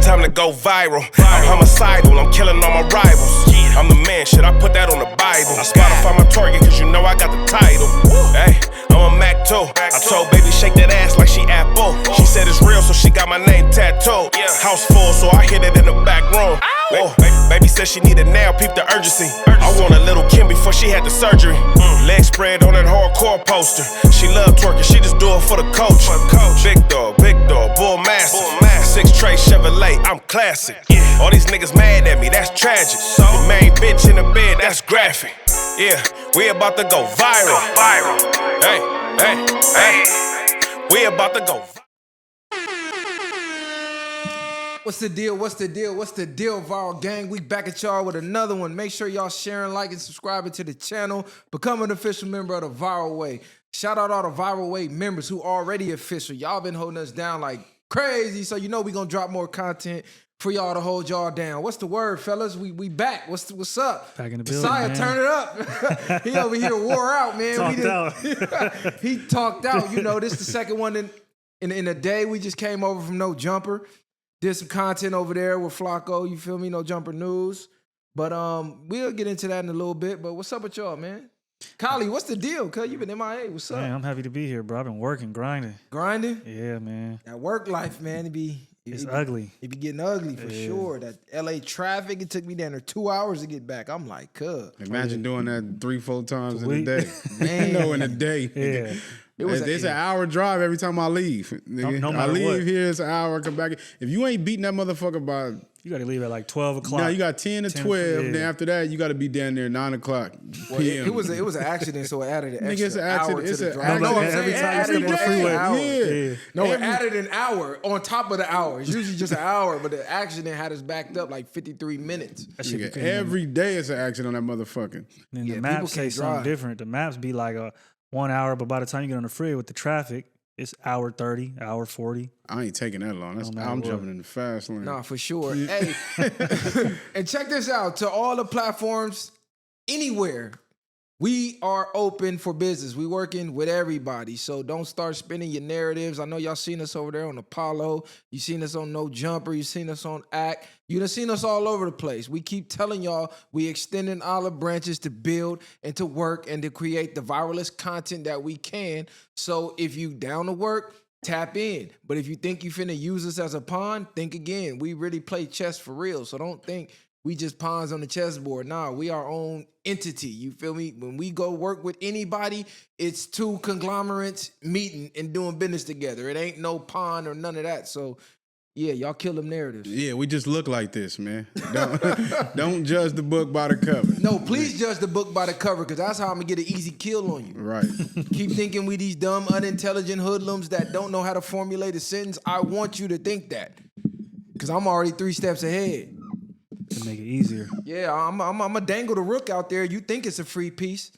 time to go viral. I'm homicidal, I'm killing all my rivals. I'm the man, shit, I put that on the Bible. Spotify my target, cause you know I got the title. Hey, I'm a Mac too. I told baby shake that ass like she Apple. She said it's real, so she got my name tattooed. House full, so I hit it in the back room. Oh, baby said she needed now, peep the urgency. I want a little Kim before she had the surgery. Leg spread on that hardcore poster. She love twerking, she just do it for the coach. Big dog, bull massive. 6 tray Chevrolet, I'm classic. All these niggas mad at me, that's tragic. The main bitch in the bed, that's graphic. Yeah, we about to go viral. Hey, we about to go viral. What's the deal? What's the deal, Viral Gang? We back at y'all with another one. Make sure y'all sharing, liking, subscribing to the channel. Become an official member of the Viral Way. Shout out all the Viral Way members who already official. Y'all been holding us down like crazy, so you know we gonna drop more content for y'all to hold y'all down. What's the word, fellas? We back. What's up? Back in the building, Messiah, man. Turn it up. He over here wore out, man. He talked out. You know, this is the second one in a day. We just came over from No Jumper. Did some content over there with Flacco, you feel me? No Jumper News. But we'll get into that in a little bit. But what's up with y'all, man? Kylie, what's the deal? Cuz you been MIA. What's up? Man, I'm happy to be here, bro. I've been working, grinding. Grinding? Yeah, man. That work life, man, it's ugly. It be getting ugly for sure. That LA traffic, it took me down there 2 hours to get back. I'm like, cuz. Imagine doing that 3-4 times in a week. day. Man. No, in a day. Yeah. It's an hour drive every time I leave. Nigga. No I matter leave what. here, it's an hour, come back. If you ain't beating that motherfucker by... You got to leave at like 12 o'clock. No, you got 10 to 12. Yeah. Then after that, you got to be down there 9 o'clock Well, p.m. it was an accident, so it added an Nigga, extra it's an hour accident. to It's the an drive. No, No, I'm every saying time you it step on the added an freeway. hour. Yeah. No, it added an hour on top of the hour. It's usually just an hour, but the accident had us backed up like 53 minutes. That shit be Nigga, crazy. every day it's an accident on that motherfucker. And Yeah, the people maps say can't something drive. different. The maps be like 1 hour, but by the time you get on the freeway with the traffic, it's hour 30, hour 40. I ain't taking that long. No matter I'm what. jumping in the fast lane. Nah, for sure. Hey, and check this out. To all the platforms, anywhere, we are open for business. We working with everybody. So don't start spinning your narratives. I know y'all seen us over there on Apollo. You seen us on No Jumper. You seen us on Act. You done seen us all over the place. We keep telling y'all we extending olive branches to build and to work and to create the viralist content that we can. So if you down to work, tap in. But if you think you finna use us as a pawn, think again. We really play chess for real. So don't think we just pawns on the chessboard. Nah, we our own entity. You feel me? When we go work with anybody, it's two conglomerates meeting and doing business together. It ain't no pawn or none of that. So yeah, y'all kill them narratives. Yeah, we just look like this, man. Don't judge the book by the cover. No, please judge the book by the cover, because that's how I'm gonna get an easy kill on you. Right. Keep thinking we these dumb, unintelligent hoodlums that don't know how to formulate a sentence. I want you to think that, because I'm already 3 steps ahead. To make it easier. Yeah, I'm gonna dangle the rook out there. You think it's a free piece.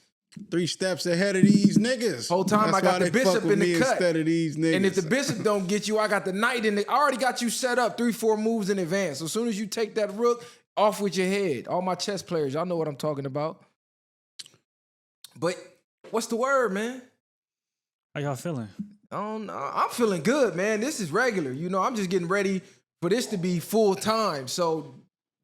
3 steps ahead of these niggas. Whole time That's I got why the they bishop fuck with in the me cut. instead of these niggas. And if the bishop don't get you, I got the knight in the. I already got you set up 3-4 moves in advance. So as soon as you take that rook, off with your head. All my chess players, y'all know what I'm talking about. But what's the word, man? How y'all feeling? I don't know. I'm feeling good, man. This is regular. You know, I'm just getting ready for this to be full time. So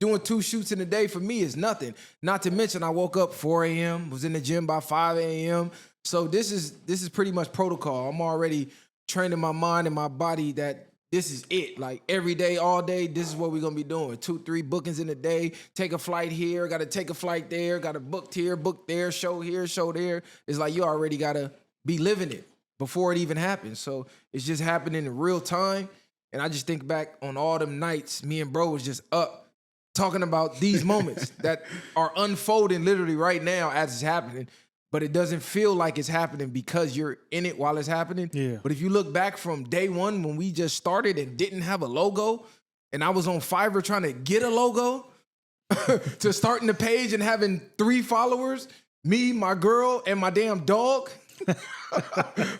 doing 2 shoots in a day for me is nothing. Not to mention I woke up 4 a.m., was in the gym by 5 a.m. So this is pretty much protocol. I'm already training my mind and my body that this is it. Like every day, all day, this is what we're gonna be doing. 2-3 bookings in a day. Take a flight here, gotta take a flight there, gotta book here, book there, show here, show there. It's like you already gotta be living it before it even happens. So it's just happening in real time. And I just think back on all them nights me and bro was just up talking about these moments that are unfolding literally right now as it's happening, but it doesn't feel like it's happening because you're in it while it's happening. Yeah. But if you look back from day one when we just started and didn't have a logo, and I was on Fiverr trying to get a logo to starting the page and having 3 followers, me, my girl, and my damn dog.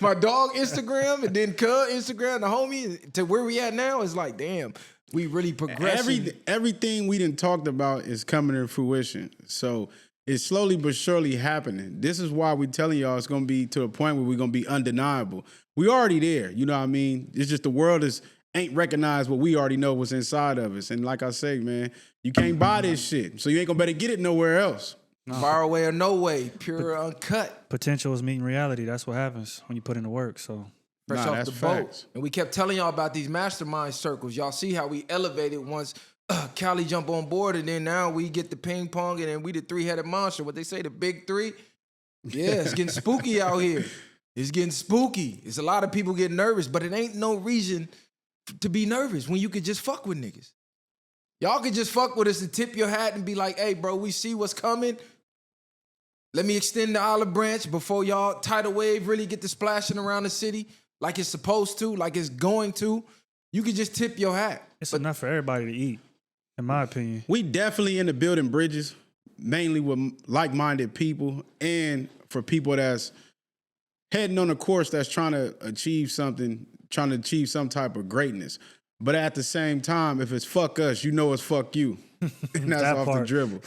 My dog Instagram and then Cub Instagram, the homie, to where we at now is like, damn, we really progressing. Everything we done talked about is coming to fruition. So it's slowly but surely happening. This is why we're telling y'all it's going to be to a point where we're going to be undeniable. We already there. You know what I mean? It's just the world is ain't recognized what we already know was inside of us. And like I say, man, you can't buy this shit. So you ain't gonna better get it nowhere else. No. Far away or no way, pure uncut. Potential is meeting reality. That's what happens when you put in the work. So Fresh off that's the boat. facts. And we kept telling y'all about these mastermind circles. Y'all see how we elevated once Cali jump on board, and then now we get the ping pong, and then we the three-headed monster. What they say, the big three? Yeah, it's getting spooky out here. It's getting spooky. It's a lot of people getting nervous, but it ain't no reason to be nervous when you could just fuck with niggas. Y'all could just fuck with us and tip your hat and be like, hey, bro, we see what's coming. Let me extend the olive branch before y'all tidal wave really get to splashing around the city like it's supposed to, like it's going to. You could just tip your hat. it's enough for everybody to eat, in my opinion. We definitely into building bridges, mainly with like-minded people and for people that's heading on a course that's trying to achieve something, trying to achieve some type of greatness. But at the same time, if it's fuck us, you know it's fuck you. And that's That off part. the dribble.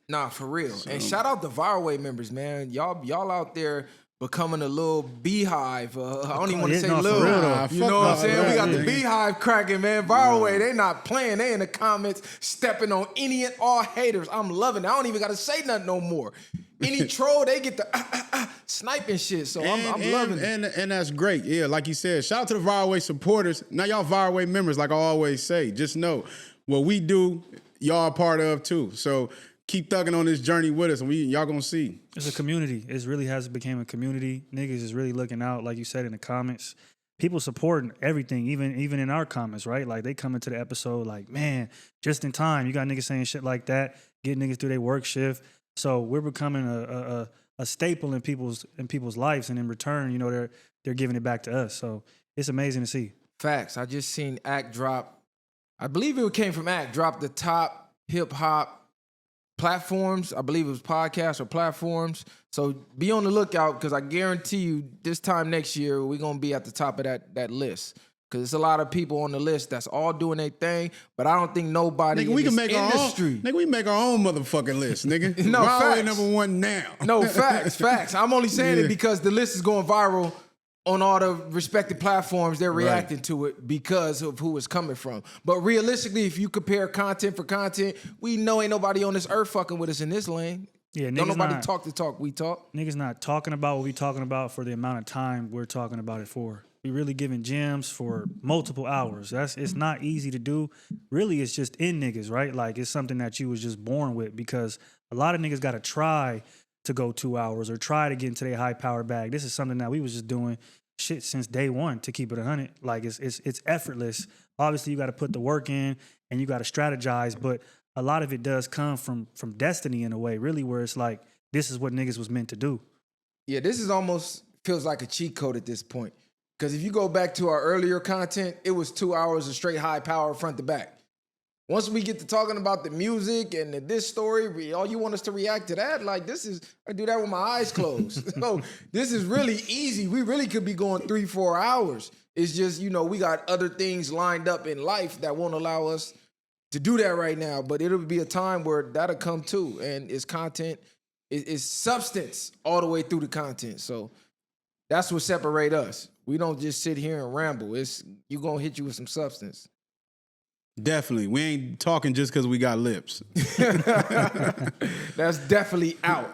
Nah, for real. And shout out the VwP members, man. Y'all out there becoming a little beehive. I don't even want to Yeah, say no, for little. real, though. Nah, You fuck know what I'm all saying? that, We got the nigga. beehive cracking, man. VwP, they not playing. They in the comments stepping on any and all haters. I'm loving it. I don't even got to say nothing no more. Any troll, they get the sniping shit. So I'm loving it. And that's great. Yeah, like you said, shout out to the VwP supporters. Now y'all VwP members, like I always say, just know what we do, y'all a part of too. So keep thugging on this journey with us, and y'all gonna see. It's a community. It really has become a community. Niggas is really looking out, like you said in the comments. People supporting everything, even in our comments, right? Like they come into the episode like, man, just in time. You got niggas saying shit like that, getting niggas through their work shift. So we're becoming a staple in people's lives, and in return, you know, they're giving it back to us. So it's amazing to see. Facts. I just seen Act drop. I believe it came from Act. Drop the top hip hop platforms. I believe it was podcasts or platforms. So be on the lookout, because I guarantee you this time next year we're gonna be at the top of that list. Because it's a lot of people on the list that's all doing their thing, but I don't think nobody Nigga, in we can this make our industry. own. Nigga, we make our own motherfucking list, nigga. No, VwP facts. #1 now. No, facts. I'm only saying it because the list is going viral on all the respected platforms. They're reacting to it because of who it's coming from. But realistically, if you compare content for content, we know ain't nobody on this earth fucking with us in this lane. Yeah, Don't niggas nobody not, talk the talk we talk. Niggas not talking about what we talking about for the amount of time we're talking about it for. We really giving gems for multiple hours. It's not easy to do. Really, it's just in niggas, right? Like it's something that you was just born with, because a lot of niggas got to try to go 2 hours or try to get into their high power bag. This is something that we was just doing shit since day one, to keep it 100. Like it's effortless. Obviously, you got to put the work in and you got to strategize, but a lot of it does come from destiny in a way, really, where it's like this is what niggas was meant to do. Yeah, this is almost feels like a cheat code at this point. Because if you go back to our earlier content, it was 2 hours of straight high power front to back. Once we get to talking about the music and this story, all you want us to react to that? Like, I do that with my eyes closed. So this is really easy. We really could be going 3-4 hours. It's just, you know, we got other things lined up in life that won't allow us to do that right now. But it'll be a time where that'll come too. And it's content, it's substance all the way through the content. So that's what separates us. We don't just sit here and ramble. You're going to hit you with some substance. Definitely. We ain't talking just because we got lips. That's definitely out.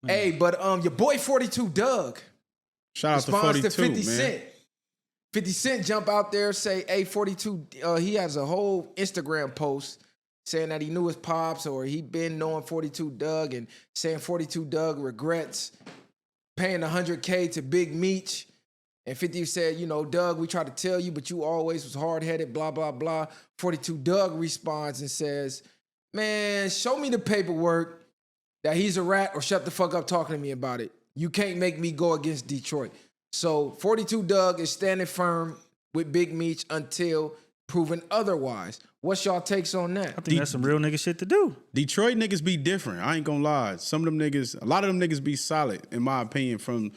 Hey, but your boy 42 Doug Shout out to responds 42, to 50 man. Cent. 50 Cent jump out there, say, hey, 42, he has a whole Instagram post saying that he knew his pops, or he been knowing 42 Doug, and saying 42 Doug regrets paying $100K to Big Meech. And 50 said, you know, Doug, we tried to tell you, but you always was hard-headed, blah, blah, blah. 42 Doug responds and says, man, show me the paperwork that he's a rat, or shut the fuck up talking to me about it. You can't make me go against Detroit. So 42 Doug is standing firm with Big Meech until proven otherwise. What's y'all takes on that? I think that's some real nigga shit to do. Detroit niggas be different. I ain't gonna lie. Some of them niggas, a lot of them niggas be solid, in my opinion, from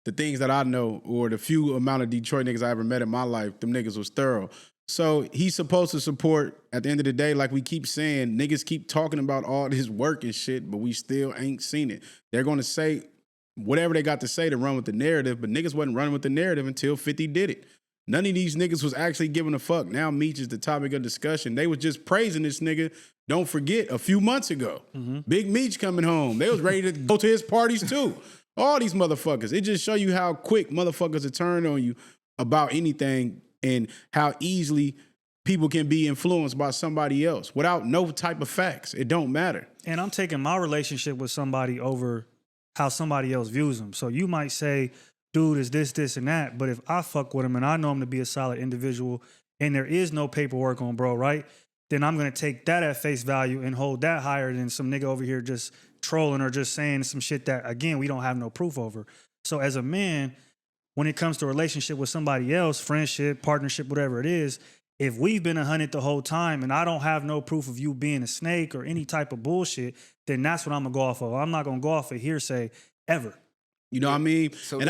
the things that I know, or the few amount of Detroit niggas I ever met in my life. Them niggas was thorough. So he's supposed to support, at the end of the day, like we keep saying, niggas keep talking about all this work and shit, but we still ain't seen it. They're gonna say whatever they got to say to run with the narrative, but niggas wasn't running with the narrative until 50 did it. None of these niggas was actually giving a fuck. Now Meech is the topic of discussion. They was just praising this nigga. Don't forget, a few months ago, Big Meech coming home. They was ready to go to his parties too. All these motherfuckers. It just show you how quick motherfuckers will turn on you about anything and how easily people can be influenced by somebody else without no type of facts. It don't matter. And I'm taking my relationship with somebody over how somebody else views them. So you might say, dude is this, and that. But if I fuck with him and I know him to be a solid individual and there is no paperwork on bro, right? Then I'm going to take that at face value and hold that higher than some nigga over here just trolling or just saying some shit that, again, we don't have no proof over. So as a man, when it comes to a relationship with somebody else, friendship, partnership, whatever it is, if we've been 100 the whole time and I don't have no proof of you being a snake or any type of bullshit, then that's what I'm going to go off of. I'm not going to go off of hearsay ever. You know what I mean? So and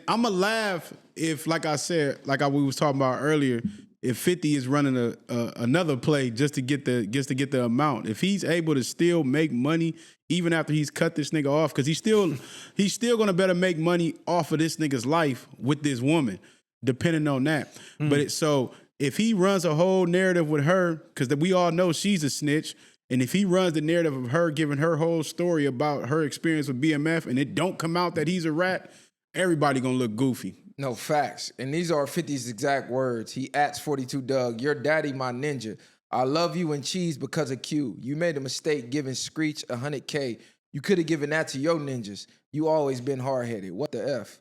I'm going to laugh if, like I said, we was talking about earlier, if 50 is running another play just to get the amount. If he's able to still make money even after he's cut this nigga off, because he's still going to better make money off of this nigga's life with this woman, depending on that. But so if he runs a whole narrative with her, because we all know she's a snitch, and if he runs the narrative of her giving her whole story about her experience with BMF and it don't come out that he's a rat, everybody gonna look goofy. No, facts. And these are 50's exact words. He ats 42 Doug, your daddy my ninja. I love you and cheese because of Q. You made a mistake giving Screech 100K. You could have given that to your ninjas. You always been hard-headed. What the F?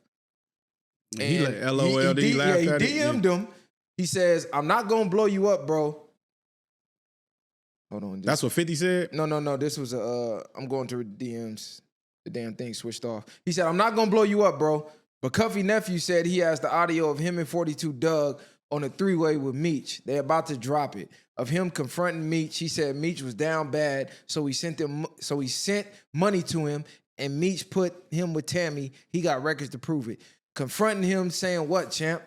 And he like LOL, he laughed at it. He DM'd him. He says, I'm not going to blow you up, bro. Hold on. That's what 50 said? No. This was I'm going to DMs. The damn thing switched off. He said, I'm not going to blow you up, bro. But Cuffy Nephew said he has the audio of him and 42 Doug on a three-way with Meech. They're about to drop it. Of him confronting Meech. He said Meech was down bad, so he sent money to him, and Meech put him with Tammy. He got records to prove it. Confronting him saying what, champ?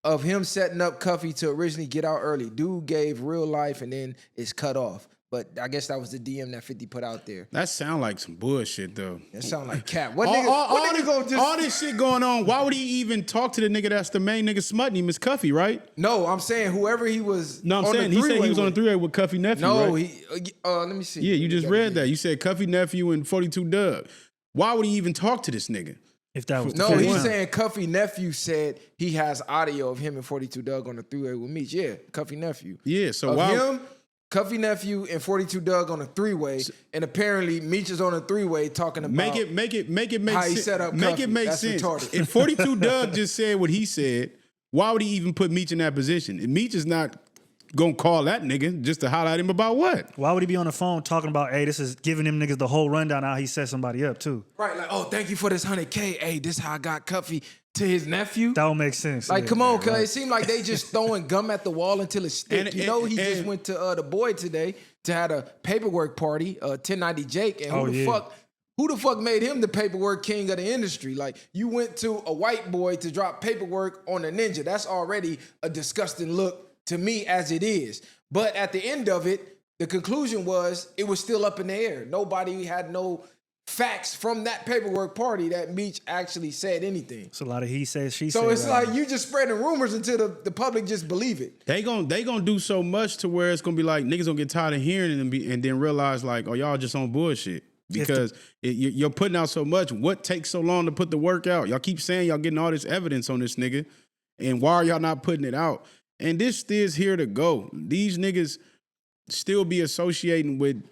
Of him setting up Cuffy to originally get out early. Dude gave real life and then it's cut off. But I guess that was the DM that 50 put out there. That sound like some bullshit, though. That sound like cap. All this shit going on, why would he even talk to the nigga that's the main nigga smutting him is Cuffy, right? No, I'm saying whoever he was. No, I'm saying he said he was on a three-way with Cuffy Nephew, no, right? let me see. Yeah, you just read that. You said Cuffy Nephew and 42 Doug. Why would he even talk to this nigga? If that was no, he's saying Cuffy Nephew said he has audio of him and 42 Doug on a three-way with Meech. Yeah, Cuffy Nephew. Yeah, so of why him, Cuffy Nephew and 42 Doug on a three-way, and apparently Meech is on a three-way talking about make it make how sense. he set up Make Cuffy. it make That's sense. retarded. If 42 Doug just said what he said, why would he even put Meech in that position? And Meech is not gonna call that nigga just to holler at him about what? Why would he be on the phone talking about, hey, this is giving them niggas the whole rundown how he set somebody up too? Right, like, oh, thank you for this 100K. Hey, this how I got Cuffy to his nephew. That don't make sense. Like, Yeah, come on, cuz right. it seemed like they just throwing gum at the wall until it stick. He just went to the Boyd today to have a paperwork party, 1090 Jake, and who the fuck made him the paperwork king of the industry? Like, you went to a white boy to drop paperwork on a ninja. That's already a disgusting look to me as it is. But at the end of it, the conclusion was it was still up in the air. Nobody had no facts from that paperwork party that Meech actually said anything. It's a lot of he says, she said. So it's like you just spreading rumors until the public just believe it. They gonna do so much to where it's gonna be like niggas gonna get tired of hearing it and then realize like, oh, y'all just on bullshit. Because you're putting out so much. What takes so long to put the work out? Y'all keep saying y'all getting all this evidence on this nigga. And why are y'all not putting it out? And this is here to go. These niggas still be associating with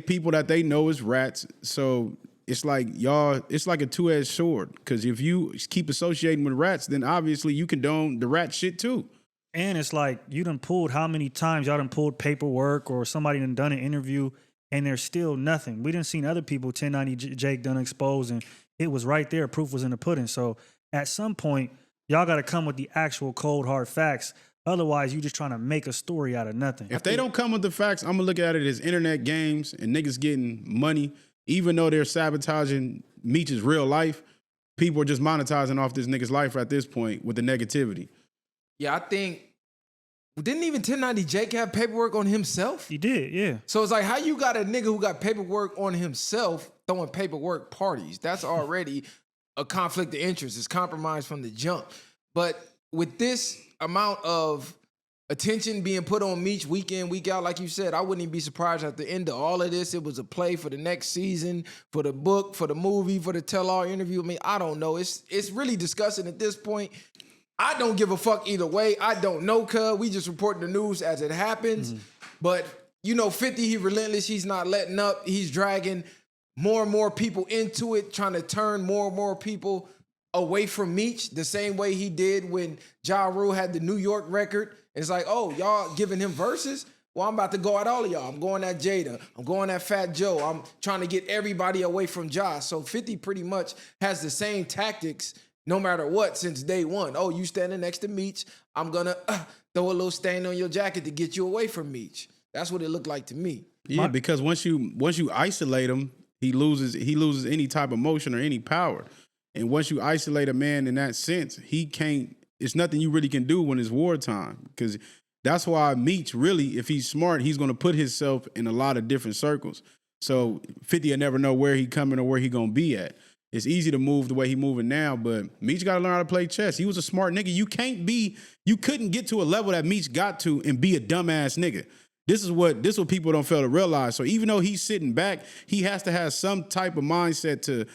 people that they know as rats. So it's like it's like a two-edged sword. Because if you keep associating with rats, then obviously you condone the rat shit too. And it's like you done pulled how many times y'all done pulled paperwork or somebody done an interview and there's still nothing. We done seen other people 1090 Jake done expose and it was right there. Proof was in the pudding. So at some point, y'all got to come with the actual cold hard facts. Otherwise, you just trying to make a story out of nothing. If they don't come with the facts, I'm going to look at it as internet games and niggas getting money. Even though they're sabotaging Meech's real life, people are just monetizing off this nigga's life at this point with the negativity. Yeah, I think, didn't even 1090 Jake have paperwork on himself? He did, yeah. So it's like, how you got a nigga who got paperwork on himself throwing paperwork parties? That's already a conflict of interest. It's compromised from the jump. But with this, amount of attention being put on Meech week in, week out, like you said, I wouldn't even be surprised at the end of all of this. It was a play for the next season, for the book, for the movie, for the tell-all interview. I mean, I don't know. It's really disgusting at this point. I don't give a fuck either way. I don't know, cuz. We just reporting the news as it happens. But, 50, he relentless. He's not letting up. He's dragging more and more people into it, trying to turn more and more people away from Meech, the same way he did when Ja Rule had the New York record. It's like, oh, y'all giving him verses? Well, I'm about to go at all of y'all. I'm going at Jada. I'm going at Fat Joe. I'm trying to get everybody away from Ja. So 50 pretty much has the same tactics no matter what since day one. Oh, you standing next to Meech. I'm going to throw a little stain on your jacket to get you away from Meech. That's what it looked like to me. Yeah, because once you isolate him, he loses any type of motion or any power. And once you isolate a man in that sense, he can't. It's nothing you really can do when it's wartime. Because that's why Meech really, if he's smart, he's going to put himself in a lot of different circles. So 50 will never know where he coming or where he going to be at. It's easy to move the way he moving now, but Meech got to learn how to play chess. He was a smart nigga. You couldn't get to a level that Meech got to and be a dumbass nigga. This is what people don't fail to realize. So even though he's sitting back, he has to have some type of mindset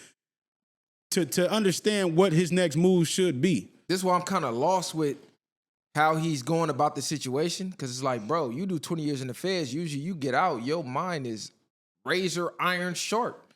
to understand what his next move should be. This is why I'm kind of lost with how he's going about the situation. Because it's like, bro, you do 20 years in the feds, usually you get out, your mind is razor iron sharp.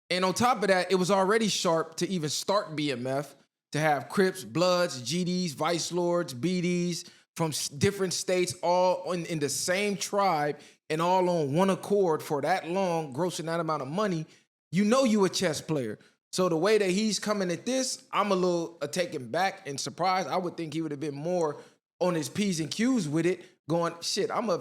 And on top of that, it was already sharp to even start BMF, to have Crips, Bloods, GDs, Vice Lords, BDs from different states all in the same tribe and all on one accord for that long, grossing that amount of money. You a chess player. So the way that he's coming at this, I'm a little taken back and surprised. I would think he would have been more on his P's and Q's with it, going, shit, I'm a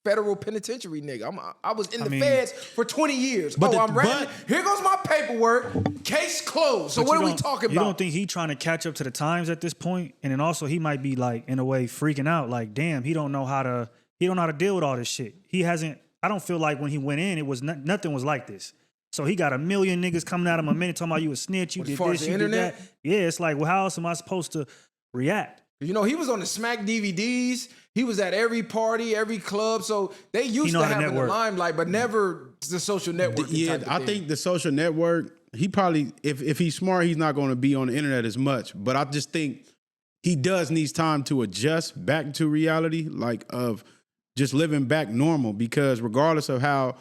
federal penitentiary nigga. I was in the feds for 20 years. I'm ready. Here goes my paperwork. Case closed. So what are we talking about? You don't think he trying to catch up to the times at this point? And then also he might be like, in a way, freaking out. Like, damn, he don't know how to deal with all this shit. I don't feel like when he went in, it was nothing was like this. So he got a million niggas coming at him a minute talking about you a snitch, you did this, you did that. Yeah, it's like, well, how else am I supposed to react? He was on the Smack DVDs. He was at every party, every club. So they used to having the limelight, but never the social network. Yeah, I think the social network, he probably, if he's smart, he's not going to be on the internet as much. But I just think he does need time to adjust back to reality, like of just living back normal. Because regardless of how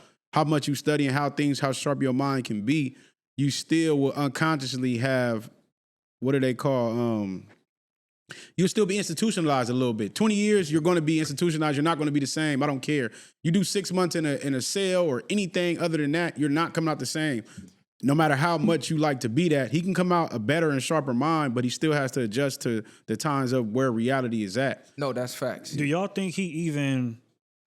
much you study and how sharp your mind can be, you still will unconsciously have, what do they call, you'll still be institutionalized a little bit. 20 years, you're going to be institutionalized. You're not going to be the same. I don't care. You do 6 months in a cell or anything other than that, you're not coming out the same. No matter how much you like to be that, he can come out a better and sharper mind, but he still has to adjust to the times of where reality is at. No, that's facts. Do y'all think he even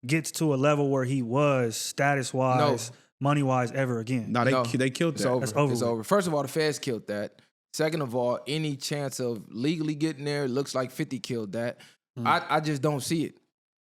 gets to a level where he was status-wise, money-wise ever again? No, they killed that. It's over. First of all, the feds killed that. Second of all, any chance of legally getting there, looks like 50 killed that. I just don't see it.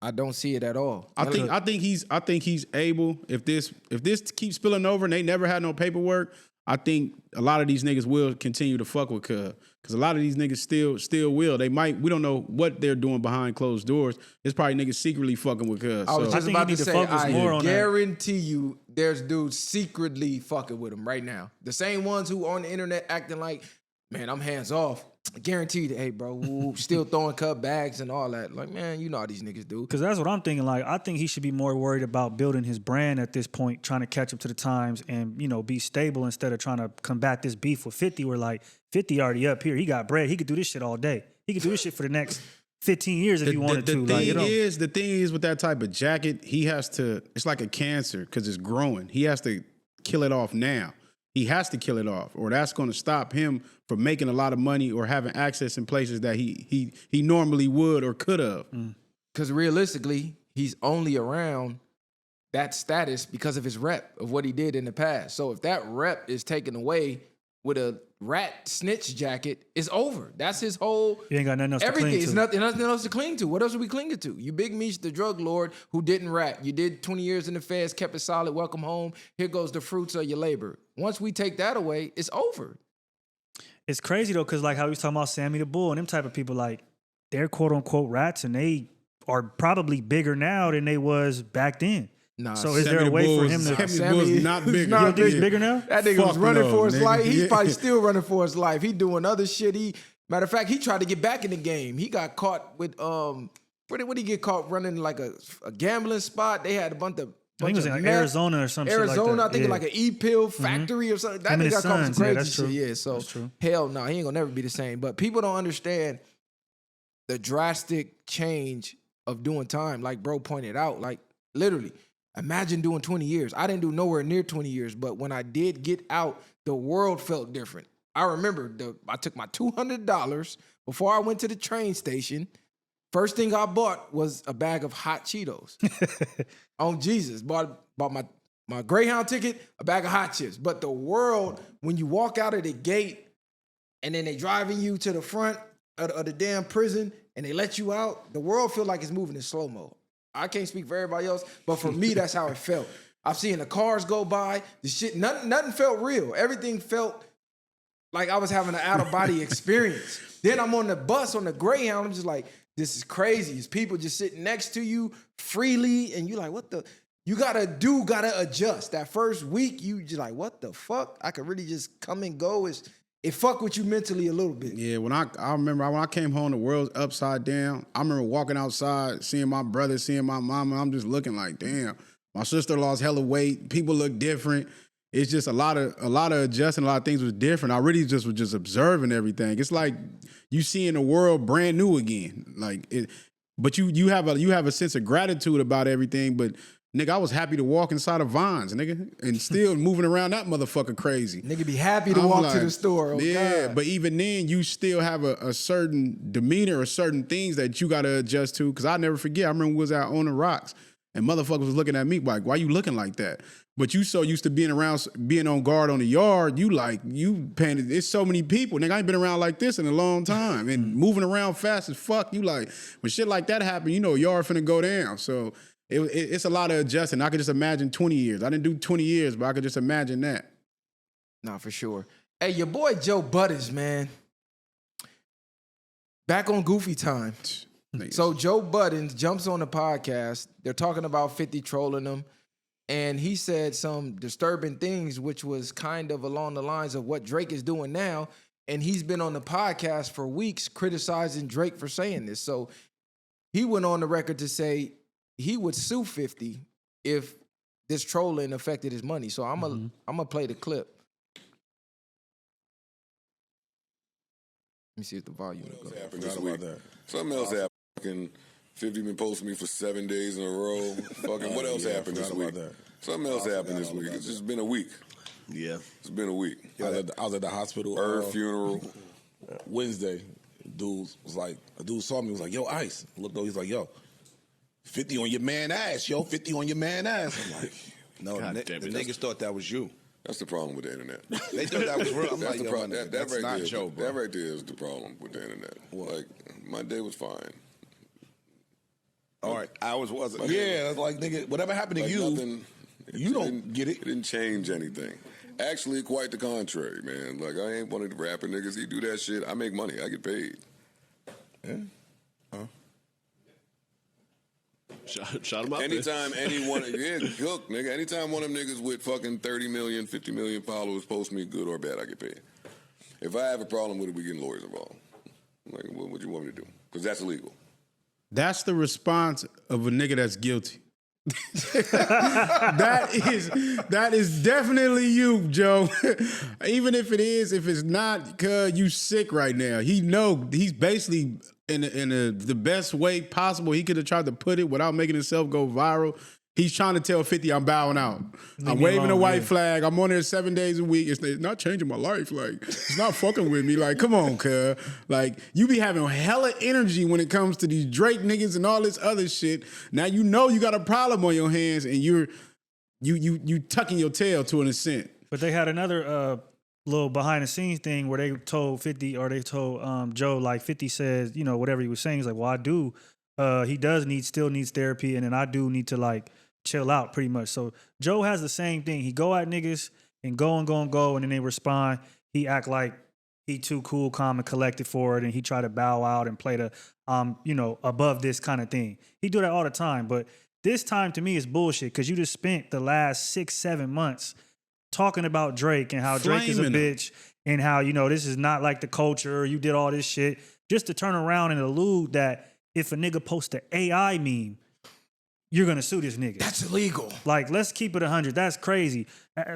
I don't see it at all. I think he's able, if this keeps spilling over and they never had no paperwork, I think a lot of these niggas will continue to fuck with Cub. Because a lot of these niggas still will. They might, we don't know what they're doing behind closed doors. It's probably niggas secretly fucking with Cub. I was just about to say, I guarantee that. You there's dudes secretly fucking with him right now. The same ones who on the internet acting like, man, I'm hands off. Guaranteed, hey, bro, still throwing Cub bags and all that. Like, man, you know how these niggas do. Because that's what I'm thinking. Like, I think he should be more worried about building his brand at this point, trying to catch up to the times and, be stable instead of trying to combat this beef with 50, where, like, 50 already up here. He got bread. He could do this shit all day. He could do this shit for the next 15 years if he wanted to. The thing is, with that type of jacket, he has to, it's like a cancer because it's growing. He has to kill it off now. He has to kill it off, or that's going to stop him from making a lot of money or having access in places that he normally would or could have. Because realistically, he's only around that status because of his rep of what he did in the past. So if that rep is taken away with a rat snitch jacket, it's over. That's his whole You ain't got nothing else everything. to cling to. It's nothing else to cling to. What else are we clinging to? You Big Meech, the drug lord who didn't rat. You did 20 years in the feds, kept it solid, welcome home. Here goes the fruits of your labor. Once we take that away, it's over. It's crazy, though, because, like, how he was talking about Sammy the Bull and them type of people, like, they're quote unquote rats, and they are probably bigger now than they was back then. Nah, so is there a way for him to? Sammy's not bigger. You don't think he's bigger now? That nigga was Fuck running no, for his nigga. life. He's Yeah. probably still running for his life. He doing other shit. Matter of fact, he tried to get back in the game. He got caught with where did he get caught running like a gambling spot? They had a bunch of. I think it was in meth. Arizona or something. Arizona, like that. I think like an e-pill factory or something. That Him and nigga his got caught with sons. some Yeah, crazy that's true. shit. Yeah, so That's true. hell no, he ain't gonna never be the same. But people don't understand the drastic change of doing time. Like bro pointed out, like literally, imagine doing 20 years. I didn't do nowhere near 20 years, but when I did get out, the world felt different. I remember I took my $200 before I went to the train station. First thing I bought was a bag of hot Cheetos. On Jesus. Bought my Greyhound ticket, a bag of hot chips. But the world, when you walk out of the gate and then they driving you to the front of the damn prison and they let you out, the world feel like it's moving in slow-mo. I can't speak for everybody else, but for me, that's how it felt. I've seen the cars go by, the shit, nothing felt real. Everything felt like I was having an out-of-body experience. Then I'm on the bus, on the Greyhound, I'm just like, this is crazy. It's people just sitting next to you freely, and you're like, what the? You gotta adjust. That first week, you just like, what the fuck? I could really just come and go. It fuck with you mentally a little bit. Yeah, when I remember when I came home, the world's upside down. I remember walking outside, seeing my brother, seeing my mama. I'm just looking like, damn, my sister lost hella weight. People look different. It's just a lot of adjusting. A lot of things was different. I really just was just observing everything. It's like you seeing the world brand new again. Like it, but you have a sense of gratitude about everything. But nigga, I was happy to walk inside of Vons, nigga, and still moving around that motherfucker crazy. Nigga be happy to walk to the store. Oh, yeah, God. but even then, you still have a certain demeanor or certain things that you got to adjust to. Because I never forget, I remember we was out on the rocks, and motherfuckers was looking at me like, why you looking like that? But you so used to being on guard on the yard, you paying, it's so many people. Nigga, I ain't been around like this in a long time. And moving around fast as fuck, you like, when shit like that happen, you know yard finna go down. So it's a lot of adjusting. I could just imagine 20 years. I didn't do 20 years, but I could just imagine that. Nah, for sure. Hey, your boy Joe Budden, man. Back on Goofy time. So Joe Budden jumps on the podcast. They're talking about 50 trolling him. And he said some disturbing things, which was kind of along the lines of what Drake is doing now. And he's been on the podcast for weeks criticizing Drake for saying this. So he went on the record to say he would sue 50 if this trolling affected his money. So I'm gonna play the clip. Let me see if the volume will go. Happened this week. Something else happened. Fucking 50 been posting me for 7 days in a row. Fucking what else happened this week? Something else happened this week. It's just been a week. Yeah. It's been a week. I was at the hospital. Funeral. Wednesday. Dude saw me, was like, yo, Ice. Looked over, he's like, yo, 50 on your man ass, yo, 50 on your man ass. I'm like, no, the niggas thought that was you. That's the problem with the internet. They thought that was real. I'm That's like, the yo, problem. man, That that's not Joe, bro. That right there is the problem with the internet. What? Like, my day was fine. All right, ours wasn't. Yeah, it's like, nigga, whatever happened to Like you, nothing, you don't get it. It didn't change anything. Actually, quite the contrary, man. Like, I ain't one of the rapping niggas. He do that shit. I make money. I get paid. Yeah. Shout him out Anytime anyone, look, nigga, anytime one of them niggas with fucking 30 million, 50 million followers post me good or bad, I get paid. If I have a problem with it, we getting lawyers involved. Like, what you want me to do? Because that's illegal. That's the response of a nigga that's guilty. that is definitely you, Joe. Even if it's not, cuz you sick right now. He's basically in the best way possible he could have tried to put it without making himself go viral. He's trying to tell 50 I'm bowing out. I'm waving a white flag. I'm on there 7 days a week. It's not changing my life. Like, it's not fucking with me. Like, come on, cuz. Like, you be having hella energy when it comes to these Drake niggas and all this other shit. Now you know you got a problem on your hands and you tucking your tail to an extent. But they had another little behind the scenes thing where they told 50 or they told Joe, like 50 says, you know, whatever he was saying, he's like, well, I do. He still needs therapy, and then I do need to like chill out pretty much. So Joe has the same thing. He go at niggas and go, and then they respond. He act like he too cool, calm, and collected for it, and he tried to bow out and play the, above this kind of thing. He do that all the time, but this time to me is bullshit because you just spent the last 6-7 months talking about Drake and how Drake is a bitch and how, this is not like the culture. You did all this shit just to turn around and allude that if a nigga posts an AI meme, you're going to sue this nigga. That's illegal. Like, let's keep it 100. That's crazy.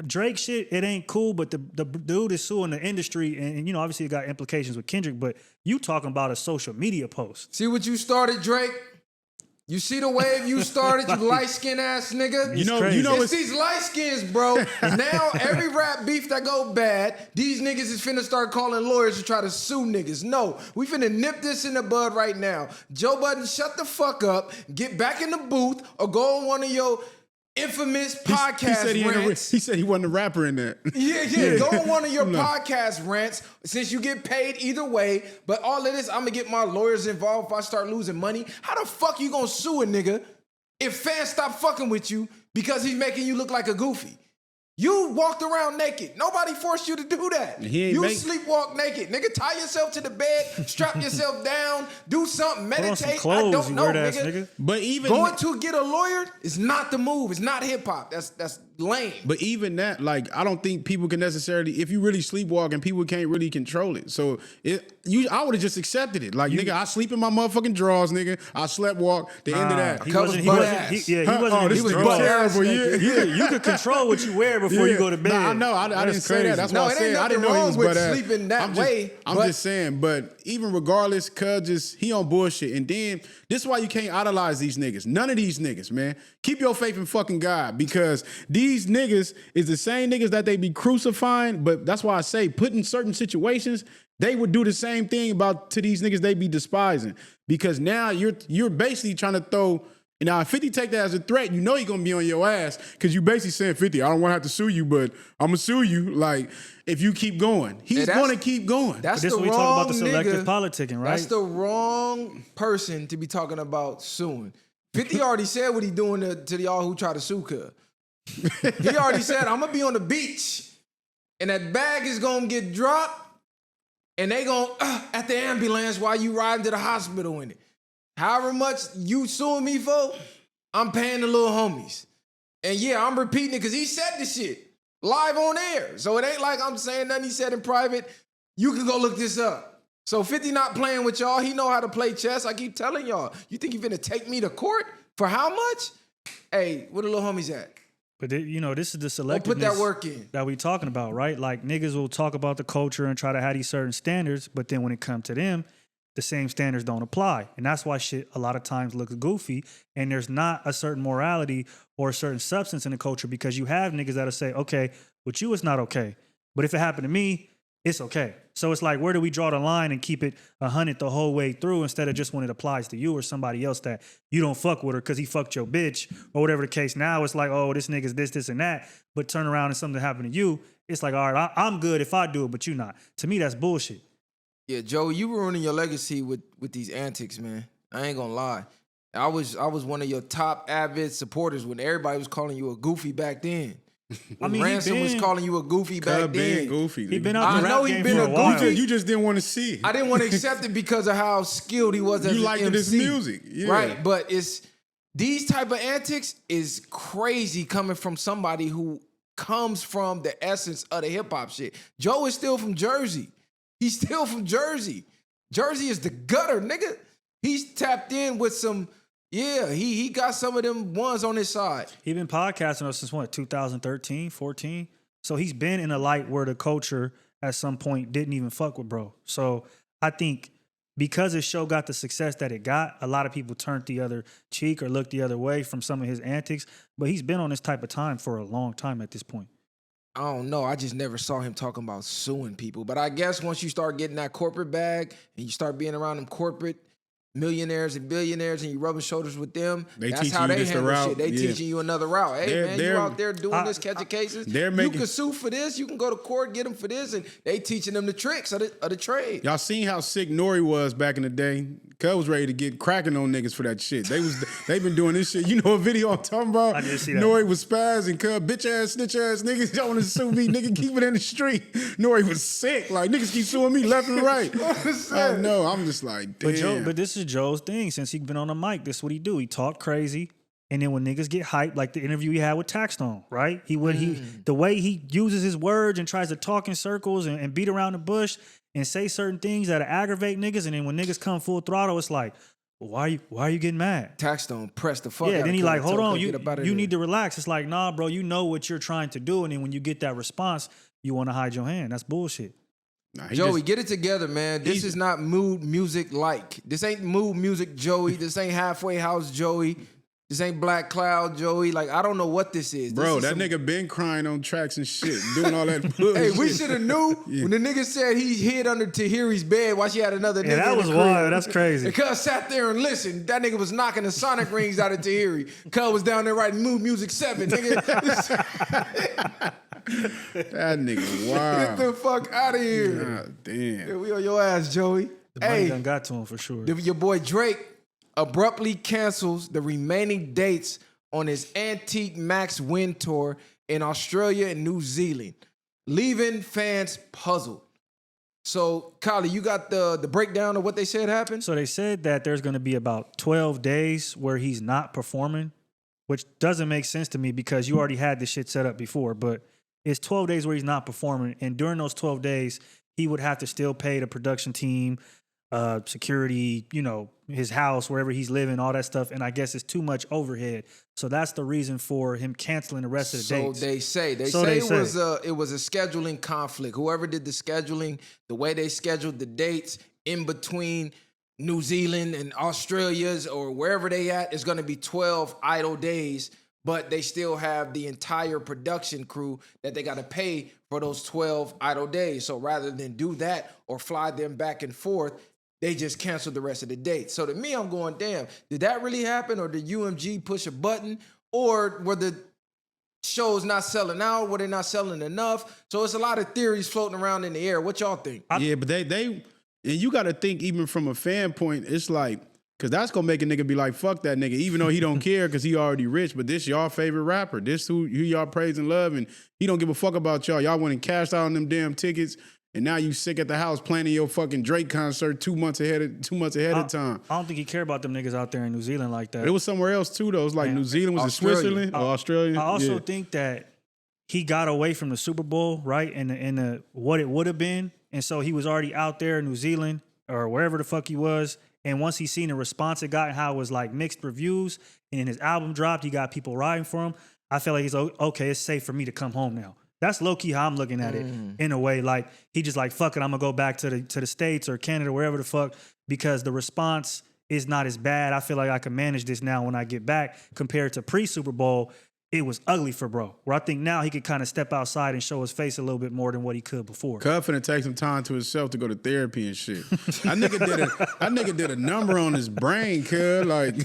Drake shit, it ain't cool, but the dude is suing the industry, and obviously it got implications with Kendrick, but you talking about a social media post. See what you started, Drake? You see the wave you started, you light-skinned ass nigga? It's these light skins, bro. Now every rap beef that go bad, these niggas is finna start calling lawyers to try to sue niggas. No, we finna nip this in the bud right now. Joe Budden, shut the fuck up, get back in the booth, or go on one of your infamous podcast rants. He said he wasn't a rapper in that. Yeah. Go on one of your podcast rants since you get paid either way. But all of this, I'm gonna get my lawyers involved if I start losing money. How the fuck you gonna sue a nigga if fans stop fucking with you because he's making you look like a goofy? You walked around naked. Nobody forced you to do that. You sleepwalk naked. Nigga, tie yourself to the bed, strap yourself down, do something, meditate. Clothes, I don't know, nigga. But even going to get a lawyer is not the move. It's not hip hop. That's lame. But even that, like, I don't think people can necessarily, if you really sleepwalking, people can't really control it. So I would have just accepted it. Like, nigga, I sleep in my motherfucking drawers, nigga. I slept walk. The end of that. He wasn't terrible. You could control what you wear before you go to bed. Nah, I know. I didn't say that. That's why I said I didn't know he was butt ass. Sleeping that way. I'm just saying, but even regardless, cuz he on bullshit. And then this is why you can't idolize these niggas. None of these niggas, man. Keep your faith in fucking God, because these niggas is the same niggas that they be crucifying. But that's why I say, put in certain situations, they would do the same thing to these niggas they be despising. Because now you're basically trying to throw. Now, if 50 take that as a threat, you know he gonna be on your ass, because you basically saying, 50, I don't want to have to sue you, but I'm gonna sue you. Like, if you keep going, he's gonna keep going. That's this the we wrong talk about the selective nigga. politicking, right? That's the wrong person to be talking about suing. 50 already said what he doing to y'all who try to sue cuz. He already said, I'm gonna be on the beach, and that bag is gonna get dropped, and they gonna at the ambulance while you riding to the hospital in it. However much you suing me for, I'm paying the little homies. And yeah, I'm repeating it because he said this shit live on air. So it ain't like I'm saying nothing he said in private. You can go look this up. So 50 not playing with y'all. He know how to play chess. I keep telling y'all. You think you finna take me to court for how much? Hey, where the little homies at? But this is the selectiveness put that work in that we talking about, right? Like, niggas will talk about the culture and try to have these certain standards, but then when it comes to them, the same standards don't apply. And that's why shit a lot of times looks goofy, and there's not a certain morality or a certain substance in the culture, because you have niggas that'll say, okay, with you it's not okay, but if it happened to me, it's okay. So it's like, where do we draw the line and keep it 100 the whole way through, instead of just when it applies to you or somebody else that you don't fuck with her because he fucked your bitch or whatever the case. Now it's like, oh, this nigga's this, and that, but turn around and something happened to you, it's like, all right, I'm good if I do it, but you not. To me, that's bullshit. Yeah, Joe, you ruining your legacy with these antics, man. I ain't gonna lie. I was one of your top avid supporters when everybody was calling you a goofy back then. Ransom was calling you a goofy back then. Goofy. He been out the rap game for a while. You just didn't want to see it. I didn't want to accept it because of how skilled he was as an liked MC. his music. Yeah. Right, but it's these type of antics is crazy coming from somebody who comes from the essence of the hip-hop shit. Joe is still from Jersey. He's still from Jersey. Jersey is the gutter, nigga. He's tapped in with some, he got some of them ones on his side. He been podcasting since 2013, 14. So he's been in a light where the culture at some point didn't even fuck with bro. So I think because his show got the success that it got, a lot of people turned the other cheek or looked the other way from some of his antics. But he's been on this type of time for a long time at this point. I don't know. I just never saw him talking about suing people. But I guess once you start getting that corporate bag and you start being around them corporate millionaires and billionaires and you rubbing shoulders with them, that's how they handle shit. They teaching you another route. Hey, you out there doing this, catching cases. You can sue for this. You can go to court, get them for this. And they teaching them the tricks of the trade. Y'all seen how sick Nori was back in the day? Cuz was ready to get cracking on niggas for that shit. They been doing this shit. You know what video I'm talking about? I did see that. Nori was spazzing, cuz bitch ass, snitch ass niggas. Y'all want to sue me, nigga, keep it in the street. Nori was sick. Like, niggas keep suing me left and right. I know. I'm just like, damn. But this is Joe's thing. Since he's been on the mic, this is what he do. He talk crazy. And then when niggas get hyped, like the interview he had with Taxstone, right? The way he uses his words and tries to talk in circles and beat around the bush and say certain things that aggravate niggas, and then when niggas come full throttle, it's like, well, why are you getting mad? Taxstone pressed the fuck out. Yeah, then he like, hold on, you there. need to relax. It's like, nah, bro, you know what you're trying to do, and then when you get that response, you want to hide your hand. That's bullshit. Nah, Joey, get it together, man. This is not mood music like. This ain't mood music, Joey. This ain't halfway house, Joey. This ain't Black Cloud, Joey. Like, I don't know what this is. Bro, this is that nigga been crying on tracks and shit, doing all that bullshit. Hey, we should have knew when the nigga said he hid under Tahiri's bed while she had another nigga. Yeah, that in was the crib. wild. That's crazy. And Cuz sat there and listened. That nigga was knocking the sonic rings out of Tahiri. Cuz was down there writing Mood Music 7, nigga. That nigga, wow. Get the fuck out of here. God damn. Yeah, we on your ass, Joey. The money done got to him for sure. Your boy Drake abruptly cancels the remaining dates on his Antique Max Win Tour in Australia and New Zealand, leaving fans puzzled. So, Kylie, you got the breakdown of what they said happened? So they said that there's going to be about 12 days where he's not performing, which doesn't make sense to me because you already had this shit set up before, but it's 12 days where he's not performing, and during those 12 days, he would have to still pay the production team, security, his house, wherever he's living, all that stuff. And I guess it's too much overhead. So that's the reason for him canceling the rest of the dates. So they say it was a scheduling conflict. Whoever did the scheduling, the way they scheduled the dates in between New Zealand and Australia's or wherever they at, is going to be 12 idle days, but they still have the entire production crew that they got to pay for those 12 idle days. So rather than do that or fly them back and forth, they just canceled the rest of the dates. So to me, I'm going, damn, did that really happen? Or did UMG push a button? Or were the shows not selling out? Were they not selling enough? So it's a lot of theories floating around in the air. What y'all think? Yeah, but they and you got to think even from a fan point, it's like, because that's going to make a nigga be like, fuck that nigga, even though he don't care because he already rich, but this y'all favorite rapper. This who y'all praise and love, and he don't give a fuck about y'all. Y'all went and cashed out on them damn tickets. And now you sick at the house planning your fucking Drake concert 2 months ahead of time. I don't think he care about them niggas out there in New Zealand like that. It was somewhere else too though. It was like New Zealand, was it Switzerland or Australia? I also think that he got away from the Super Bowl, right? And what it would have been. And so he was already out there in New Zealand or wherever the fuck he was. And once he seen the response it got and how it was like mixed reviews, and then his album dropped, he got people riding for him. I feel like he's okay, it's safe for me to come home now. That's low-key how I'm looking at it in a way. Like, he just like, fuck it, I'm going to go back to the States or Canada, wherever the fuck, because the response is not as bad. I feel like I can manage this now when I get back compared to pre-Super Bowl. It was ugly for bro. Where I think now he could kind of step outside and show his face a little bit more than what he could before. Cub finna take some time to himself to go to therapy and shit. That nigga did a number on his brain, cuz. Like,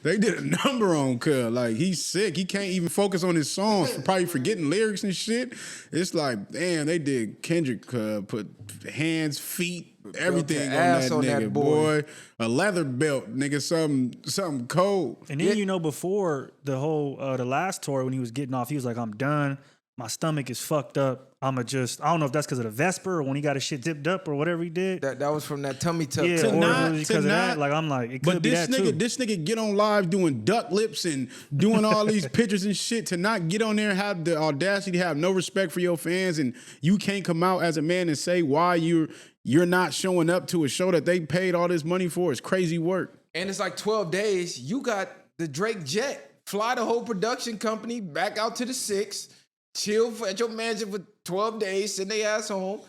they did a number on cuz. Like, he's sick. He can't even focus on his songs, probably forgetting lyrics and shit. It's like, damn, they did Kendrick, put hands, feet, everything on that nigga, boy. A leather belt, nigga, something cold. And then, before the whole, the last tour when he was getting off, he was like, I'm done. My stomach is fucked up. I don't know if that's because of the Vesper or when he got his shit dipped up or whatever he did. That was from that tummy tuck. Yeah, or because of that. Like, I'm like, it could be that too. But this nigga get on live doing duck lips and doing all these pictures and shit to not get on there and have the audacity to have no respect for your fans, and you can't come out as a man and say why you're not showing up to a show that they paid all this money for. It's crazy work. And it's like 12 days. You got the Drake jet. Fly the whole production company back out to the 6. Chill at your mansion for 12 days. Send their ass home.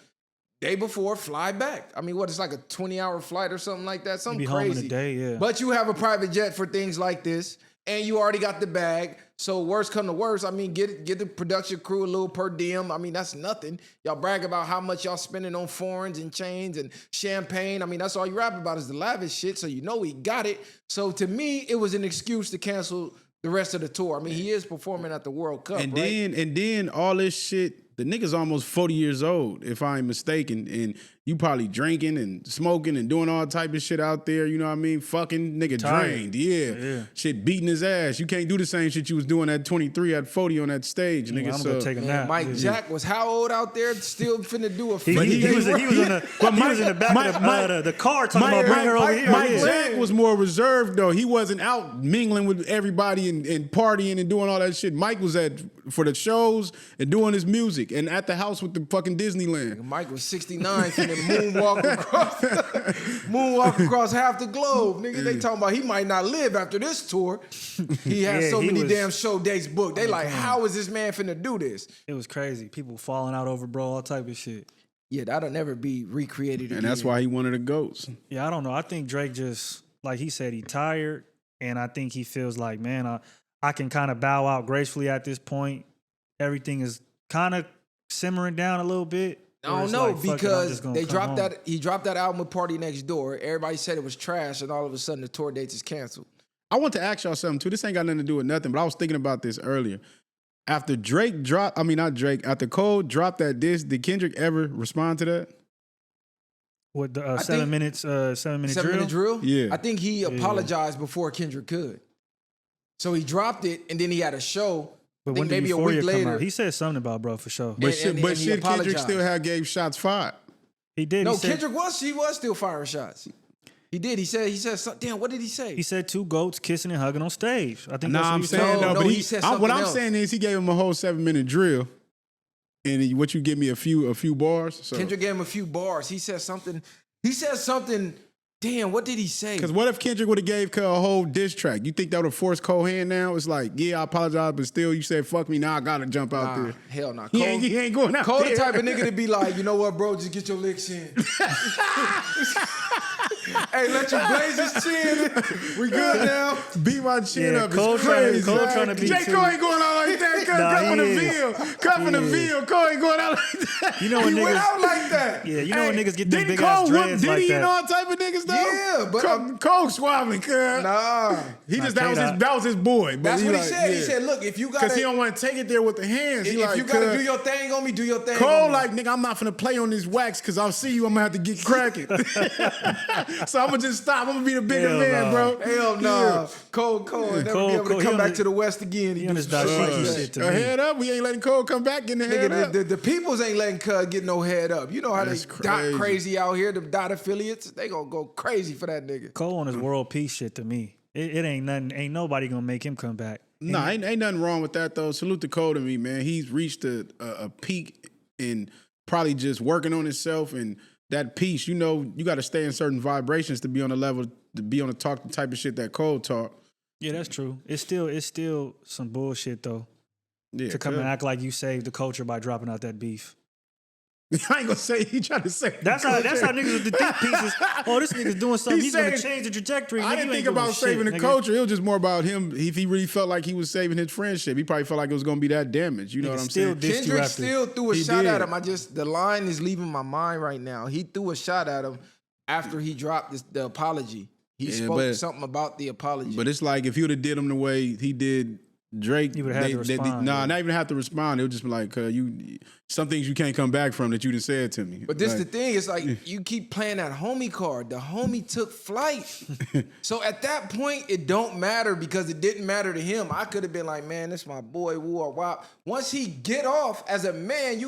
Day before, fly back. I mean, it's like a 20-hour flight or something like that? Something crazy. Home in a day, yeah. But you have a private jet for things like this. And you already got the bag. So worst come to worst, I mean, get the production crew a little per diem. I mean, that's nothing. Y'all brag about how much y'all spending on foreigns and chains and champagne. I mean, that's all you rap about is the lavish shit. So he got it. So to me, it was an excuse to cancel the rest of the tour. I mean, he is performing at the World Cup, and right? then all this shit the nigga's almost 40 years old, if I ain't mistaken, and you probably drinking and smoking and doing all type of shit out there, you know what I mean? Fucking nigga drained, yeah. Shit beating his ass. You can't do the same shit you was doing at 23, at 40 on that stage, nigga. I'm gonna take a nap. Mike Jack was how old out there? Still finna do a he was in the back of the car talking about bring her over here. Mike Jack was more reserved though. He wasn't out mingling with everybody and partying and doing all that shit. Mike was for the shows and doing his music and at the house with the fucking Disneyland. Mike was 69 finna moonwalk across half the globe. Nigga, they talking about he might not live after this tour. He has so many damn show dates booked. They like, how is this man finna do this? It was crazy. People falling out over, bro, all type of shit. Yeah, that'll never be recreated again. And that's why he one of the GOATs. Yeah, I don't know. I think Drake just, like he said, he tired. And I think he feels like, man, I can kind of bow out gracefully at this point. Everything is kind of simmering down a little bit. I don't know, because he dropped that album with Party Next Door. Everybody said it was trash, and all of a sudden the tour dates is canceled. I want to ask y'all something too. This ain't got nothing to do with nothing, but I was thinking about this earlier. After after Cole dropped that disc, did Kendrick ever respond to that? What, the 7 minute drill? 7 minute drill? Yeah. I think he apologized before Kendrick could. So he dropped it, and then he had a show. But when maybe a week later, he said something about bro for sure. But Kendrick still gave shots fired. He did. No, Kendrick was still firing shots. He did. He said something. Damn, what did he say? He said two goats kissing and hugging on stage. I think that's what he said. No, he said something what I'm else. saying is he gave him a whole 7 minute drill, and you give me a few bars. So. Kendrick gave him a few bars. He said something. Damn, what did he say? Because what if Kendrick would have gave Cole a whole diss track? You think that would have forced Cole hand now? It's like, yeah, I apologize, but still, you said fuck me. Now I gotta jump out there. Hell no. He ain't going out Cole there. the type of nigga to be like, you know what, bro? Just get your licks in. Hey, let you blaze his chin. We good now. Beat my chin up. Cole it's crazy. Cole trying to be J. Cole ain't going out like that. Come from the field. Cole ain't going out like that. You know when he niggas went out like that. Yeah, you know when niggas get them big Cole ass dreads did like he that. know all type of niggas though? Yeah, but Cole swabbing, cuz. Nah. He just that was his boy. But That's what he said. Yeah. He said, look, if you got because he don't want to take it there with the hands. If you gotta do your thing on me, do your thing. Cole like, nigga, I'm not finna play on this wax because I'll see you, I'm gonna have to get cracking. So I'm gonna just stop. I'm gonna be the bigger man, bro. Hell no. Yeah. Cole never be able to come back to the West again. He on his dashiki shit to me. Head up. We ain't letting Cole come back getting the head up. The peoples ain't letting Cuz get no head up. You know how they dot crazy out here, the dot affiliates. They gonna go crazy for that nigga. Cole on his world peace shit to me. It ain't nothing. Ain't nobody gonna make him come back. Nah, ain't nothing wrong with that though. Salute to Cole to me, man. He's reached a peak in probably just working on himself and that peace. You know, you got to stay in certain vibrations to be on the level, to be on the talk the type of shit that Cole talk. Yeah, that's true. It's still some bullshit though. Yeah, to come and act like you saved the culture by dropping out that beef. I ain't gonna say he tried to say that's how niggas with the deep pieces. Oh, this nigga's doing something. He's gonna change the trajectory. I didn't think about saving the culture. It was just more about him. If he really felt like he was saving his friendship, he probably felt like it was gonna be that damage. You know what I'm saying? Kendrick still threw a shot at him. The line is leaving my mind right now. He threw a shot at him after he dropped the apology. He spoke something about the apology. But it's like if he would have did him the way he did Drake, you would have to respond. Not even have to respond. It would just be like, some things you can't come back from that you done said to me. But this the thing, it's like you keep playing that homie card. The homie took flight. So at that point, it don't matter because it didn't matter to him. I could have been like, man, this my boy, woo or wop. Once he get off as a man,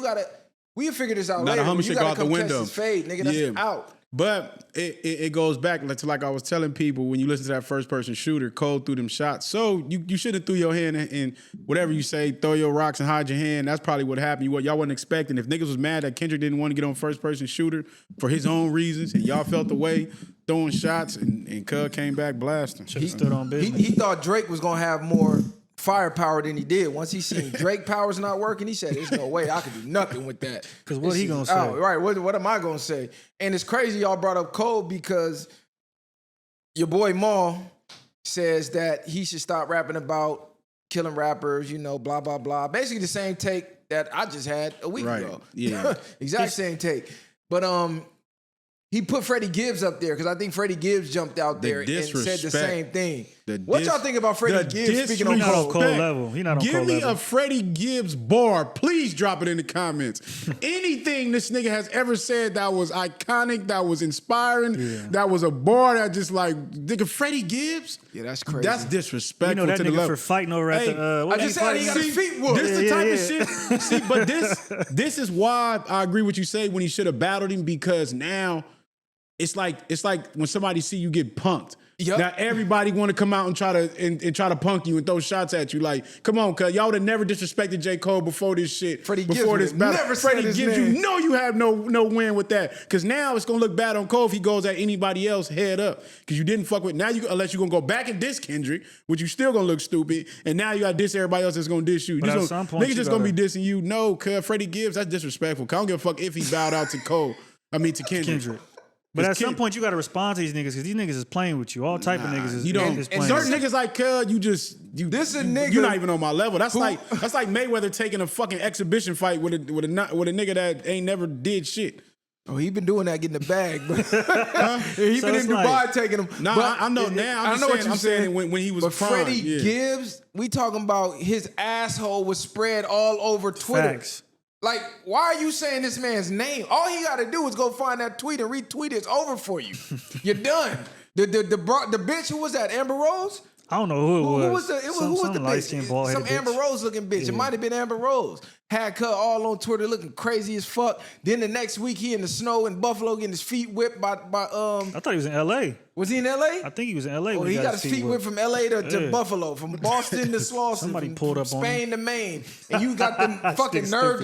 we'll figure this out later. The homie should go out the window. Catch his fade, nigga, that's out. But it goes back to like I was telling people when you listen to that first person shooter, Cole threw them shots. So you should have threw your hand in whatever you say, throw your rocks and hide your hand. That's probably what happened. Y'all wasn't expecting. If niggas was mad that Kendrick didn't want to get on first person shooter for his own reasons and y'all felt the way throwing shots and Cuz came back blasting. He stood on business. He thought Drake was gonna have more firepower than he did. Once he seen Drake powers not working, he said, there's no way I could do nothing with that. Because what he gonna say? Right, what am I gonna say? And it's crazy y'all brought up Cole because your boy Maul says that he should stop rapping about killing rappers, blah, blah, blah. Basically the same take that I just had a week ago. Yeah. Exact same take. But He put Freddie Gibbs up there because I think Freddie Gibbs jumped out there and said the same thing. What y'all think about Freddie Gibbs speaking on Cold level? He not on Give Cold me level. a Freddie Gibbs bar. Please drop it in the comments. Anything this nigga has ever said that was iconic, that was inspiring, that was a bar that just like, nigga, Freddie Gibbs? Yeah, that's crazy. That's disrespectful You know that to the nigga level. for fighting over at the. I just said he got his feet whooped. This the type of shit. See, but this is why I agree with you say when he should have battled him, because now it's like when somebody see you get punked. Yep. Now everybody want to come out and try to punk you and throw shots at you. Like, come on, cuz y'all would have never disrespected J. Cole before this shit. Freddie before Gibbs this battle. never said Freddie his Gibbs, name. you know you have no win with that. Because now it's gonna look bad on Cole if he goes at anybody else head up. Because you didn't fuck with unless you're gonna go back and diss Kendrick, which you still gonna look stupid. And now you gotta diss everybody else that's gonna diss you. But at some point niggas just gonna be dissing you. No, cuz Freddie Gibbs, that's disrespectful. I don't give a fuck if he bowed out to Cole. I mean to Kendrick. But at some point, you got to respond to these niggas because these niggas is playing with you. All type of niggas is playing. And certain niggas like, cuz, this a nigga. You're not even on my level. That's like Mayweather taking a fucking exhibition fight with a nigga that ain't never did shit. Oh, he been doing that, getting the bag. He been in Dubai taking them. Nah, I know now. I know what you're saying. When he was but prime, Freddie Gibbs, we talking about his asshole was spread all over Twitter. Facts. Like, why are you saying this man's name? All he got to do is go find that tweet and retweet it. It's over for you. You're done. The bitch who was that, Amber Rose? I don't know who it was. Who was the light-skinned, bitch? bald-headed Some Amber Rose looking bitch. Yeah. It might have been Amber Rose. Had cut all on Twitter looking crazy as fuck. Then the next week he in the snow in Buffalo getting his feet whipped by I thought he was in L.A. Was he in L.A.? I think he was in L.A. Oh, when he got his feet whipped from L.A. to Buffalo, from Boston to Slauson, Somebody from pulled up on Spain to Maine. And you got the fucking nerve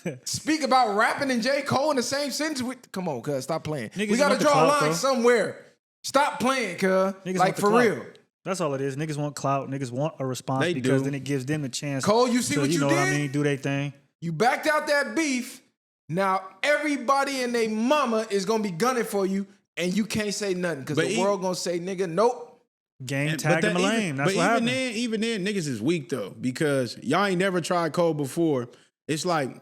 to speak about rapping and J. Cole in the same sentence. Come on, cuz, stop playing. Niggas We got to want the draw a clout, line though. somewhere. Stop playing, cuz. Niggas Like, want the for clout. real. That's all it is. Niggas want clout. Niggas want a response They because do. then it gives them a chance. Cole, you see to, what you know did? what I mean? Do their thing. You backed out that beef. Now everybody and their mama is gonna be gunning for you, and you can't say nothing because the world gonna say, "Nigga, nope." Gang tagged him a lame. That's what happened. Even then, niggas is weak though because y'all ain't never tried Cole before. It's like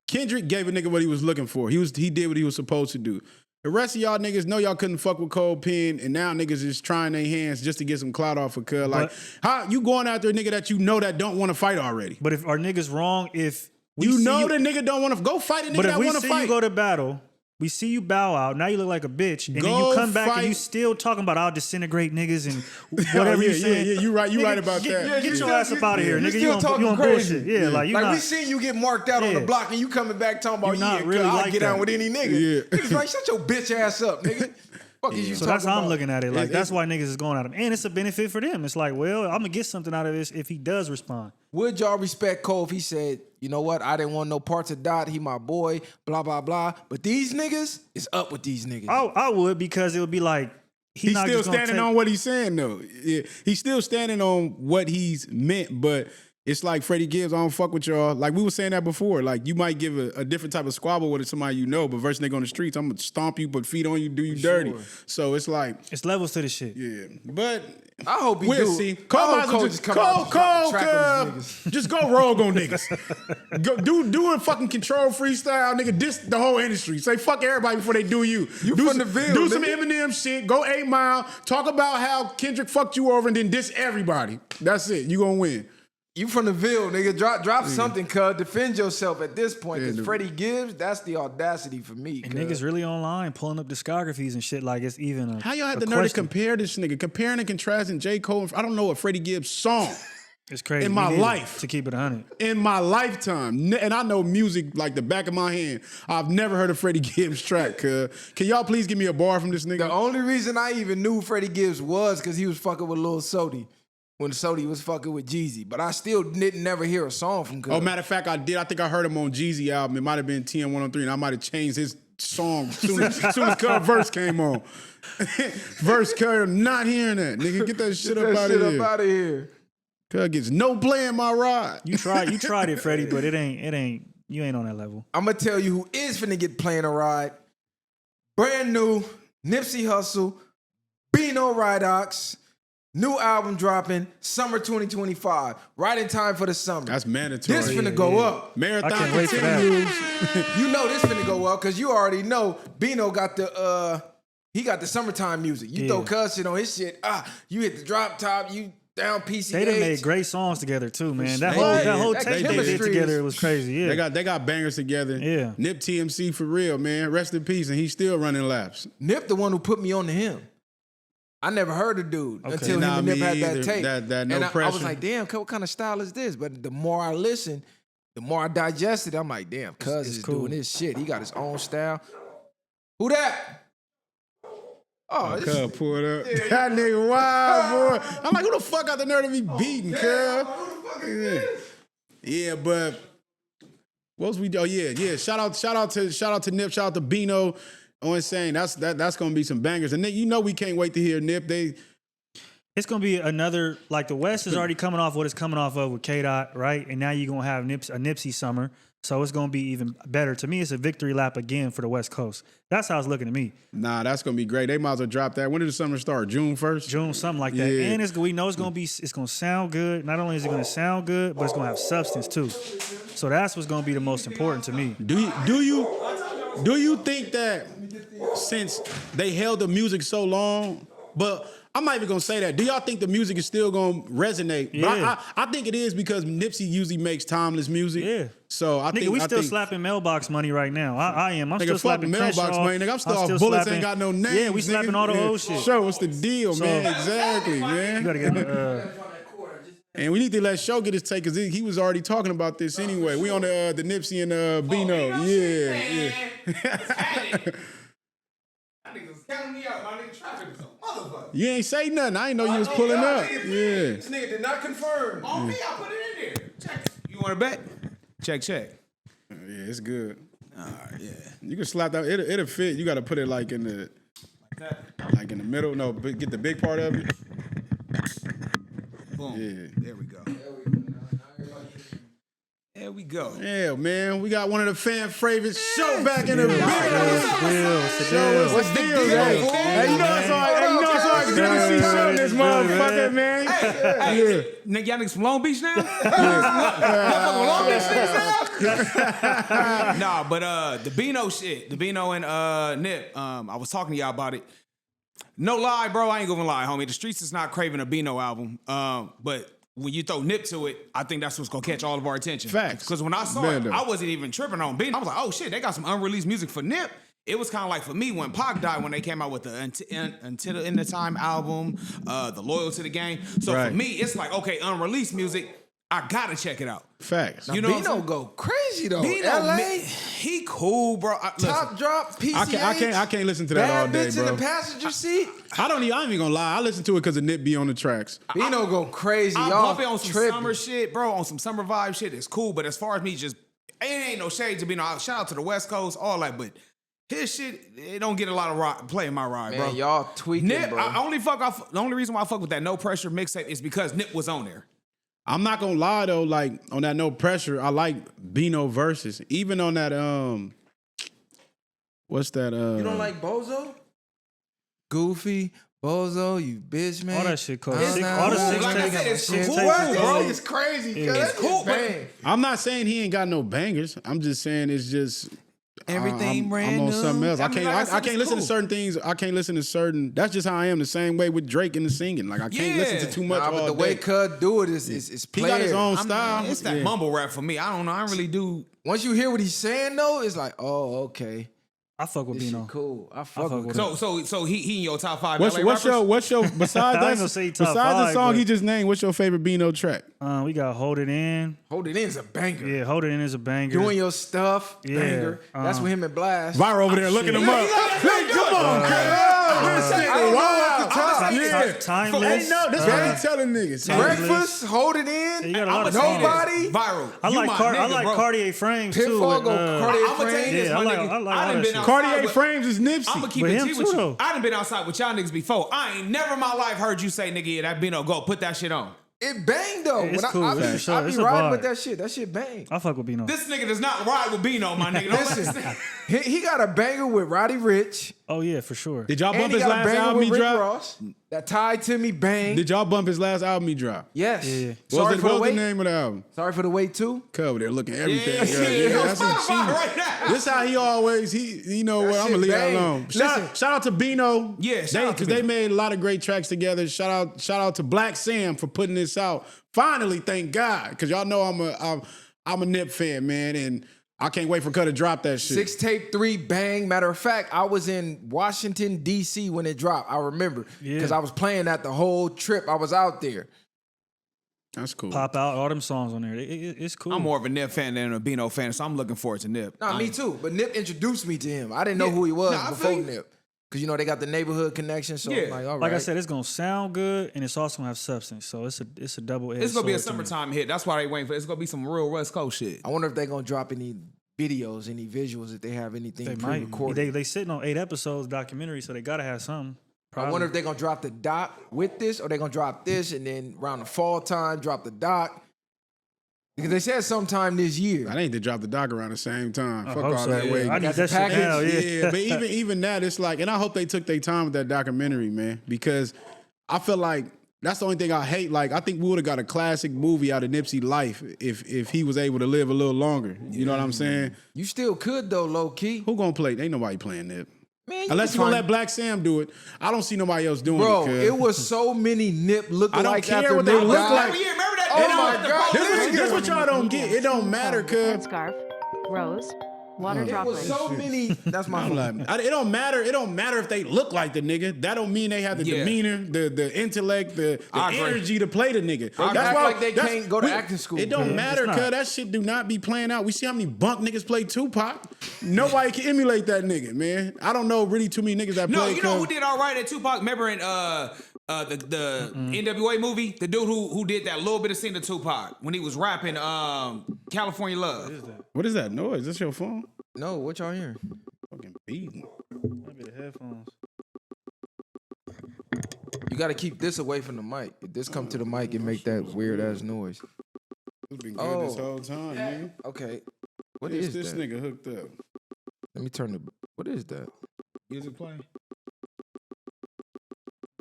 Kendrick gave a nigga what he was looking for. He did what he was supposed to do. The rest of y'all niggas know y'all couldn't fuck with Cole Penn, and now niggas is trying their hands just to get some clout off of Cuz. Like, how you going out there, nigga, that you know that don't want to fight already? But if our niggas wrong, if we You see know the nigga don't want to go fight a nigga but if that we want to see fight. you go to battle, we see you bow out. Now you look like a bitch, and then Go you come back fight. and you still talking about I'll disintegrate niggas and whatever you saying. Yeah, you right. You right about that. Get your ass up out of here, nigga. still You talking on crazy. bullshit. Yeah, like you Like not. we seen you get marked out on the block, and you coming back talking about You not yeah, really I'll like get that. down with any nigga. Yeah. Niggas like, shut your bitch ass up, nigga. Fuck is you So talking that's how I'm about? looking at it. Like that's why niggas is going at him, and it's a benefit for them. It's like, well, I'm gonna get something out of this if he does respond. Would y'all respect Cole if he said, you know what, I didn't want no parts of Dot, he my boy, blah, blah, blah. But these niggas is up with these niggas. I would because it would be like He's not still just gonna standing take- on what he's saying though. Yeah, he's still standing on what he's meant, but it's like Freddie Gibbs, I don't fuck with y'all. Like we were saying that before. Like you might give a different type of squabble with somebody you know, but versus nigga on the streets, I'm gonna stomp you, put feet on you, do you dirty. So it's like, It's levels to the shit. yeah. But I hope he we'll do. see. I Cole hope might as well Cole just come out and drop the track on these niggas. just go rogue on niggas. Go do a fucking control freestyle, nigga. Diss the whole industry. Say fuck everybody before they do you. You do from the Ville, Do some nigga. Eminem shit. Go 8 Mile. Talk about how Kendrick fucked you over and then diss everybody. That's it. You gonna win. You from the Ville, nigga. Drop something, cuz. Defend yourself at this point. Because Yeah, Freddie Gibbs, that's the audacity for me. And cuz. niggas really online pulling up discographies and shit like it's even a How y'all had a the nerve to question. compare this nigga? Comparing and contrasting J. Cole. I don't know a Freddie Gibbs song It's crazy. in Me my neither, life. to keep it 100. in my lifetime. And I know music like the back of my hand. I've never heard a Freddie Gibbs track. Can y'all please give me a bar from this nigga? The only reason I even knew Freddie Gibbs was because he was fucking with Lil Sody when Sody was fucking with Jeezy. But I still didn't never hear a song from Cuz. Oh, matter of fact, I did. I think I heard him on Jeezy album. It might have been TM103, and I might have changed his song as soon as Cuz verse came on. Verse Cuz, not hearing that. Nigga, get that shit Get up that out shit of here. up out of here. Cuz gets no play in my ride. You tried it, Freddie, but it ain't. You ain't on that level. I'm going to tell you who is finna get playing a ride. Brand new, Nipsey Hussle, Bino Ridox, New album dropping summer 2025, right in time for the summer. That's mandatory. This finna go up. Marathon I can't wait for that. continues. You know this finna go up because you already know Bino got the he got the summertime music. You throw Cuz shit on his shit. You hit the drop top. You down PCH. They done made great songs together too, man. That whole That tape they did chemistry together is- was crazy. Yeah, They got bangers together. Yeah. Nip TMC for real, man. Rest in peace, and he's still running laps. Nip the one who put me on to him. I never heard the dude until him Nah, and Nip me had either. that tape. That no and I was pressure. like, damn, what kind of style is this? But the more I listen, the more I digest it, I'm like, damn, Cuz is cool. doing his shit. He got his own style. Who that? Oh, this Cuz pulled up. That nigga wild, boy. I'm like, who the fuck got the nerve to be beating, cuz? Yeah, but what was we do? Oh, yeah. Shout out to Nip, shout out to Bino. On saying that's gonna be some bangers. And then, you know we can't wait to hear Nip. it's gonna be another like the West is already coming off what it's coming off of with K-Dot, right? And now you're gonna have a Nipsey summer, so it's gonna be even better. To me, it's a victory lap again for the West Coast. That's how it's looking to me. Nah, that's gonna be great. They might as well drop that. When did the summer start? June 1st? June, something like that. Yeah. And we know it's gonna sound good. Not only is it gonna sound good, but it's gonna have substance too. So that's what's gonna be the most important to me. Do you think that since they held the music so long, but I'm not even gonna say that. Do y'all think the music is still gonna resonate? Yeah. But I think it is because Nipsey usually makes timeless music. Yeah. So I think We I still think, slapping mailbox money right now. I am. I'm Nigga, still fuck slapping mailbox Crenshaw. money, nigga. I'm still off bullets, slapping- ain't got no names. Yeah, we slapping nigga. all the Yeah. old shit. Show, what's the deal, man? Exactly, man. You gotta get And we need to let Show get his take because he was already talking about this anyway. We on the Nipsey and Bino. Yeah. That nigga was counting me out. My nigga traffic was a motherfucker. You ain't say nothing. I ain't know you was pulling up. Yeah. This nigga did not confirm. On me, I put it in there. Check. You want to bet? Check. Yeah, it's good. All right, yeah. You can slap that. It'll fit. You got to put it like in the in the middle. No, get the big part of it. Boom. Yeah. There we go. There we go. Yeah, man. We got one of the fan favorites, Show back in the building. What's the deal, Hey, you know it's always good to see Show in this motherfucker, man. Hey, nigga, y'all niggas from Long Beach now? Motherfucker Long Beach niggas now? Nah, but the Bino shit, the Bino and Nip, I was talking to y'all about it. No lie, bro, I ain't gonna lie, homie. The streets is not craving a Bino album, but when you throw Nip to it, I think that's what's gonna catch all of our attention. Facts. Because when I saw Man, it, though. I wasn't even tripping on Bino. I was like, oh shit, they got some unreleased music for Nip. It was kind of like for me when Pac died, when they came out with the Until the End of Time album, the Loyal to the Game. So Right. for me, it's like, okay, unreleased music, I gotta check it out. Facts. You know what I'm Bino saying? go crazy though. Bino, LA, he cool, bro. top drop, PCH. I can't listen to that all Bad day, bitch bro. in the passenger seat. I ain't even gonna lie. I listen to it because of Nip be on the tracks. Bino go crazy. I Y'all bump it on some tripping. summer shit, bro. On some summer vibe shit, it's cool. But as far as me, just it ain't no shade to Bino. Shout out to the West Coast, all that. But his shit, it don't get a lot of play in my ride, bro. Man, y'all tweaking, Nip, bro. the only reason why I fuck with that No Pressure mixtape is because Nip was on there. I'm not gonna lie though, like on that No Pressure, I like Bino verses. Even on that what's that You don't like Bozo? Goofy, Bozo, you bitch, man. all that shit cool. It's not All the cool. six Like I tapes. said, it's six cool, tapes is bro. cool. It's crazy. Yeah. It's It's cool, but- bang. I'm not saying he ain't got no bangers. I'm just saying it's just Everything I'm brand on new. something else. I I mean, can't. like I I said, can't it's listen to cool. certain things. I can't listen to certain. That's just how I am. The same way with Drake and the singing. Like I can't listen to too much. Nah, but all the way day. Cud do it is He got his player. own style. It's that Yeah. mumble rap for me. I don't know. I don't really do. Once you hear what he's saying though, it's like, oh, okay. I fuck with This Bino. shit cool. I fuck fuck with with Cud. So he in your top 5 What's LA your besides I ain't that gonna say top besides the five, song but- he just named? What's your favorite Bino track? We got Hold It In. Hold It In is a banger. Yeah, Hold It In is a banger. Doing your stuff, Yeah, banger. That's with him and Blast. Viral over there looking him up. Hey, come on, I don't know off the top. Yeah. Timeless. Ain't no, this what I be telling niggas. Breakfast, Hold It Yeah, In. you got a lot of Nobody. songs. Viral. I You like my I nigga, like bro. Cartier frames too. Pitfall with, go Cartier I'm gonna tell you this, Yeah, my I like- nigga. I like I all done that been shit. outside Cartier with- Frames is Nipsey. I'm gonna keep But it him G with too, you. though. I done been outside with y'all niggas before. I ain't never in my life heard you say, nigga, yeah, that Bino, go put that shit on. It bang though. It's When cool. I It's for sure. be It's a riding vibe. with that shit. That shit bang. I fuck with Bino. This nigga does not ride with Bino, my nigga. Don't let this nigga- He got a banger with Roddy Ricch. Oh yeah, for sure. Did y'all And bump he his got a last banger album with he Rick dropped? Ross. That Tied to Me bang. Did y'all bump his last album he dropped? Yes. Yeah. Sorry for the What's wait. the name of the album? Sorry for the wait too. Cover there looking everything. Yeah, That's what Spotify right now. This how he always you know what? I'm shit gonna leave bang. that alone. Listen. Shout out to Bino. Yeah, shout out to because Bino. they made a lot of great tracks together. Shout out to Black Sam for putting this out. Finally, thank God, because y'all know I'm a Nip fan, man, and I can't wait for Cut to drop that shit. 6 Tape 3 bang. Matter of fact, I was in Washington D.C. when it dropped. I remember because I was playing that the whole trip. I was out there. That's cool. Pop out all them songs on there. It's cool. I'm more of a Nip fan than a Bino fan, so I'm looking forward to Nip. Nah, me too. But Nip introduced me to him. I didn't know who he was Nah, I before feel you. Nip. Because, you know, they got the neighborhood connection. So I'm like, all right. Like I said, it's gonna sound good and it's also gonna have substance. So it's a double-edged It's gonna be a sword to me. summertime hit. That's why they waiting for. It's gonna be some real West Coast shit. I wonder if they're going to drop any videos, any visuals, if they have anything They might. pre-recorded. They sitting on 8 episodes documentary, so they gotta have something. I wonder if they're going to drop the doc with this or they're going to drop this and then around the fall time, drop the doc. Because they said sometime this year. I need to drop the doc around the same time. Fuck hope all so, that yeah. way. I need Got that the shit package? now. Yeah. But even that, it's like, and I hope they took their time with that documentary, man, because I feel like that's the only thing I hate. Like, I think we would have got a classic movie out of Nipsey life if he was able to live a little longer. You know what I'm saying? You still could, though, low-key. Who gonna play? Ain't nobody playing Nip. Man, Unless you you gonna find- let Black Sam do it. I don't see nobody else doing Bro, it. cuz. it was so many Nip lookalikes I don't care after what they Nip look died. like. Remember that? Oh They my don't- God. This is what y'all don't get. It don't matter, cuz. Scarf, rose, water It was droplets. so many. That's my I'm fault. like, it don't matter. It don't matter if they look like the nigga. That don't mean they have the Yeah. demeanor, the intellect, the I agree. energy to play the nigga. Act like they can't go to acting school. It don't Yeah, matter, it's cuz not. that shit do not be playing out. We see how many bunk niggas play Tupac. Nobody can emulate that nigga, man. I don't know really too many niggas that No, play. you know who cuz- did all right at Tupac? Remember in the NWA movie, the dude who did that little bit of scene to Tupac when he was rapping California Love. What is that noise? Is this your phone? No, what y'all hearing? Fucking beating. Maybe the headphones. You got to keep this away from the mic. If this come to the mic, it make that weird ass noise. It's been good this Oh. whole time, nigga. Okay. What This is this that? nigga hooked up. Let me turn the. What is that? Music playing?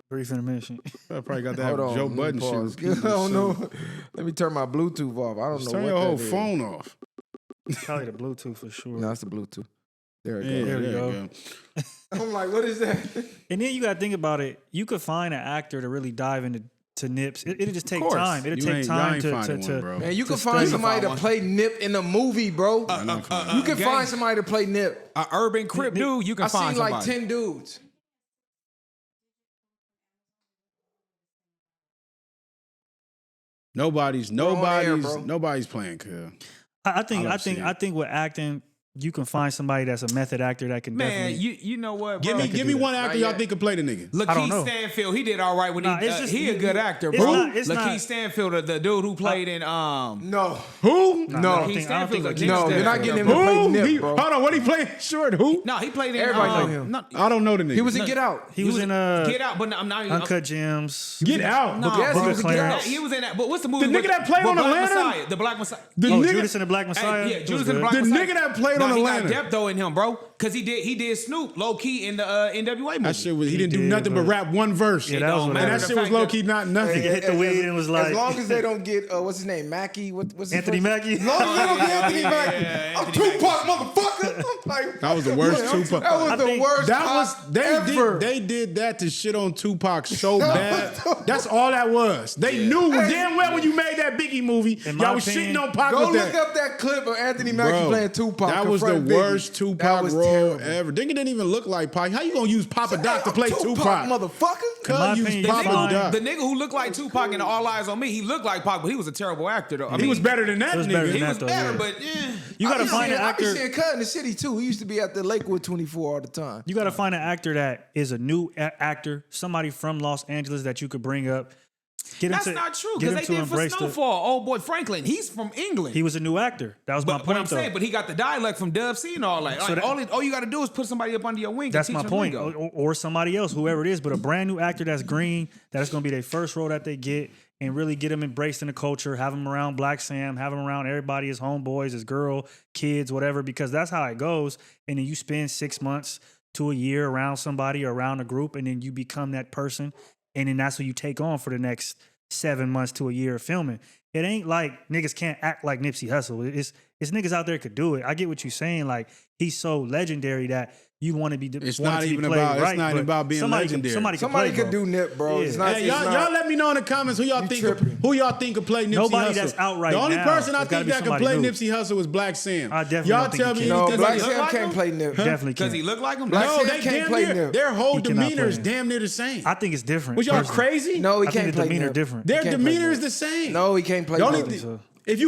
Brief intermission. I probably got that Hold on. Joe let me Budden pause. shit. I don't know. Let me turn my Bluetooth off. I don't Just know turn what your whole that is. phone off. Probably the Bluetooth for sure. No, it's the Bluetooth. There it Yeah, goes. There we there go. you go. I'm like, what is that? And then you got to think about it. You could find an actor to really dive into Nips. It'll just take course. time. It'll You take ain't- y'all time ain't finding to one, bro. Man, you can To find study. somebody to One. play Nip in a movie, bro. You can gang. find somebody to play Nip. An urban crip dude, you can I find seen like somebody. 10 dudes. Nobody's on air, bro. nobody's playing, cuz. I think I I don't see think it. I think with acting, you can find somebody that's a method actor that can Man, definitely. you know what, Give bro? me one actor Not y'all yet. think could play the nigga. I don't Lakeith know. Stanfield, he did all right when Nah, it's just- he a good actor, it's bro. not- it's Lakeith not- Stanfield, the dude who played in No. Who? Nah, No. I don't Lakeith think Stanfield's Lakeith a No, gangster. you're not getting him to Who? play Nip, He- bro. hold on, what he playing short? Who? No, he played in. Everybody know him. No, I don't know the nigga. He was in Get Out. He was in Get Out, but I'm not. Uncut Gems. Get Out. No, Yes, bro. he was in Get Yeah, Out. he was in that. But what's the movie? The nigga with- that played with on Black Atlanta? Messiah, the Black Messiah. The Oh, nigga, Judas and the Black Messiah. Hey, yeah, It Judas was and the good. Black The Messiah. nigga that played No, on he Atlanta. got depth though in him, bro, because he did Snoop low key in the NWA movie. that shit was he didn't do did, nothing but but- rap one verse. Yeah, that was don't what and matter. that it shit The was fact low that- key not nothing. Hit the weed and was like As long as they don't get, what's his name? Mackie? What's his Anthony first- Mackie. As long as they don't get Anthony Mackie. yeah, I'm Anthony Tupac, motherfucker. I'm like, That was the worst yeah, Tupac. That was I the think worst That was Pac they ever. did that to shit on Tupac so bad. That's all that was. They knew damn well when you made that Biggie movie, In my y'all was opinion- shitting on Pac Go with look that. up that clip of Anthony Mackie Bro, playing Tupac. that was the confronting Biggie. worst That Tupac was role terrible. ever. Nigga didn't even look like Pac. How you gonna use Papa Hey, Doc to I'm play Tupac? motherfucker. In my Cuz use opinion, Papa you find- Doc. The nigga who looked like Tupac in All Eyes on Me, he looked like Pac, but he was a terrible actor though. I He mean, was better than that He was better nigga. than He that, was though, better, yeah. but You got to I find an be actor. seeing Cut in the city too. He used to be at the Lakewood 24 all the time. You got to find an actor that is a new actor, somebody from Los Angeles that you could bring up That's not true because they did for Snowfall. Old boy Franklin, he's from England. He was a new actor. That was my point. But I'm saying, but he got the dialect from Dub C and all that. So all you got to do is put somebody up under your wing. That's and teach my them point. lingo. Or somebody else, whoever it is, but a brand new actor that's green, that's going to be their first role that they get, and really get them embraced in the culture, have them around Black Sam, have them around everybody, his homeboys, his girl, kids, whatever, because that's how it goes. And then you spend 6 months to a year around somebody or around a group, and then you become that person, and then that's what you take on for the next 7 months to a year of filming. It ain't like niggas can't act like Nipsey Hussle. It's niggas out there could do it. I get what you're saying. Like, he's so legendary that you want to be. It's not even about being legendary. Somebody could do Nip, bro. Yeah. It's not, Hey, y'all let me know in the comments who y'all think could play Nipsey Hussle. Nobody that's out right now. The only now. person I It's gotta think be that could play somebody new. Nipsey Hussle was Black Sam. I definitely Y'all don't think tell he me can. No, because Black he Sam look like can't him? play Nip. Definitely Because can. he look like him. Black No, Sam they can't damn play near. Nip. Their whole He cannot demeanor is play him. damn near the same. I think it's different. Was y'all personally. crazy? No, he I think can't the play demeanor Nip. different. Their He can't play demeanor Nip. is the same. No, he can't play The only Nip. thing- if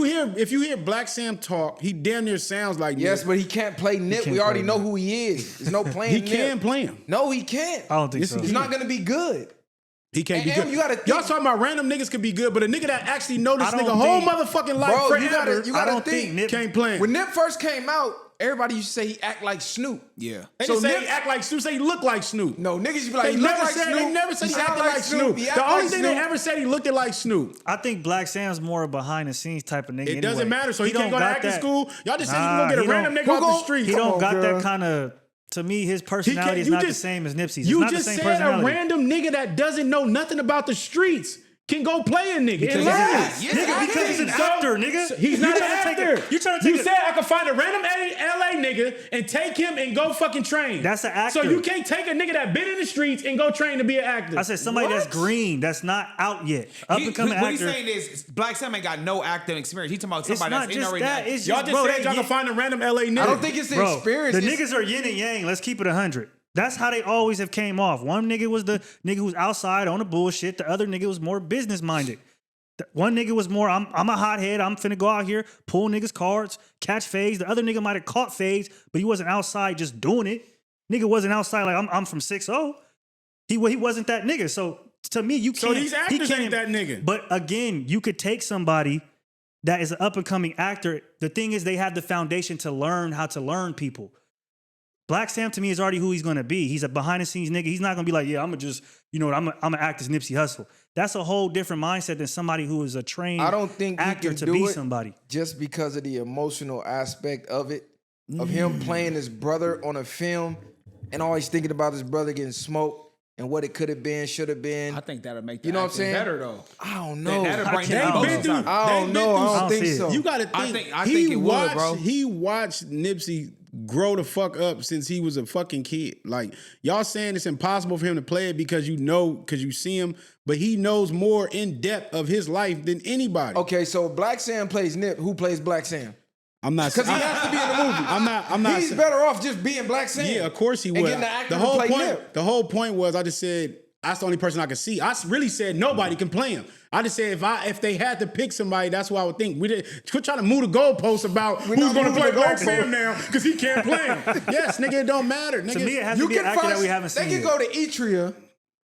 you hear Black Sam talk, he damn near sounds like Yes, Nip. but he can't play Nip. can't We already play know Nip. who he is. There's no playing He Nip. can play him. No, he can't. I don't think so. It's not going to be good. He can't be And good. you gotta think- Y'all talking about random niggas could be good, but a nigga that actually know this I don't nigga whole think- motherfucking life Bro, you forever, gotta I don't think. think Nip can't play him. When Nip first came out, everybody used to say he act like Snoop. Yeah. They So didn't say Nip- he act like Snoop, say he look like Snoop. No, niggas used to be like, They he look never like said Snoop. they never said he sound acted like Snoop. He act The only like thing Snoop. they ever said he looked like Snoop. I think Black Sam's more a behind the scenes type of nigga. It doesn't anyway. matter. So he can't don't go to got acting that- school. Y'all just said he Nah, gonna get a he random don't- nigga off the Who street. He Come don't on, got girl. that kind of. To me, his personality is you not the just- same as Nipsey's. It's You not just the same said a personality. random nigga that doesn't know nothing about the streets can go play a nigga Because and he's learn. an- Yes, nigga, because he's an So- actor, nigga. So he's not You an trying to take actor. a- you trying to take You a- said I could find a random LA nigga and take him and go fucking train. That's an actor. So you can't take a nigga that been in the streets and go train to be an actor. I said somebody that's green, that's not out yet. Up and coming What he's actor. saying is Black Sam ain't got no acting experience. He's talking about It's somebody not that's in just already. that. It's Y'all just, just bro, said y'all can find a random LA nigga. I don't think it's the Bro, experience. the It's- niggas are yin and yang. Let's keep it 100. That's how they always have came off. One nigga was the nigga who's outside on the bullshit. The other nigga was more business minded. One nigga was more, I'm a hothead. I'm finna go out here, pull niggas cards, catch fades. The other nigga might have caught fades, but he wasn't outside just doing it. Nigga wasn't outside like I'm from 6-0. He wasn't that nigga. So to me, you can't. So these actors ain't that nigga. But again, you could take somebody that is an up and coming actor. The thing is, they have the foundation to learn how to learn people. Black Sam to me is already who he's gonna be. He's a behind the scenes nigga. He's not gonna be like, yeah, I'm gonna just, you know what, I'm gonna act as Nipsey Hussle. That's a whole different mindset than somebody who is a trained I don't think he actor can to do be it somebody. just because of the emotional aspect of it, of him playing his brother on a film and always thinking about his brother getting smoked and what it could have been, should have been. I think that'll make the You know what I'm acting saying? better though. I don't know. That'll bring the I can't- emotions out. I don't know. I don't think see it. so. You got to think. I think it would, bro. He watched Nipsey grow the fuck up since he was a fucking kid. Like, y'all saying it's impossible for him to play it because you know, because you see him, but he knows more in depth of his life than anybody. Okay, so Black Sam plays Nip. Who plays Black Sam? I'm not. Because he has to be in the movie. I'm not. He's better off just being Black Sam. Yeah, of course he And would. getting the actor to whole play point. Nip. The whole point was I just said that's the only person I could see. I really said nobody can play him. I just said if they had to pick somebody, that's what I would think. Quit trying to move the goalposts about who's not going to moving play the Black goalposts. Sam now because he can't play him. Yes, nigga, it don't matter. Nigga. To me, it has to be an actor that we haven't seen They can yet. go to Etria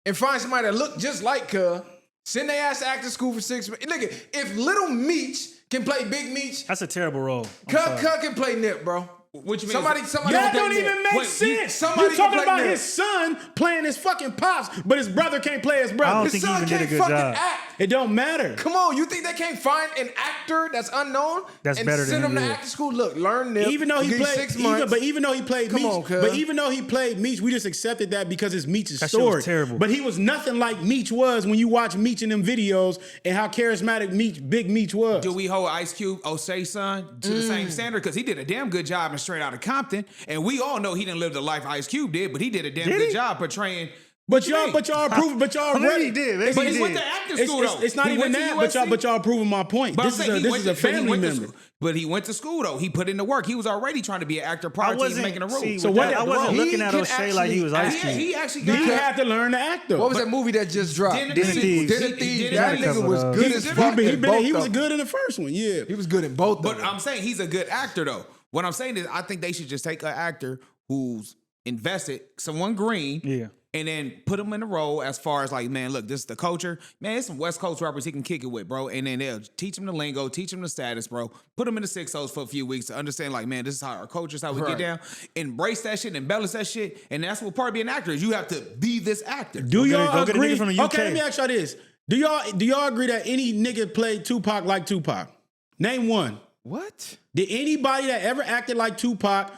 and find somebody that look just like Cuz, send their ass to acting school for 6 months. Nigga, if little Meech can play Big Meech, That's a terrible role. I'm Cuz sorry. can play Nip, bro. What you mean? Somebody That play don't Nip. even make Wait, sense. somebody You talking can play about Nip. his son playing his fucking pops, but his brother can't play his I brother. don't His think he son even did a can't good fucking job. act. It don't matter. Come on, you think they can't find an actor that's unknown That's and better than send him to him, yeah. acting school? Look, learn Nip. Even though he give you played, 6 months. even though he played Come Meech, on, cuz. but even though he played Meech, we just accepted that because it's Meech's That shit was story. terrible. But he was nothing like Meech was when you watch Meech in them videos and how charismatic Big Meech was. Do we hold Ice Cube, Osei son, to the same standard? Because he did a damn good job in Straight Outta Compton, and we all know he didn't live the life Ice Cube did, but he did a damn Did good he? job portraying. But y'all approve. But y'all Maybe ready. he did. Maybe But he he went did. to acting school though. It's not He even went to that. But USC. y'all proving my point. But I'm This saying he is went a to- but he family went to member. school. But he went to school though. He put in the work. He was already trying to be an actor prior I to even wasn't making a role. see, So with what- that, I wasn't He looking at can O'Shea like he was actually Ice Cube. he actually He got had to learn to act though. What was that movie that just dropped? Dinner Thieves. Dinner Thieves. That Thieves. nigga was He good was as good. fuck. in both He was of them. good in the first one. Yeah. He was good in both of But them. I'm saying he's a good actor though. What I'm saying is I think they should just take an actor who's invested, someone green, Yeah. and then put him in the role as far as like, man, look, this is the culture. Man, it's some West Coast rappers he can kick it with, bro. And then they'll teach him the lingo, teach him the status, bro. Put him in the 6-0s for a few weeks to understand, like, man, this is how our culture is, how we get down. Embrace that shit, embellish that shit. And that's what part of being an actor is. You have to be this actor. Do y'all go get a agree? nigga from the UK. Okay, let me ask y'all this. Do y'all agree that any nigga played Tupac like Tupac? Name one. What? Did anybody that ever acted like Tupac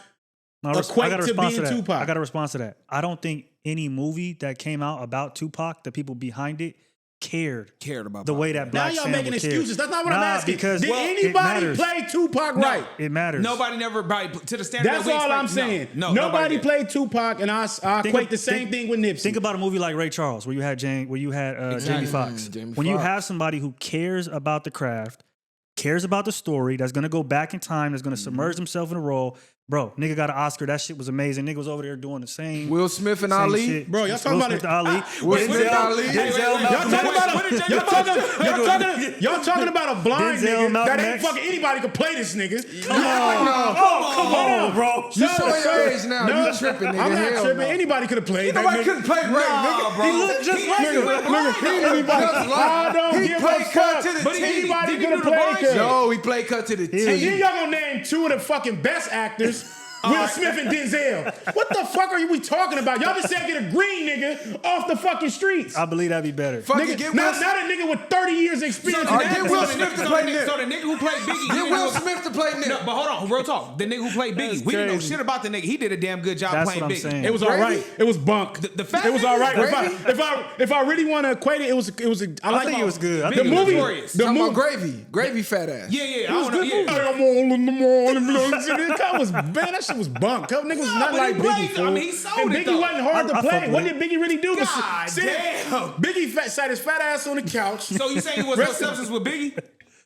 equate to being Tupac? I got a response to that. I don't think any movie that came out about Tupac, the people behind it, cared about the way that Black Now y'all Sam making would care. excuses. That's not what I'm asking. Because Did it anybody matters. play Tupac right? It matters. Nobody never, to the standard That's that we all I'm expect. saying. No, nobody did. played Tupac, and I equate the same thing with Nipsey. Think about a movie like Ray Charles, where you had Jamie Foxx. When you have somebody who cares about the craft, cares about the story, that's gonna go back in time, that's gonna submerge himself in a role. Bro, nigga got an Oscar. That shit was amazing. Nigga was over there doing the same. Will Smith and same Ali? shit. Bro, y'all talking Will about Smith and Ali. Will Smith and Ali? Y'all talking about a blind Denzel, nigga Malcolm that ain't X. fucking anybody could play this nigga. Come on, bro. You showing your age now. You tripping, nigga. I'm not Hell tripping. no. Anybody could have played that Nobody nigga. couldn't play Ray, nigga. bro. He looked just like him. I don't He give a played cut fuck. to the But team. anybody Did he could have do the played blind that. shit? No, he played cut to the And then team. y'all gonna name two of the fucking best actors. Will Smith and Denzel. What the fuck are we talking about? Y'all just said get a green nigga off the fucking streets. I believe that'd be better. Fucking Nigga, get not Will a nigga with 30 years experience. Get Will Smith to play Nip. So the nigga who played Biggie. Get Will Smith to play Nip. No, but hold on, real talk. The nigga who played Biggie, we didn't know shit about the nigga. He did a damn good job That's playing what I'm Biggie. saying. It was all right. It was bunk. The fact it was that all right. Gravy? If I really want to equate it, I think it was good. I The think it was movie, notorious. the Talking about movie. Gravy fat ass. Yeah, It was I good don't know. movie. I'm all in the morning. That was man. That shit was bunk. Niggas was not but like he Biggie. played- Fool. I mean, he sold and it, Biggie though. wasn't hard to I play. fuck What with did Biggie really do? God damn. Biggie sat his fat ass on the couch. So you saying he was no substance with Biggie?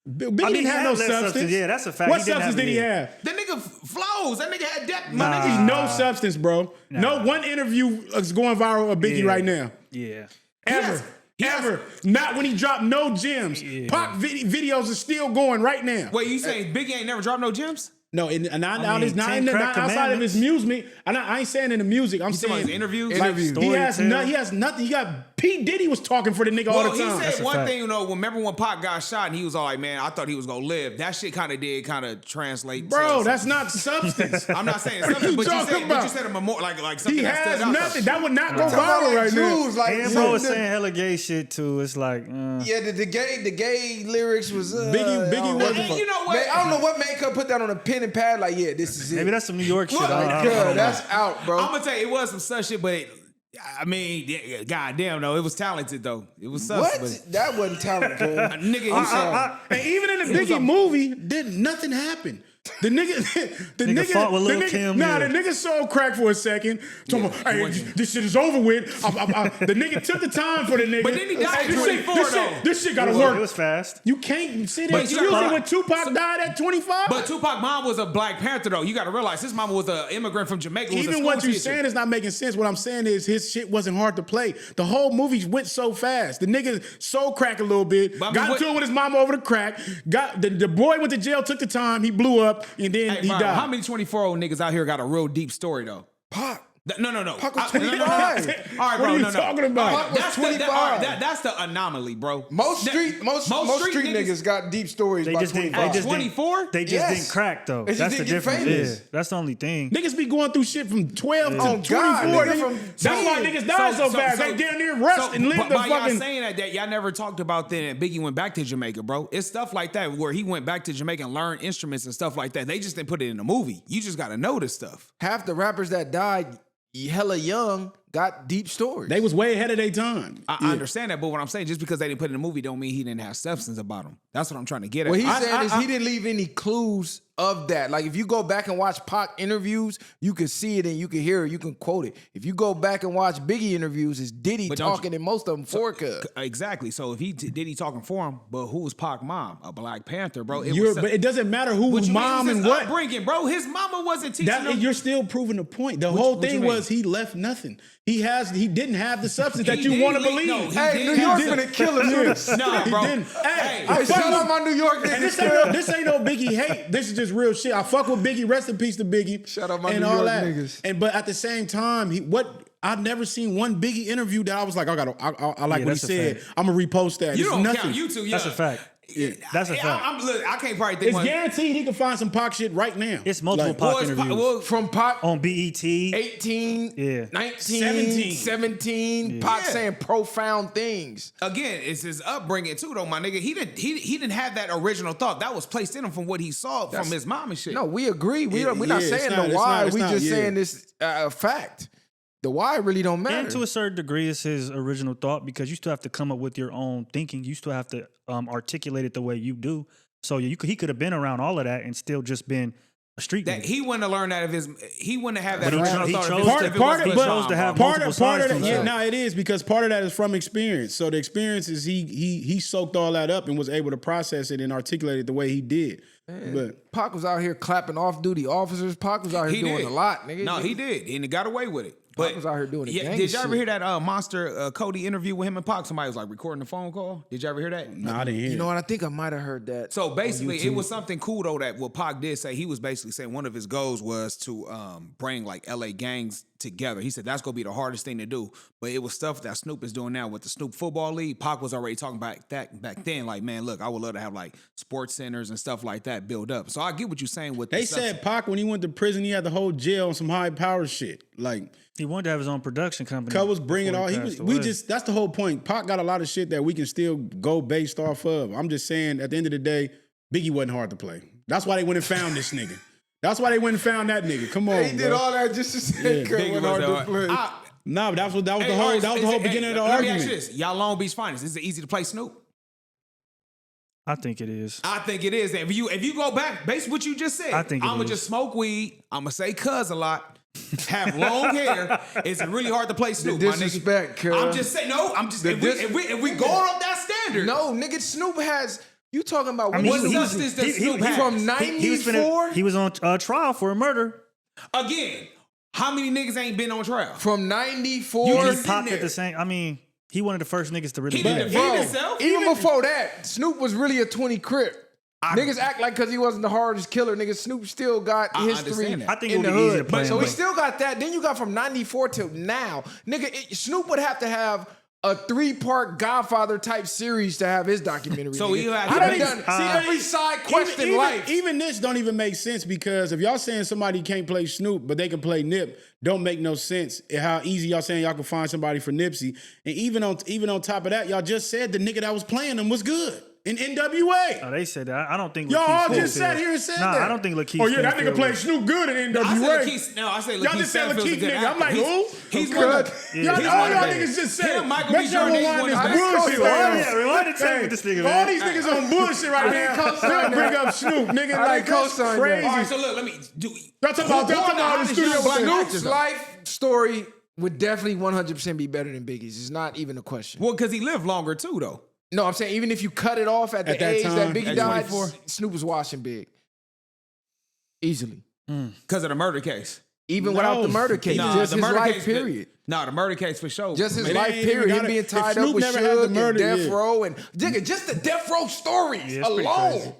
Biggie I mean, didn't he have had no less substance. Yeah, that's a fact. What He didn't substance have did he it. have? That nigga flows. That nigga had depth. Nah. My nigga. He's no substance, bro. No one interview is going viral of Biggie Yeah. right now. Yeah. Ever. Ever. Not when he dropped no gems. Pac videos are still going right now. Wait, you saying Biggie ain't never dropped no gems? No, not Ten outside Crack of his music. I ain't saying in the music. I'm You talking saying about his interviews? Like, Interviews. he has nothing. You got P. Diddy was talking for the nigga all the Well, time. he said one fact. thing, you know, remember when Pac got shot and he was all like, man, I thought he was going to live. That shit kind of translate. Bro, to that's not substance. I'm not saying What are something, you but talking you about? said a memorial, like something He that has stood out. nothing. That would not go Talking about viral like right now. Jews, like And bro was saying hella gay shit too. It's like, yeah, the gay lyrics was Biggie wasn't. You know what? Man, I don't know what makeup put that on a pen and pad. Like, yeah, this is it. maybe that's some New York shit. What? I don't know. That's out, bro. I'm gonna tell you, it was some such shit, but I mean, yeah, goddamn, though, it was talented though. It was sus, What? but That wasn't talent, bro. nigga, he said, And even in the Biggie movie, nothing happened. The nigga fought with Lil' Kim, Nah, yeah. the nigga sold crack for a second. Talking about, hey, this shit is over with. The nigga took the time for the nigga. But then he died at this 24 though. This shit gotta It work. was fast. You can't sit there. But you Usually got- when Tupac died at 25. But Tupac mom was a Black Panther though. You got to realize his mama was an immigrant from Jamaica. Was a even school what you're teacher. saying is not making sense. What I'm saying is his shit wasn't hard to play. The whole movie went so fast. The nigga sold crack a little bit. But I mean, got into it with his mama over the crack. Got the boy went to jail, took the time. He blew up, and then Hey, he Byron, died. how many 24-year-old niggas out here got a real deep story though? Pac. No. Pac was No. 25. All right, bro. What are you talking about? Pac was That's 25. That's the anomaly, bro. Most street niggas got deep stories They by just didn't. 25. They just 24? didn't. They just Yes. didn't crack though. They just That's the didn't get difference. famous. Yeah, that's the only thing. Niggas be going through shit from 12 to Oh, 24. God, nigga, nigga. from That's why 10. niggas die so fast. They damn near rust and live but the by y'all fucking. saying that y'all never talked about then Biggie went back to Jamaica, bro. It's stuff like that where he went back to Jamaica and learned instruments and stuff like that. They just didn't put it in the movie. You just got to know this stuff. Half the rappers that died hella young got deep stories. They was way ahead of their time. I understand that, but what I'm saying, just because they didn't put it in the movie don't mean he didn't have substance about him. That's what I'm trying to get at. What he's saying is he didn't leave any clues of that. Like if you go back and watch Pac interviews, you can see it and you can hear it, you can quote it. If you go back and watch Biggie interviews, it's Diddy But don't talking in most of them for Cuz. Exactly. So if he did he talking for him, but who was Pac mom? A Black Panther, bro. But it doesn't matter What who's you mean? mom It was and his what. upbringing, bro. His mama wasn't teaching him. You're still proving the point. The whole what you thing mean? was he left nothing. He didn't have the substance that He you did want to leave- believe. no, he Hey, did. New He York did. finna kill us. Nah, He bro. didn't. Hey, Hey, shout out my New York And niggas. this ain't no Biggie hate. This is just real shit. I fuck with Biggie. Rest in peace to Biggie. Shout out my and New all York that. niggas. But at the same time, I've never seen one Biggie interview that I was like, I like what he that's a said. fact. I'm gonna repost that. You It's don't nothing. count YouTube. Yeah. That's a fact. Yeah. That's a fact. Look, I can't probably think It's one. guaranteed he can find some Pac shit right now. It's multiple Like, Pac interviews From Pac on BET. 18, Yeah. 19, 17, Pac Yeah. saying profound things. Again, it's his upbringing too, though, my nigga. He didn't have that original thought that was placed in him from what he saw from his mom and shit. No, we agree. We're not yeah, it's saying not- the it's why. not- it's We not, just yeah. saying this fact. The why really don't matter. And to a certain degree, it's his original thought because you still have to come up with your own thinking. You still have to articulate it the way you do. So he could have been around all of that and still just been a street that nigga. he wouldn't have learned that if he wouldn't have that But he original chose thought to- if part- it part wasn't of- his but- mom, chose to have bro. multiple Part sides of to that, himself. yeah, no, it is because part of that is from experience. So the experience is he soaked all that up and was able to process it and articulate it the way he did. But Pac was out here clapping off-duty officers. Pac was out here He doing did a lot, nigga. No, he did, and he got away with it. Pac was out here doing the gang did y'all ever shit. hear that Monster Cody interview with him and Pac? Somebody was like recording the phone call. Did y'all ever hear that? no, I didn't hear You know it. what? I think I might have heard that. So basically, on it YouTube. was something cool though that what Pac did say. He was basically saying one of his goals was to bring like LA gangs together. He said that's gonna be the hardest thing to do. But it was stuff that Snoop is doing now with the Snoop Football League. Pac was already talking about that back then. Like, man, look, I would love to have like sports centers and stuff like that build up. So I get what you're saying with They the stuff. said Pac when he went to prison, he had the whole jail on some high power shit. Like He wanted to have his own production company. Cuz was bringing before all. He passed was. We away. just. That's the whole point. Pac got a lot of shit that we can still go based off of. I'm just saying. At the end of the day, Biggie wasn't hard to play. That's why they went and found this nigga. That's why they went and found that nigga. Come on, He did bro. all that just to say Kurt Biggie went was hard hard. to play. Nah, but that was the Hey, whole. alright, That was the whole beginning of the let me ask argument. you this. Y'all Long Beach finest. Is it easy to play Snoop? I think it is. I think it is. If you go back, based on what you just said, I think it I'm gonna is. just smoke weed. I'm gonna say cuz a lot. Have long hair. It's really hard to play Snoop. The my nigga. disrespect, cuz. I'm just saying. No, I'm just. The If we going up that standard, No, nigga, Snoop has. You talking about I mean, what he- substance he- that Snoop he- has? From He was 94? he was on trial for a murder. again, how many niggas ain't been on trial? From You 94? just He sitting popped there. at the same. I mean, he one of the first niggas to really. He do did that. the Bro, himself? even before that, Snoop was really a 20 crip. Niggas act like because he wasn't the hardest killer, nigga. Snoop still got I history understand that. I think in it the would be easy to hood. play So him, he though. still got that. Then you got from 94 till now. Nigga, Snoop would have to have a 3-part Godfather type series to have his documentary. So nigga. he had He to done make- done See, every side quest in life. Even this don't even make sense because if y'all saying somebody can't play Snoop, but they can play Nip, don't make no sense. How easy y'all saying y'all can find somebody for Nipsey. And even on top of that, y'all just said the nigga that was playing them was good in NWA. Oh, they said that. I don't think Y'all all Lakeith just Stanfield- sat here and said nah, that. I don't think Lakeith. Oh yeah, that nigga Stanfield played was- Snoop good in I NWA. said Lakeith. No, I say Lakeith. Y'all just said Stanfield's a Lakeith good nigga. I'm actor. like, who? He's Okay. one of Yeah. Y'all, he's all one of y'all the- niggas just said. Him, Michael Make B. sure Jordan, he's rewind one this of the best. bullshit. Yeah, rewind the tape with this nigga, All man. these niggas on bullshit right now. Still bring up Snoop, nigga. I Like didn't that's co-sign that. crazy. All right, so look, let me do. Y'all talking about the studio black Snoop's actors. life story would definitely 100% be better than Biggie's. It's not even a question. Well, because he lived longer too, though. No, I'm saying even if you cut it off at the that age time, that Biggie at died, 24? Snoop was washing big. Easily. Because of the murder case. Even No. without the murder case. Nah, just the his murder life case, period. No, the murder case for sure. Just his Man, life they ain't even period. Him gotta- being if tied Snoop up with never had the Suge and murder, Death yeah. Row. And nigga, just the Death Row stories Yeah, it's pretty alone crazy.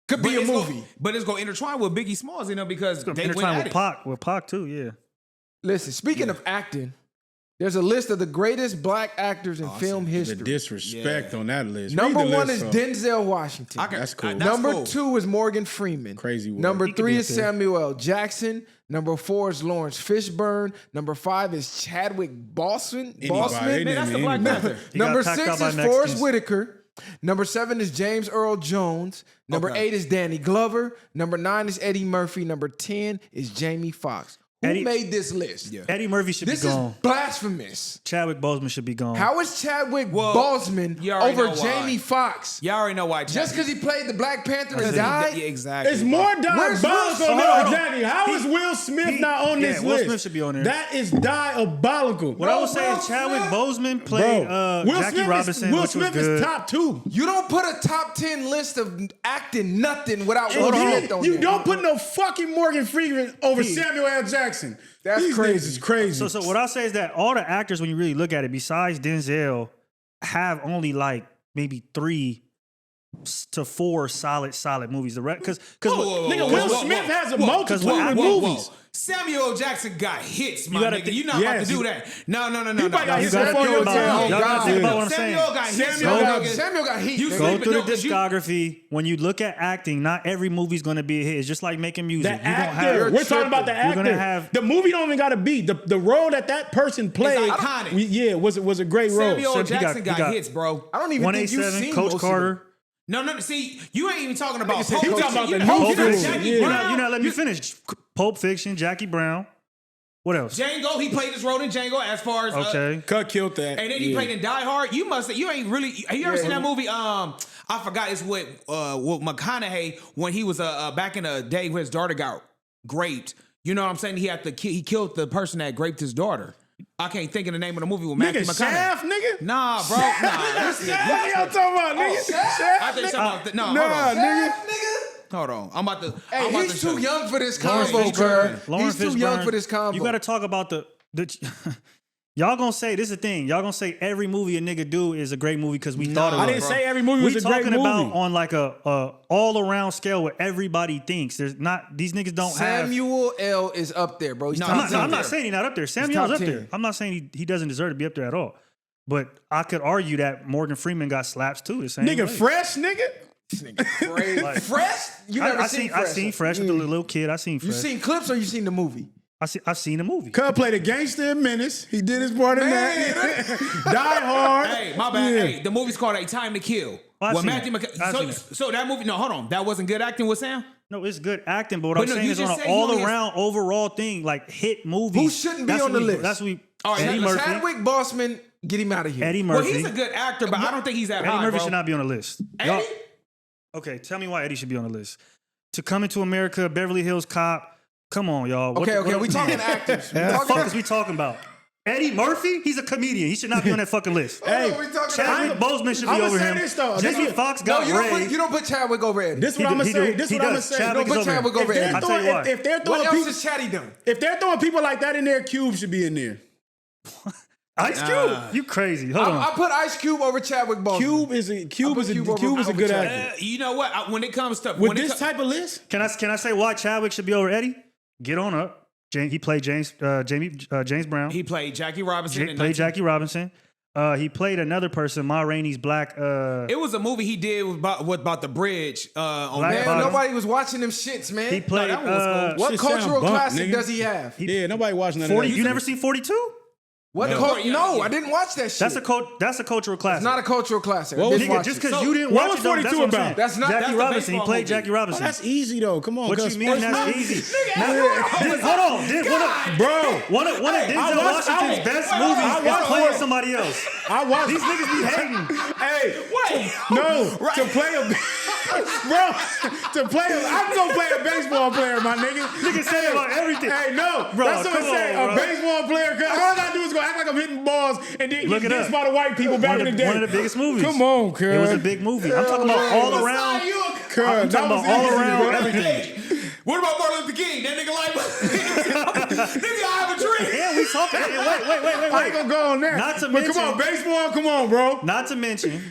could be a it's movie. But it's going to intertwine with Biggie Smalls, because they went Intertwined at with it. Pac. With Pac too. Yeah. Listen, speaking of acting, there's a list of the greatest black actors in film The history. disrespect on that list. Number Read the one list is off. Denzel Washington. That's cool. Number cool. 2 is Morgan Freeman. Crazy word. Number He could 3 be is up there. Samuel L. Jackson. Number 4 is Lawrence Fishburne. Number 5 is Chadwick Boseman. Anybody, Man, that's the Black anybody. Panther. He got Number packed 6 out by is Forrest Mexicans. Whitaker. Number 7 is James Earl Jones. Number Okay. 8 is Danny Glover. Number 9 is Eddie Murphy. Number 10 is Jamie Foxx. Who Eddie- made this list? Eddie Murphy should This be is gone. blasphemous. Chadwick Boseman should be gone. How is Chadwick Well, Boseman you already over know why. Jamie Foxx? Y'all already know why. Just because he played the Black Panther and Because died? Yeah, exactly. It's more Where's diabolical Will than Smith? exactly. How is Will Smith not on this Will list? Smith should be on there. That is diabolical. What I was saying, Chadwick Boseman played Will Jackie Smith Robinson, Will which Smith was good. is top 2. You don't put a top 10 list of acting nothing without And Will you- Smith on you there. don't put no fucking Morgan Freeman over Samuel L. Jackson. That's These crazy. niggas is crazy. So what I say is that all the actors, when you really look at it, besides Denzel, have only like maybe 3 to 4 solid movies. The because Nigga, Will Smith has a multitude of movies. Samuel L. Jackson got hits, my gotta nigga. You're not about to do that. No. He probably got hits before your time. Y'all gotta think about what I'm saying. Samuel got hits. Samuel got heat. Go through the discography. When you look at acting, not every movie's gonna be a hit. It's just like making music. The actor. We're talking about the actor. You're gonna have the movie don't even gotta be the role that person played. It's iconic. Was a great role. Samuel L. Jackson got hits, bro. I don't even think you've 187, seen Coach most Carter. of them. No. See, you ain't even talking about Pulp You talking Fiction. about the Pulp new Fiction. food. Jackie Brown. You're not letting me finish. Pulp Fiction, Jackie Brown. What else? Django, he played his role in Django as far as Okay. Cut killed that. and then he played in Die Hard. You ain't really. Have you ever seen that movie? I forgot. It's with McConaughey when he was back in the day when his daughter got raped. You know what I'm saying? He killed the person that raped his daughter. I can't think of the name of the movie with Matthew McConaughey. Shaft, nigga? Nah, bro. Nah. That's y'all talking about, nigga. Shaft, I think something. No, nah, hold on. nigga. Hold on. I'm about to. Hey, he's too young for this combo, Lawrence bro. Fishburne. He's too young for this combo. You got to talk about the y'all gonna say this is the thing. Y'all gonna say every movie a nigga do is a great movie because we thought it was. I didn't say every movie was a great movie. We talking about on like a all around scale where everybody thinks. There's not these niggas don't have. Samuel L. is up there, bro. He's I'm not saying he's not up there. Samuel's up 10. there. I'm not saying he doesn't deserve to be up there at all. But I could argue that Morgan Freeman got slaps too. The same Nigga, way. Fresh, nigga. Like, Fresh? You never seen Fresh? I seen Fresh with the little kid. I seen Fresh. You seen clips or you seen the movie? I've seen the movie. Cub played a gangster in Menace. He did his part in that. Die Hard. Hey, my bad. Hey, the movie's called A Time to Kill. I've seen Matthew it. So that movie. No, hold on. That wasn't good acting with Sam. No, it's good acting, but what I'm no, saying you is just on an said he only all-around overall thing, like hit movies. Who shouldn't be That's on what the we- list? That's what All right, Eddie Murphy. Chadwick Boseman, get him out of here. Eddie Well, Murphy. he's a good actor, but I don't think he's that Eddie high, Murphy bro. should not be on the list. Eddie? Y'all- Okay, tell me why Eddie should be on the list. To Come Into America, Beverly Hills Cop. Come on, y'all. Okay, we talking actors. What the fuck is we talking about? Eddie Murphy? He's a comedian. He should not be on that fucking list. Hey, Chadwick Boseman should be over him. Jamie Foxx got Ray. You don't put Chadwick over Eddie. This is what I'm gonna say. This is what I'm gonna say. Chadwick Don't put is over him. Chadwick over Eddie. I'll tell you why. If they're What throwing else people, has Chatty done? if they're throwing people like that in there, Cube should be in there. Ice Cube? You crazy. Hold on. I put Ice Cube over Chadwick Boseman. Cube is a good actor. You know what? When it comes to With this type of list, Can I say why Chadwick should be over Eddie? Get on up. He played James Brown. he played Jackie Robinson. Played Jackie Robinson. He played another person, Ma Rainey's black. It was a movie he did about the bridge. On Black Man, Bottom. nobody was watching them shits, man. He played. that one was cool. What Shit cultural sound bump, classic nigga. does he have? yeah, nobody watching that. 40. You never seen 42? What? No, I didn't watch that shit. That's a cultural classic. It's not a cultural classic. Well, I didn't Nigga, watch just it. because So, you didn't what watch was it, though, 42 that's what I'm about? saying. That's not- Jackie that's the Robinson. He baseball played movie. Jackie Robinson. That's easy though. Come on, What Gus. you mean that's easy? Hold on. bro? One of Denzel Washington's best I movies watched is playing one. somebody else. I watched These niggas be hating. Hey, Wait. to play a I'm gonna play a baseball player, my nigga. Niggas say about everything. Hey, no, Bro, that's what I'm come saying. on, A bro. baseball player, all I gotta do is go act like I'm hitting balls and then Look get it dissed up. by the white people back in the day. One of the biggest movies. Come on, cuz. It was a big movie. I'm talking about all around. I'm talking about all around everything. What about Martin Luther King? That nigga like, nigga, I have a dream. Yeah, we talking. Wait. I ain't gonna go on there. Not to but come on, mention- baseball, come on, bro. Not to mention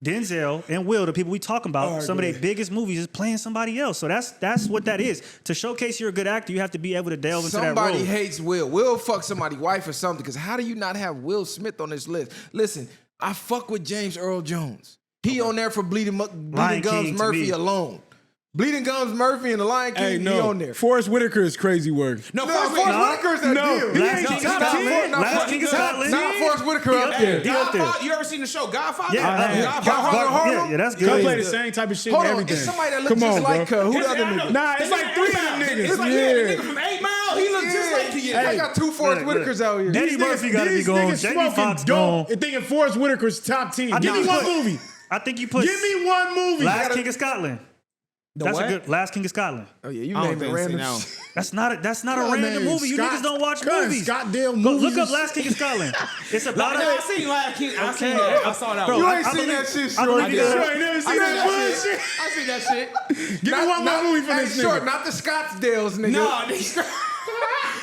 Denzel and Will, the people we talking about, some of their biggest movies is playing somebody else. So that's what that is. To showcase you're a good actor, you have to be able to delve into that role. Somebody hates Will. Will fuck somebody's wife or something. Because how do you not have Will Smith on this list? Listen, I fuck with James Earl Jones. He on there for Bleeding Lion Gums King to Murphy me. alone. Bleeding Gums Murphy and the Lion King, Hey, he no. on there. Forrest Whitaker is crazy work. No, Forrest Whitaker's that deal. He Last ain't King of top Scotland. 10. Last King of Scotland. Not Forrest Whitaker up there. He up there. Godfather, you ever seen the show Godfather? Yeah, Godfather Harlem? yeah, that's He good. play the same type of shit Hold and on, everything. it's somebody that looks Come just on, like bro. Who the other nigga? Nah, it's like 3 of them niggas. It's like, yeah, the nigga from 8 Mile, he look just like you. I got 2 Forrest look. Whitakers out here. Eddie Murphy got to be These gone. niggas Jamie smoking Foxx dope gone. and thinking Forrest Whitaker's top 10. I Give think me you one put- movie. I think you put Give me one movie. Last King of Scotland. That's what? a good Last King of Scotland. Oh yeah, you I don't named it think random. so, no. shit. That's not a Come on, random man. movie. You Scott- niggas don't watch Cuz, movies. Scottsdale Look movies up is- Last King of Scotland. It's about I seen Lion King. I seen Okay. that. I saw that Bro, one. You ain't I seen believe- that shit, I Short. believe You it. ain't never seen that bullshit. I seen that shit. Give me one more movie for Hey, this Short, nigga. not the Scottsdales, nigga. No, nigga.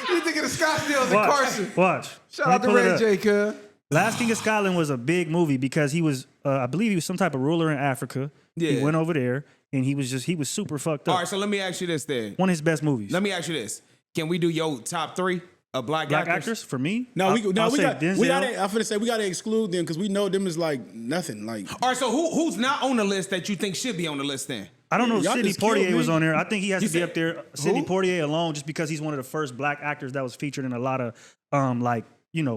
You thinking of Scottsdales and Watch. Carson. Watch. Shout Let me out to pull it Ray up. J, cuz. Last King of Scotland was a big movie because he was, I believe he was some type of ruler in Africa. Yeah. He went over there and he was super fucked up. All right, so let me ask you this then. One of his best movies. Let me ask you this. Can we do your top 3 of black actors for me? No, we I'll say got. Denzel. We got. I'm finna say we got to exclude them because we know them is like nothing. Like, All right, so who's not on the list that you think should be on the list then? I don't know if Y'all Sidney just killed Poitier me. was on there. I think he has You to be said- up there. Sidney Poitier alone, just because he's one of the first black actors that was featured in a lot of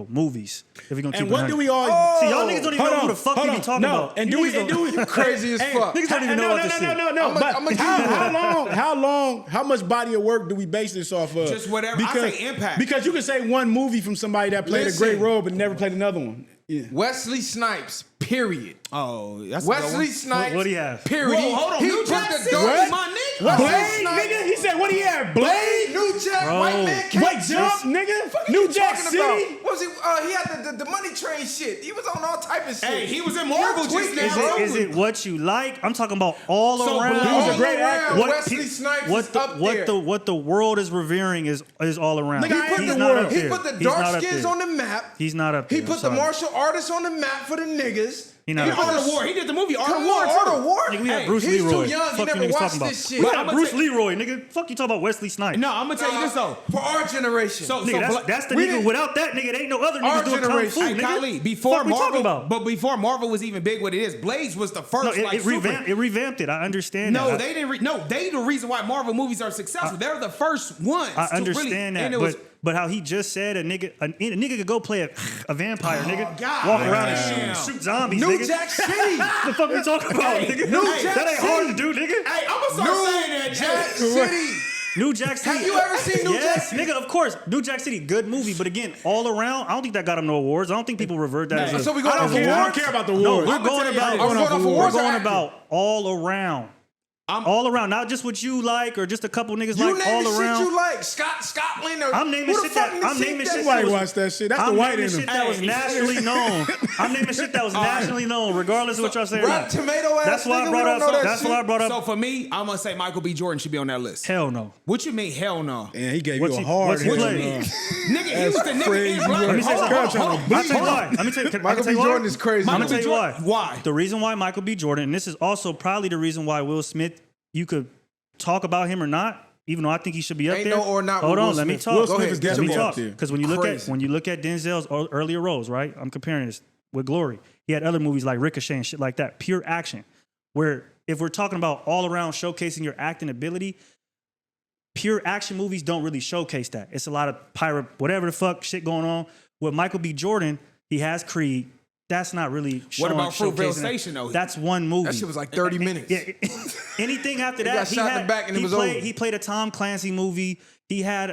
movies. If we're gonna keep and it what 100. do we all? See, y'all niggas don't even know who the fuck we be talking about. And You do we? niggas And do we? don't- Crazy as fuck. Niggas don't even know what this shit. No. I'ma But give you how long? How much body of work do we base this off of? Just whatever. I say impact. Because you can say one movie from somebody that played a Listen. great role but never played another one. Yeah. Wesley Snipes, period. Oh, that's a good Wesley one. Snipes, What he have? period. Whoa, hold on. He New put Jack the City, dark- my nigga. Wesley Blade, Snipes, nigga. He said, "What he had? Blade." New Jack, Bro. white man can't Wait, jump, nigga. New Jack talking City. about? What was he? He had the money train shit. He was on all type of shit. Hey, he was in Marvel You're just tweaking, now. bro. Is it what you like? I'm talking about all So, around. He was a great actor. Wesley Snipes is up there. What the world is revering is all around. Nigga, I ain't He's the not world. up He there. put the He's not dark up skins there. on the map. He's not up there. He put the martial artists on the map for the niggas. He not He up Art there. of War. He did the movie Art of Come War. on, Art of War. Nigga, we had Hey, Bruce he's Leroy. too young. He Fuck you never niggas watched talking about. this shit. We But had I'ma Bruce tell- Leroy, nigga. Fuck you talking about Wesley Snipes. No, I'm gonna tell you this though. For our generation. So, Nigga, that's the we nigga. didn't- Without that nigga, there ain't no other Our niggas doing kung generation. fu, Hey, nigga. Kylie, before Fuck we talking Marvel, about? but before Marvel was even big what it is, Blades was the first No, it like revamped. It revamped it. I understand. No, that. they didn't. They the reason why Marvel movies are successful. They're the first ones. I to understand really, that, and it was, but how he just said a nigga could go play a vampire, nigga, God walk around damn. and shoot zombies, New nigga. Jack City. The fuck we talking about, Hey, nigga? New That Jack ain't hard to do, nigga. hey, I'm gonna start saying that. Jack Hey, City. New Jack City. Have you ever seen New yes, Jack? nigga, of course. New Jack City, good movie, but again, all around, I don't think that got him no awards. I don't think people revert that as a. So we going I off don't awards? care about the No, awards. we're I'ma going tell you about. how it is. We're going off We're awards going or about all around. All around, not just what you like or just a couple niggas You like name all the around. shit you like. Scotland or I'm naming who the shit fuck that in the I'm seat naming that- shit Nobody that was, watch that shit. That's I'm the white naming in shit them. that was Hey. nationally known. I'm naming shit that was nationally known, regardless of what y'all saying. Rotten Tomato ass That's why I nigga, brought we up. don't know that That's shit. why I brought up. So for me, I'm gonna say Michael B. Jordan should be on that list. Hell no. What you mean? Hell no. And he gave What's you a he- hard what's he hit. play? Nigga, he was the nigga crazy in Black. work. Let me say Hold something. on. I'll tell you why. Let me tell you. Michael B. Jordan is crazy. I'm Michael gonna B. tell you why. Jordan. Why? The reason why Michael B. Jordan, and this is also probably the reason why Will Smith, you could talk about him or not, even though I think he should be up Ain't there. no or not Hold with on, Will let me Smith. talk. Will Go Smith ahead. is Get your definitely ball. up there. Because when you look at Denzel's earlier roles, right? I'm comparing this with Glory. He had other movies like Ricochet and shit like that, pure action. Where if we're talking about all around showcasing your acting ability, pure action movies don't really showcase that. It's a lot of pirate, whatever the fuck shit going on. With Michael B. Jordan, he has Creed. That's not really showing. What about Fruitvale showcasing Station, that. though? That's one movie. That shit was like 30 minutes. Yeah, anything after He that, got shot in the back and it was over. He played a Tom Clancy movie. He had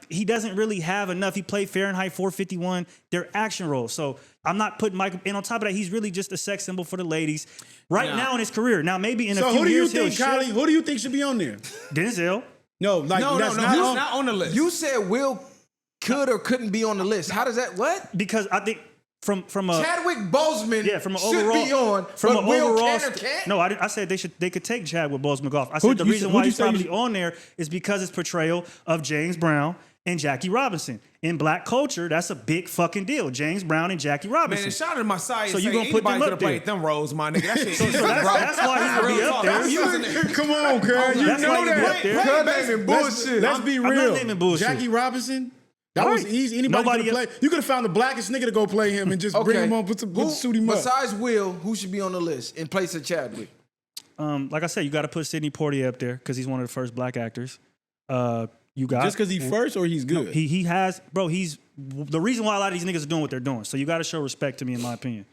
he doesn't really have enough. He played Fahrenheit 451. They're action roles. So I'm not putting Michael. And on top of that, he's really just a sex symbol for the ladies right now in his career. Now maybe in a So few who do you years think, he'll Kylie? shift. Who do you think should be on there? Denzel. No, like No, that's he's not. not on the list. You said Will could or couldn't be on the list. How does that? What? Because I think from a Chadwick Boseman from an should overall be on, from but an Will overall can or can't? No, I said they could take Chadwick Boseman off. I Who'd said the you reason say- why who'd you he's say you- probably on there is because his portrayal of James Brown and Jackie Robinson. In black culture, that's a big fucking deal. James Brown and Jackie Man, Robinson. and shout out to my side. So So you you gonna put them anybody up could have played there. them roles, my nigga. That shit. So that's why he's gonna be up there. You was in there. Come on, girl. You That's know why you that. up there. Cut naming bullshit. Let's be I'm real. not naming bullshit. Jackie Robinson. That was Right. easy. Anybody Nobody could play. You could have found the blackest nigga to go play him and just bring him on, suit him up. Besides Will, who should be on the list in place of Chadwick? Like I said, you got to put Sidney Poitier up there because he's one of the first black actors. You got Just because he's first or he's good? he has, bro. He's the reason why a lot of these niggas are doing what they're doing. So you got to show respect to me, in my opinion.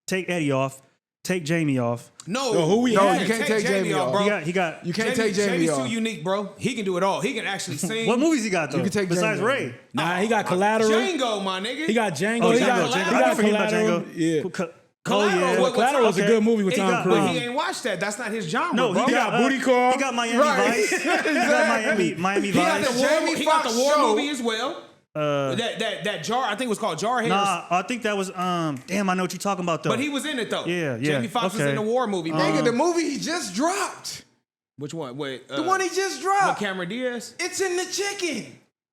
Take Eddie off. Take Jamie off. No, No, who we No, had? you can't take Jamie off. bro. He got. You can't take Jamie Jamie's off. too unique, bro. He can do it all. He can actually sing. What movies he got though? You can take besides Jamie off. Ray. Nah, he got Collateral. Django, my nigga. He got Django. Oh, he Django, got, Django. he I got forget about Collateral. Django. Yeah. Collateral, what- Collateral was a good movie with He Tom got, Cruise. But he ain't watched that. That's not his genre, No, bro. he got Booty Call. He got Miami Right. Vice. He got Miami He got Vice. the war, Jamie he got the Foxx war show. movie as well. That jar, I think it was called Jarhead. Nah, I think that was damn. I know what you're talking about though. But he was in it though. Yeah. Jamie Foxx was Okay. in the war movie. Nigga, the movie he just dropped. Which one? Wait, The one he just with dropped. Cameron Diaz. It's in the chicken.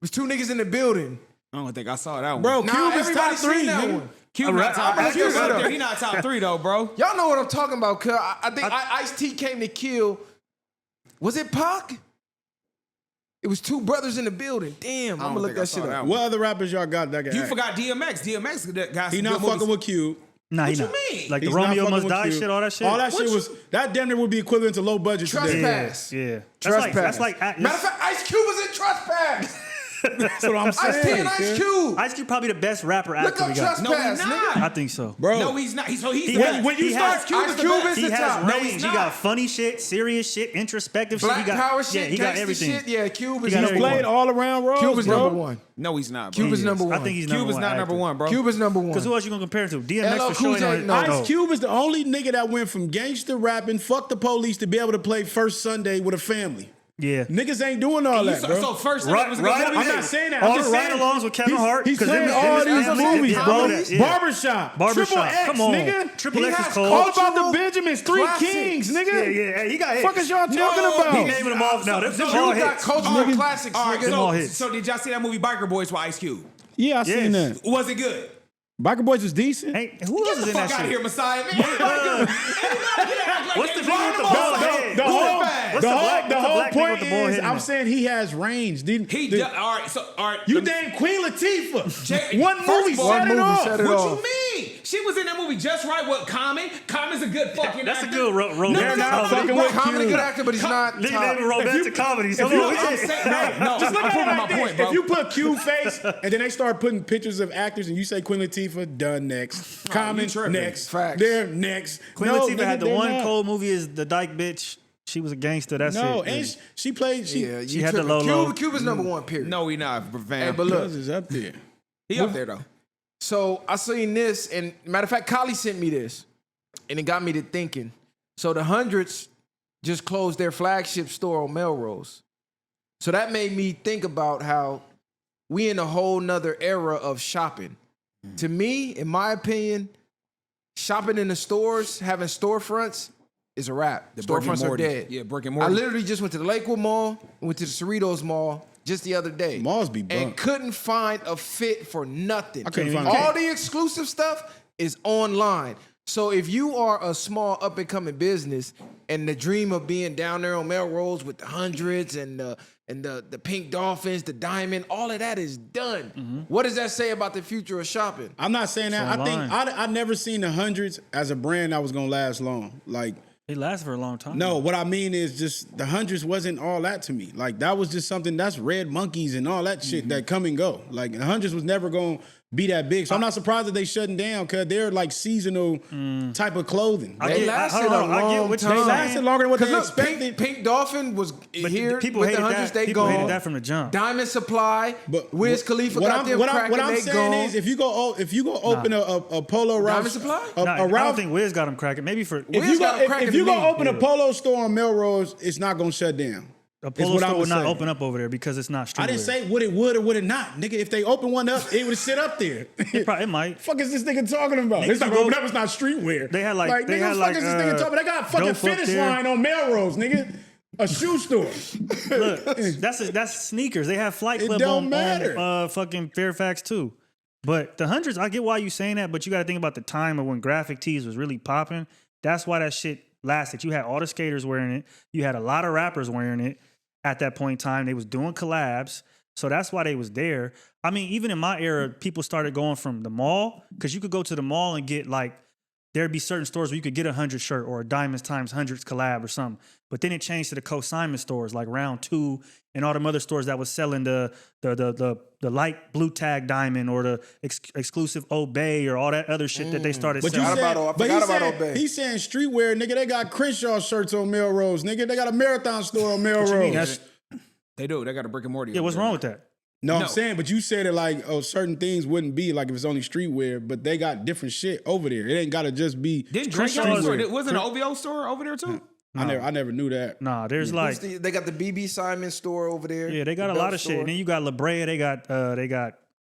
was two niggas in the building. I don't think I saw that one. Bro, Nah, Cube is top everybody seen 3. that Nigga. one. Cube not top. Cube up there. He not top 3 though, bro. Y'all know what I'm talking about, cuz. I think Ice-T came to kill. Was it Pac? It was 2 brothers in the building. Damn, I'm gonna look that shit up. What other rappers y'all got that can You act? forgot DMX. DMX got He not fucking with Cube. Nah, What he you not. mean? Like the He's not Romeo fucking Must with Die Cube. shit, all that shit. All that shit was that damn near would be equivalent to low budget today. Trespass. Yeah. Trespass. That's like Matter of fact, Ice Cube was in Trespass. That's what I'm saying. Ice-T and Ice Cube. Ice Cube probably the best rapper Look actor up we got. Trespass, No, he nigga. not. I think so. Bro. No, he's not. He's when you start Ice Cube is He the has top. No, range. he's He not. got funny shit, serious shit, introspective Black shit. He got, power shit, yeah, he got gangsta everything. shit. Yeah, Cube is got number everything. one. Played all around roles, Cube is bro. number one. No, he's not, bro. Cube is number one. I think he's number Cube is one. not number actor. one, bro. Cube is number one. Because who else you gonna compare it to? DMX LL for Cool sure. J, ain't no. on it. Ice Cube is the only nigga that went from gangster rapping, fuck the police, to be able to play First Sunday with a family. Yeah. Niggas ain't doing all that, bro. So first, Right, was a right. good I'm movie. not saying that. All I'm the just saying ride-alongs with Kevin Hart. He's 'cause playing them- all them- these them- movies, yeah, bro. yeah. Barbershop. Triple X, Come on. nigga. Triple He X is has cold. All about cultural the Benjamins, 3 classics. Kings, nigga. Yeah, yeah. Hey, he got hits. Fuck is y'all talking No, about? He naming them off now. Them Cube all got hits. cultural classics, All right, nigga. all hits. so did y'all see that movie Biker Boys with Ice Cube? Yeah, I seen Yes. that. Was it good? Biker Boys was decent. Hey, who else Get is the in that fuck out of here, shit? Messiah, man. What's the Blowing thing with the them ball all head? the whole fast. What's the black point nigga with the bald is, head in I'm it? saying he has range. All right, so all right. You let me- named Queen Latifah. Jay- One first movie of all- set One it movie off. set it What off. you mean? She was in that movie just right with Common. Common's a good fucking That's a actor. good romantic No, no, comedy. fucking Well, with Common a Cube. good actor, but he's not Nigga top. naming romantic comedies. Come you- on. I'm saying, no, Just look I'm at it proving my like this. point, bro. If you put Q face and then they start putting pictures of actors and you say Queen Latifah, done next. Common, tripping. next. Facts. They're next. Queen No, Latifah nigga, had the they're one not. cold movie is The Dyke Bitch. She was a gangster. That's No, it. and she played. Yeah, She you had the tripping. low. Cube is number one, period. No, he not, fam. Hey, but look, Cuz is up there. he up there though. so I seen this, and matter of fact, Kali sent me this, and it got me to thinking. So the Hundreds just closed their flagship store on Melrose. So that made me think about how we in a whole nother era of shopping. To me, in my opinion, shopping in the stores, having storefronts, is a wrap. The brick and storefronts are mortar. dead. Yeah, brick and I mortar. literally just went to the Lakewood Mall, went to the Cerritos Mall just the other day. Malls be and bunk. couldn't find a fit for nothing. I couldn't find a All fit. the exclusive stuff is online. So if you are a small up and coming business and the dream of being down there on Melrose with the Hundreds and the Pink Dolphins, the Diamond, all of that is done. Mm-hmm. What does that say about the future of shopping? I'm not saying that. It's I think online. I never seen the Hundreds as a brand that was gonna last long. Like, It lasted for a long time. no, what I mean is just the Hundreds wasn't all that to me. Like, that was just something that's Red Monkeys and all that shit that come and go. Like, the Hundreds was never gonna be that big. So I'm not surprised that they shutting down because they're like seasonal type of clothing. I They get- lasted hold on, a I get long what you're time. They saying. lasted longer than what they Because look, expected. Pink Dolphin was But here people with hated the Hundreds, that. they People gone. hated that from the jump. Diamond Supply, But Wiz Khalifa what got I'm, them what I'm, cracking, what I'm they saying gone. is, if you go open a Polo Ralph, Diamond Supply? a I don't Ralph, think Wiz got him cracking. Maybe for if Wiz you got go, cracking if you to go me. open a Polo store on Melrose, it's not gonna shut down. a is Polo what I store would would not say. open up over there because it's not streetwear. I didn't say would it would or would it not, nigga. If they open one up, it would sit up there. It might. Fuck is this nigga talking about? Niggas It's not would go- open up. It's not streetwear. They had, like- they nigga, had, fuck like, is this nigga talking about? They got a fucking Dope up finish there. line on Melrose, nigga. A shoe store. Look, that's sneakers. They have Flight It Club don't on matter. fucking Fairfax too. But the Hundreds, I get why you saying that, but you got to think about the time of when graphic tees was really popping. That's why that shit lasted. You had all the skaters wearing it. You had a lot of rappers wearing it at that point in time. They was doing collabs. So that's why they was there. I mean, even in my era, people started going from the mall, because you could go to the mall and get like, there'd be certain stores where you could get a 100 shirt or a Diamonds times Hundreds collab or something. But then it changed to the consignment stores like Round 2 and all them other stores that was selling the light blue tag diamond or the exclusive Obey or all that other shit that they started But you selling. said, I but forgot he about said, Obey. he's saying streetwear, nigga. They got Crenshaw shirts on Melrose, nigga. They got a Marathon store on Melrose. you mean? That's- They do. They got a brick and mortar. Yeah, what's wrong with that? No, No. I'm saying, but you said it like, oh, certain things wouldn't be like if it's only streetwear, but they got different shit over there. It ain't gotta just be. Didn't Drake got a Crenshaw- store? Wasn't an OVO store over there too? I never knew that. Nah, there's like, They got the BB Simon store over there. yeah, they got the a lot Belt of shit. store. And then you got La Brea, they got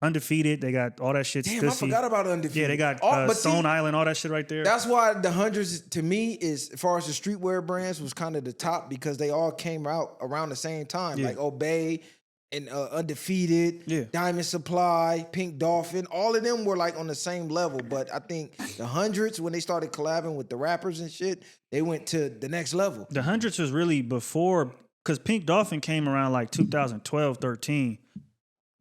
Undefeated, they got all that shit. Damn, I Stussy. forgot about Undefeated. Yeah, they got But see, Stone Island, all that shit right there. That's why the Hundreds, to me, is as far as the streetwear brands, was kind of the top because they all came out around the same time. Yeah. Like Obey and Undefeated, Diamond Supply, Pink Dolphin, all of them were like on the same level. But I think the Hundreds, when they started collabing with the rappers and shit, they went to the next level. The Hundreds was really before, because Pink Dolphin came around like 2012, 13.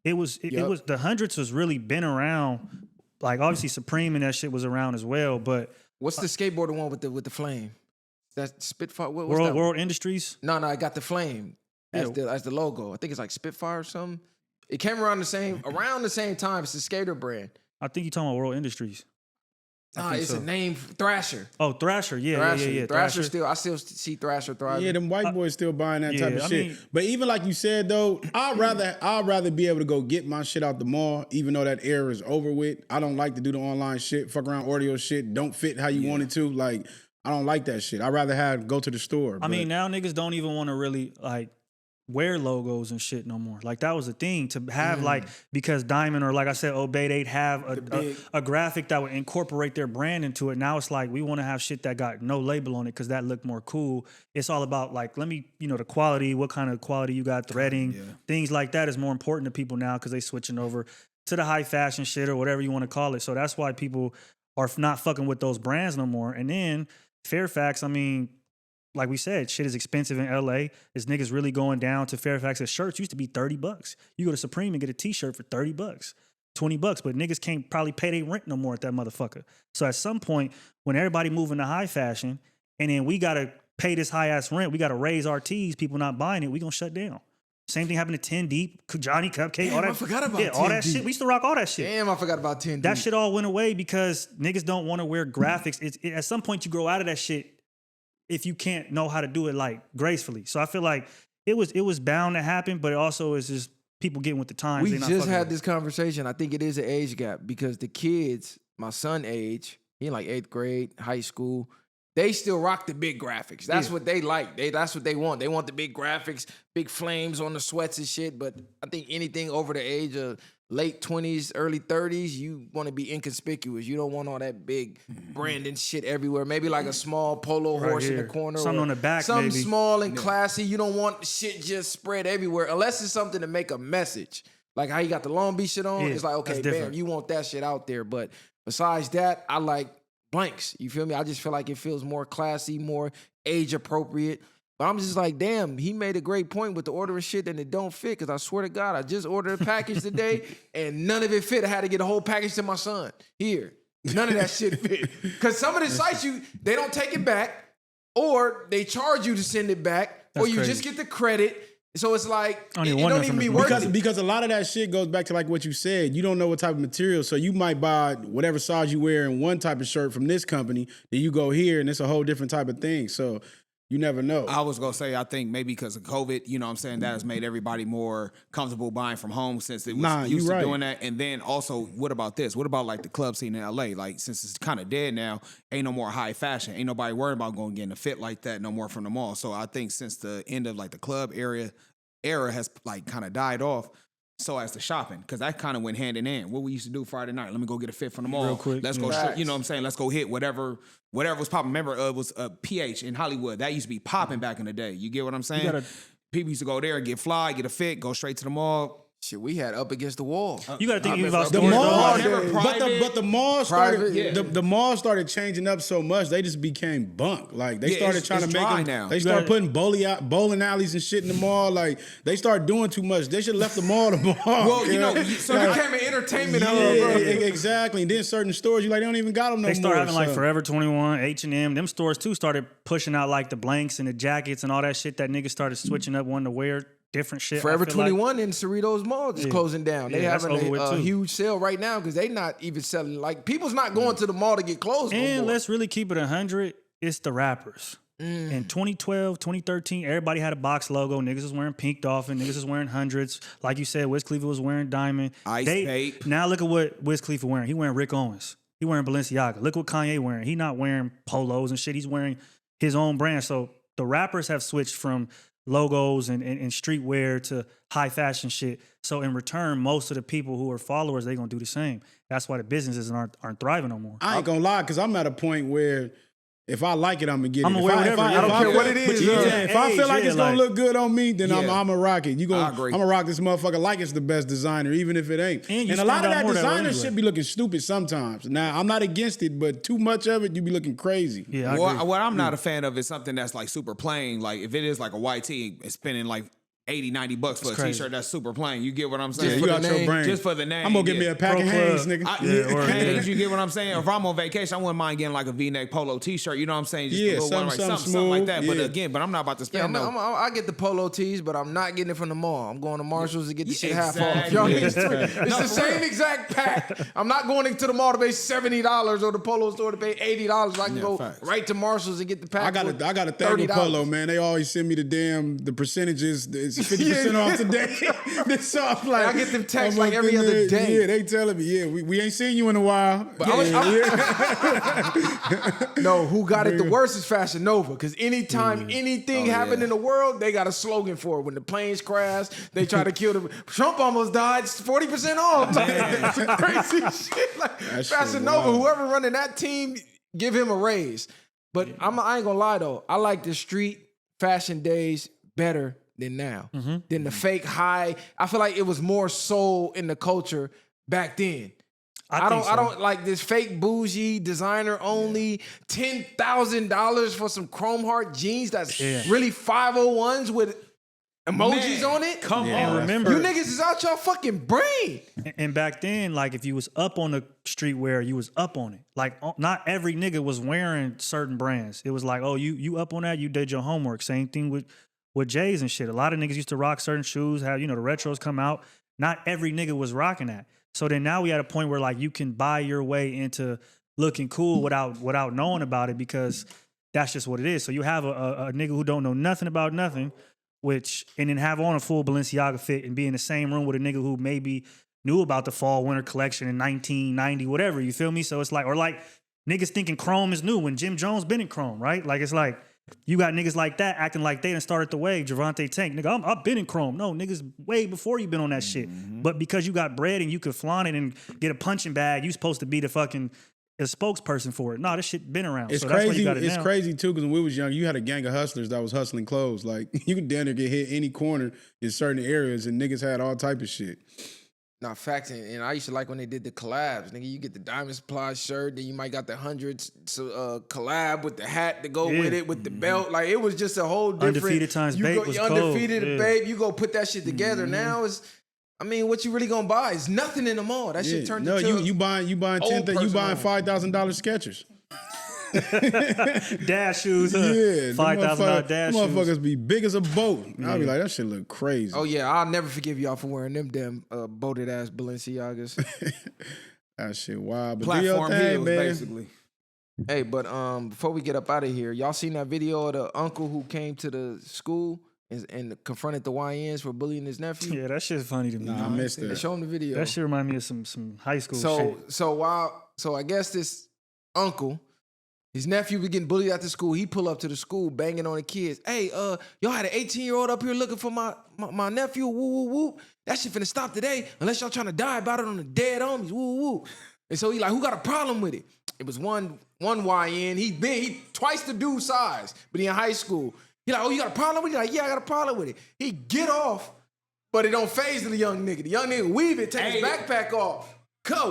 It was the Hundreds was really been around. Like obviously Supreme and that shit was around as well. But what's the skateboarder one with the flame? That's Spitfire. What's World, that one? World Industries. No, I got the flame as the logo. I think it's like Spitfire or something. It came around the same time. It's a skater brand. I think you're talking about World Industries. It's a name, Thrasher. Oh, Thrasher, yeah. Thrasher I still see Thrasher thriving. Yeah, them white boys still buying that type of shit. But even like you said though, I'd rather be able to go get my shit out the mall, even though that era is over with. I don't like to do the online shit, fuck around audio shit, don't fit how you want it to. Like, I don't like that shit. I'd rather go to the store. I mean, now niggas don't even want to really like wear logos and shit no more. Like that was a thing to have like, because Diamond or like I said, Obey, they'd have a graphic that would incorporate their brand into it. Now it's like, we want to have shit that got no label on it because that looked more cool. It's all about like, let me, the quality, what kind of quality you got, threading, things like that is more important to people now because they switching over to the high fashion shit or whatever you want to call it. So that's why people are not fucking with those brands no more. And then Fairfax, I mean, like we said, shit is expensive in LA. Is niggas really going down to Fairfax? A shirts used to be $30. You go to Supreme and get a t-shirt for $30, $20, but niggas can't probably pay their rent no more at that motherfucker. So at some point, when everybody moving to high fashion, and then we gotta pay this high ass rent, we gotta raise our tees, people not buying it, we gonna shut down. Same thing happened to 10 Deep, Johnny Cupcake, all that. I forgot about 10 all that Deep. shit. We used to rock all that shit. Damn, I forgot about 10 Deep. That shit all went away because niggas don't want to wear graphics. At some point, you grow out of that shit if you can't know how to do it like gracefully. So I feel like it was bound to happen, but it also is just people getting with the times. We just had this conversation. I think it is an age gap because the kids, my son age, he in like 8th grade, high school, they still rock the big graphics. That's what they like. That's what they want. They want the big graphics, big flames on the sweats and shit. But I think anything over the age of late 20s, early 30s, you want to be inconspicuous. You don't want all that big branding shit everywhere. Maybe like a small polo horse in the corner. Something on the back, something maybe. small and classy. You don't want shit just spread everywhere unless it's something to make a message. Like how you got the Long Beach shit on. It's like, okay, bam, you want that shit out there. But besides that, I like blanks. You feel me? I just feel like it feels more classy, more age appropriate. But I'm just like, damn, he made a great point with the ordering shit and it don't fit. Cause I swear to God, I just ordered a package today and none of it fit. I had to get a whole package to my son. Here. None of that shit fit. Cause some of the sites they don't take it back or they charge you to send it back or you just get the credit. So it's like, it don't even be worth it. Because a lot of that shit goes back to like what you said. You don't know what type of material. So you might buy whatever size you wear in one type of shirt from this company. Then you go here and it's a whole different type of thing. So you never know. I was going to say, I think maybe because of COVID, you know what I'm saying, that has made everybody more comfortable buying from home since it was used to doing that. And then also, what about this? What about like the club scene in LA? Like, since it's kind of dead now, ain't no more high fashion. Ain't nobody worried about going to get in a fit like that no more from the mall. So I think since the end of like the club era has like kind of died off, so as the shopping, because that kind of went hand in hand. What we used to do Friday night, let me go get a fit from the mall. Real quick. Let's go, you know what I'm saying? Let's go hit whatever was popping. Remember, it was PH in Hollywood. That used to be popping back in the day. You get what I'm saying? People used to go there, get fly, get a fit, go straight to the mall. Shit, we had up against the wall. You got to think about the stores, mall, though. but the mall started. The mall started changing up so much. They just became bunk. Like they started trying to make them. Now. They started putting bowling alleys and shit in the mall. Like they started doing too much. They should have left the mall to mall. Well, you know, so it became an entertainment hub. Exactly. And then certain stores, you like they don't even got them no more. They started having like Forever 21, H&M. Them stores too started pushing out like the blanks and the jackets and all that shit that niggas started switching up, wanting to wear different shit. Forever 21 in Cerritos Mall is closing down. They having a huge sale right now because they not even selling. Like, people's not going to the mall to get clothes no And more. let's really keep it 100. It's the rappers. In 2012, 2013, everybody had a box logo. Niggas was wearing Pink Dolphin. Niggas was wearing hundreds. Like you said, Wiz Khalifa was wearing Diamond. Ice Tape. Now look at what Wiz Khalifa wearing. He wearing Rick Owens. He wearing Balenciaga. Look what Kanye wearing. He not wearing polos and shit. He's wearing his own brand. So the rappers have switched from logos and streetwear to high fashion shit. So in return, most of the people who are followers, they gonna do the same. That's why the businesses aren't thriving no more. I ain't gonna lie, because I'm at a point where If I like it, I'm gonna get it. I'm gonna wear whatever. I don't care what it is. If I feel like it's gonna look good on me, then I'm Yeah. gonna rock it. I agree. I'm gonna rock this motherfucker like it's the best designer, even if it ain't. And you And a lot stand of out that more that way designer anyway. shit be looking stupid sometimes. Now I'm not against it, but too much of it, you be looking crazy. Yeah, I agree. What I'm not a fan of is something that's like super plain. Like if it is like a white tee, it's spending like $80, $90 for a crazy. t-shirt that's super plain. You get what I'm Yeah, saying? you got your name. brain. Just for the name. I'm gonna get me a pack Pro of Club. Hanes, nigga. Hanes, you get what I'm saying? If I'm on vacation, I wouldn't mind getting like a V-neck polo t-shirt. You know what I'm saying? Just Yeah, a little one, something right? Something like smooth, that. yeah. But I'm not about to Yeah, spend I get the polo tees, but I'm not getting it from the mall. I'm going to Marshalls to get the shit half off. Exactly. Y'all Yeah. niggas it's the same exact pack. I'm not going into the mall to pay $70 or the polo store to pay $80. I can go facts. right to Marshalls and get the pack. I got to thank a polo, man. They always send me the percentages. It's 50% off today. So I'm like, I get them texts I'm like up every in other there. day. Yeah, they telling me, we ain't seen you in a while. But Yeah. No, who got it the worst is Fashion Nova. Because anytime anything happened in the world, they got a slogan for it. When the planes crash, they try to kill the Trump almost died. It's 40% off. Like, crazy shit. Like Fashion Nova, whoever running that team, give him a raise. But I ain't gonna lie though, I like the street fashion days better than now. Than the fake high. I feel like it was more soul in the culture back then. I don't like this fake bougie designer only $10,000 for some chrome heart jeans that's really 501s with emojis on it. Come And on. remember, You niggas is out your fucking brain. and back then, like if you was up on the streetwear, you was up on it. Like not every nigga was wearing certain brands. It was like, oh, you up on that? You did your homework. Same thing with J's and shit. A lot of niggas used to rock certain shoes, have, the retros come out. Not every nigga was rocking that. So then now we at a point where like you can buy your way into looking cool without knowing about it because that's just what it is. So you have a nigga who don't know nothing about nothing, and then have on a full Balenciaga fit and be in the same room with a nigga who maybe knew about the fall winter collection in 1990, whatever, you feel me? So it's like, or like niggas thinking chrome is new when Jim Jones been in chrome, right? Like it's like, you got niggas like that acting like they done started the wave. Javante Tank, nigga, I've been in chrome. No, niggas way before you been on that shit. But because you got bread and you could flaunt it and get a punching bag, you supposed to be the fucking spokesperson for it. No, this shit been around. It's so crazy. That's why you got it It's now. crazy too because when we was young, you had a gang of hustlers that was hustling clothes. Like you could damn near get hit any corner in certain areas, and niggas had all type of shit. Nah, facts, and I used to like when they did the collabs. Nigga, you get the Diamond Supply shirt, then you might got the hundreds collab with the hat to go with it, with the belt. Like it was just a whole different. Undefeated times Bape was cold. Undefeated Bape. You go put that shit together. Now is, what you really gonna buy? It's nothing in the mall. That shit turned into. No, you buying old person $5,000 Skechers. Dash shoes, Yeah, $5,000 dash shoes. motherfuckers be big as a boat. I'll be like, that shit look crazy. Oh yeah, I'll never forgive y'all for wearing them damn boated ass Balenciagas. That shit wild. But do your Platform thing, heels, man. basically. Hey, but before we get up out of here, y'all seen that video of the uncle who came to the school and confronted the YNs for bullying his nephew? Yeah, that shit's funny to me. Nah, I missed They that. show him the video. That shit remind me of some high school shit. So I guess this uncle, his nephew was getting bullied at the school. He pull up to the school banging on the kids. Hey, y'all had an 18-year-old up here looking for my nephew. Woo, woo, woo. That shit finna stop today unless y'all trying to die about it on the dead homies. Woo, woo. And so he like, who got a problem with it? It was one YN. He twice the dude's size, but he in high school. He like, oh, you got a problem with it? He like, yeah, I got a problem with it. He get off, but it don't phase the young nigga. The young nigga weave it, take his backpack off,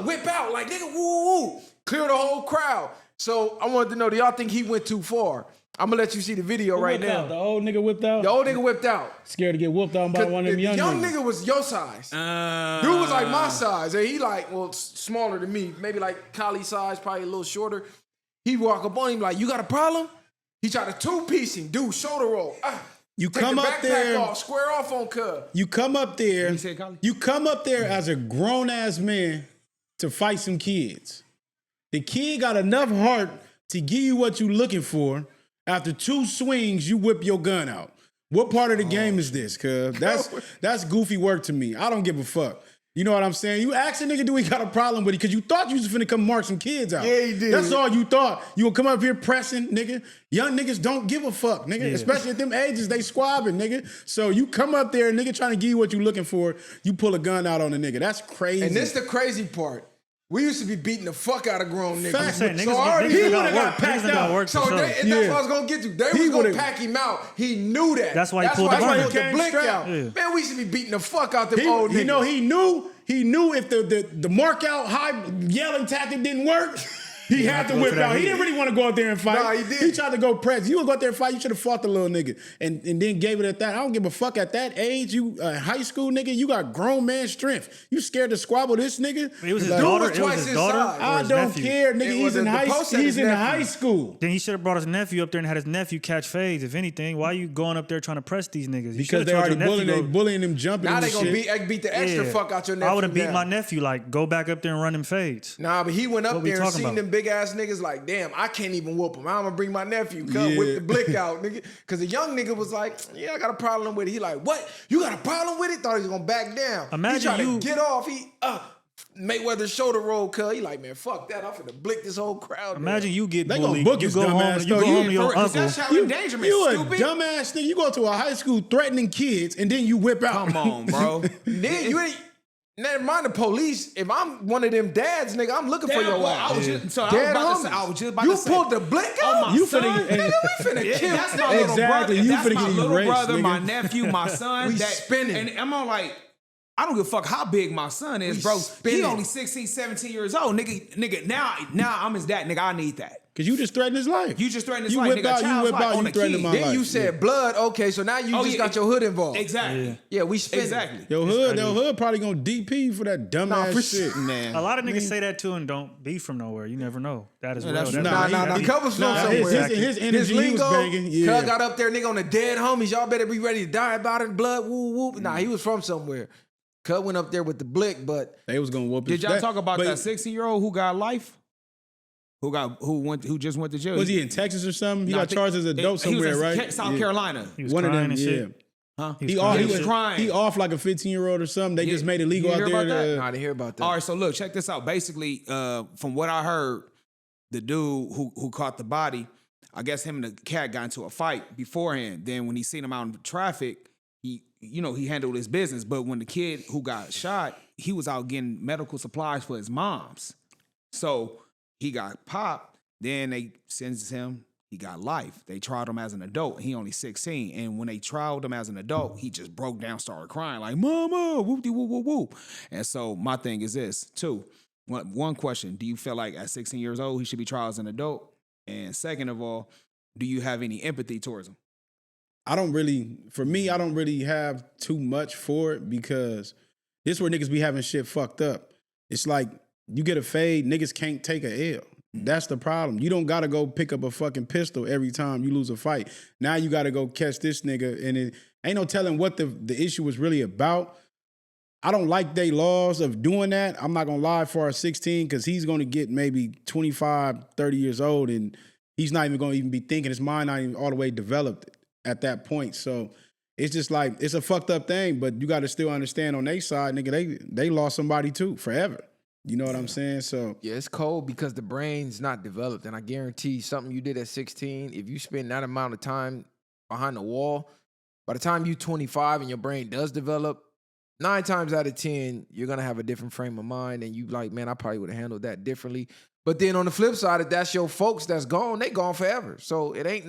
whip out like nigga, woo, woo, clear the whole crowd. So I wanted to know, do y'all think he went too far? I'm gonna let you see the video right now. The old nigga whipped out? The old nigga whipped out. Scared to get whooped out by one of them young young niggas. nigga was your size. Dude was like my size. And he like, smaller than me. Maybe like Kali size, probably a little shorter. He walk up on him like, you got a problem? He tried to two-piece him. Dude, shoulder roll. You Take come the up backpack there. off, square off on Cub. You come up there. You said Kali? You come up there as a grown-ass man to fight some kids. The kid got enough heart to give you what you looking for. After 2 swings, you whip your gun out. What part of the game is this? Cause that's goofy work to me. I don't give a fuck. You know what I'm saying? You ask a nigga, do he got a problem with it? Because you thought you was finna come mark some kids out. Yeah, he did. That's all you thought. You would come up here pressing, nigga. Young niggas don't give a fuck, nigga. Yeah. Especially at them ages, they squabbing, nigga. So you come up there, nigga trying to give you what you looking for, you pull a gun out on the nigga. That's crazy. And this the crazy part. We used to be beating the fuck out of grown niggas. I'm saying, So niggas, already niggas he got would've work. got packed Niggas got out. work for So sure. that's what I was gonna get to. They was gonna pack him out. He knew that. That's why he pulled the That's why gun. he put the blick Came out. Yeah. Man, we used to be beating the fuck out them old niggas. You know, he knew if the mark out high yelling tactic didn't work, he had to whip out. He didn't really want to go out there and fight. Nah, he did. He tried to go press. You would go out there and fight, you should have fought the little nigga. And then gave it at that. I don't give a fuck at that age. You high school nigga, you got grown man strength. You scared to squabble this nigga? It was his Like, daughter. was It was twice his his daughter. size. or I his don't nephew. care, nigga. It He's was in the high post school. at He's his in nephew. high school. Then he should have brought his nephew up there and had his nephew catch fades. If anything, why you going up there trying to press these niggas? You Because should've they told already your nephew, bullying him, jumping Now him they and gonna shit. beat the extra Yeah. fuck out your nephew. I would have beat now. my nephew. Like, go back up there and run them fades. Nah, but he went up What we there and talking seen about? them big ass niggas like, damn, I can't even whoop him. I'm gonna bring my nephew, come Yeah. whip the blick out, nigga. Cause the young nigga was like, yeah, I got a problem with it. He like, what? You got a problem with it? Thought he was gonna back down. Imagine he tried you- to get off. He Mayweather's shoulder roll, cuz. He like, man, fuck that. I'm finna blick this whole crowd. Imagine you get They gonna bullied. book You his go home. dumbass, You though. go home You- to your Cause uncle. that's child endangerment, You a stupid. dumbass nigga. You go to a high school threatening kids and then you whip out. Come on, bro. Then you ain't. Never mind the police. If I'm one of them dads, nigga, I'm looking for Damn, your well, ass. I was just so I Dead was about to say. homies. I was just about You to say. pulled the blick Oh, out? my You son. finna- Nigga, we finna If kill that's my little Exactly, brother. If you that's finna my get little erased, brother, nigga. my nephew, my son. We that, spinning. And I'm all like, I don't give a fuck how big my son is, We bro. spinning. He only 16, 17 years old. Nigga, now I'm his dad. Nigga, I need that. Cause you just threatened his life. You just threatened his You life, whip nigga. out, Child's you whip life out, on you a threatened kid. my Then life. you said blood. Okay, so now you Oh, just yeah, got your hood involved. Exactly. Yeah, we spinning. Exactly. Your hood probably gonna DP for that dumbass for shit. sure. Man. A lot of niggas say that too and don't be from nowhere. You never know. That is real. that's That's true. Nah, real. he covers from Nah, somewhere. his energy he was banging. Yeah. Cuz got up there, nigga, on the dead homies. Y'all better be ready to die about it. Blood, woo, woo. Nah, he was from somewhere. Cuz went up there with the blick, but They was gonna whoop his Did y'all that- talk about but that 16-year-old who got life? Who just went to jail? Was he in Texas or something? He Nah, I got think- charged as an adult he was somewhere, in right? South Yeah. Carolina. He was One of crying them, and yeah. shit. Huh? He was He crying. He was crying. He off like a 15-year-old or something. They Yeah. just made it legal You out hear there. about that? nah, I didn't hear about that. All right, so look, check this out. Basically, from what I heard, the dude who caught the body, I guess him and the cat got into a fight beforehand. Then when he seen him out in traffic, he handled his business. But when the kid who got shot, he was out getting medical supplies for his mom's. So he got popped. Then they sentenced him. He got life. They tried him as an adult. He only 16. And when they tried him as an adult, he just broke down, started crying like, mama, whoop-de whoop whoop whoop. And so my thing is this, too. One question, do you feel like at 16 years old, he should be tried as an adult? And second of all, do you have any empathy towards him? I don't really have too much for it because this where niggas be having shit fucked up. It's like you get a fade, niggas can't take a L. That's the problem. You don't gotta go pick up a fucking pistol every time you lose a fight. Now you gotta go catch this nigga, and it ain't no telling what the issue was really about. I don't like they laws of doing that. I'm not gonna lie for our 16 because he's gonna get maybe 25, 30 years old, and he's not even gonna be thinking. His mind not even all the way developed at that point. So it's just like, it's a fucked up thing, but you gotta still understand on their side, nigga, they lost somebody too forever. You know what I'm saying? So yeah, it's cold because the brain's not developed. And I guarantee something you did at 16, if you spend that amount of time behind the wall, by the time you 25 and your brain does develop, 9 times out of 10, you're going to have a different frame of mind. And you like, man, I probably would have handled that differently. But then on the flip side, if that's your folks that's gone, they gone forever. So it ain't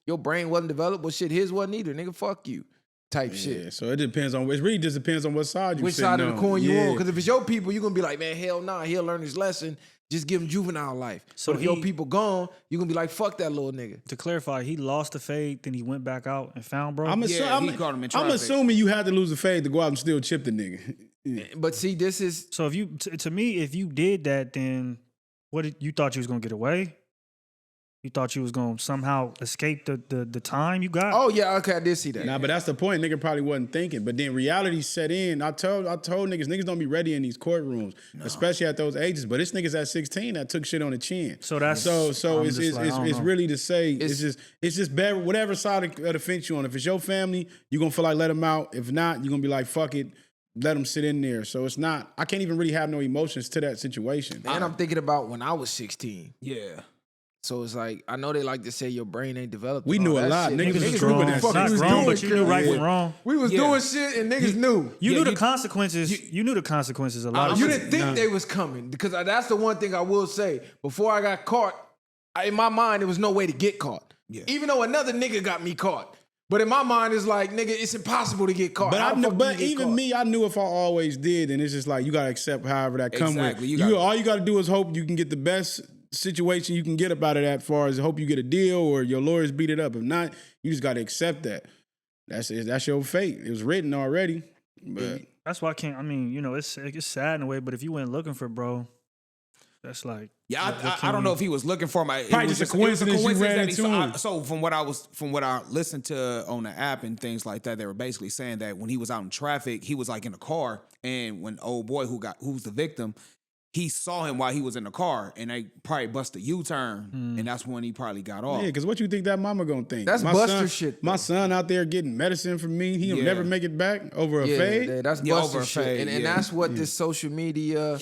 your brain wasn't developed. Well, shit, his wasn't either. Nigga, fuck you type shit. So it really just depends on what side you Which side of the coin you on. Because if it's your people, you're going to be like, man, hell nah, he'll learn his lesson. Just give him juvenile life. So So if your people gone, you're going to be like, fuck that little nigga. To clarify, he lost the fade, then he went back out and found bro. I'm he caught him in I'm traffic. assuming you had to lose a fade to go out and still chip the nigga. But see, this is... So if you, to me, if you did that, then you thought you was gonna get away? You thought you was gonna somehow escape the time you got? Oh, yeah, okay, I did see that. Nah, but that's the point. Nigga probably wasn't thinking. But then reality set in. I told niggas don't be ready in these courtrooms, especially at those ages. But this nigga's at 16 that took shit on the chin. So that's so I'm it's just like, I don't it's know. really to say it's just better whatever side of the fence you on. If it's your family, you gonna feel like let them out. If not, you gonna be like fuck it, let them sit in there. So it's not. I can't even really have no emotions to that situation. And I'm thinking about when I was 16. Yeah. So it's like, I know they like to say your brain ain't developed. We and knew all a that lot. shit. Niggas was Niggas grown. knew what the fuck Not we was grown, doing, but you knew right from wrong. We was doing shit and niggas knew. You knew the consequences. You knew the consequences a lot. You didn't think they was coming, because that's the one thing I will say. Before I got caught, in my mind, there was no way to get caught. Yeah. Even though another nigga got me caught. But in my mind, it's like, nigga, it's impossible to get caught. But How the fuck but you get even caught? me, I knew if I always did, and it's just like you gotta accept however that come Exactly. with. All you gotta do is hope you can get the best situation you can get up out of that. As far as hope you get a deal or your lawyers beat it up. If not, you just gotta accept that. That's your fate. It was written already. But That's why I can't. I mean, you know, it's sad in a way. But if you went looking for bro, that's like I don't know if he was looking for my. Probably just a coincidence you ran that into him. So from what I listened to on the app and things like that, they were basically saying that when he was out in traffic, he was like in a car, and when old boy who's the victim, he saw him while he was in the car, and they probably bust a U-turn, and that's when he probably got off. yeah, because what you think that mama gonna think? That's my Buster son, shit, My though. son out there getting medicine from me. He'll never make it back over a fade. Yeah, that's Yeah, Buster over a shit. fade, And yeah. that's what this social media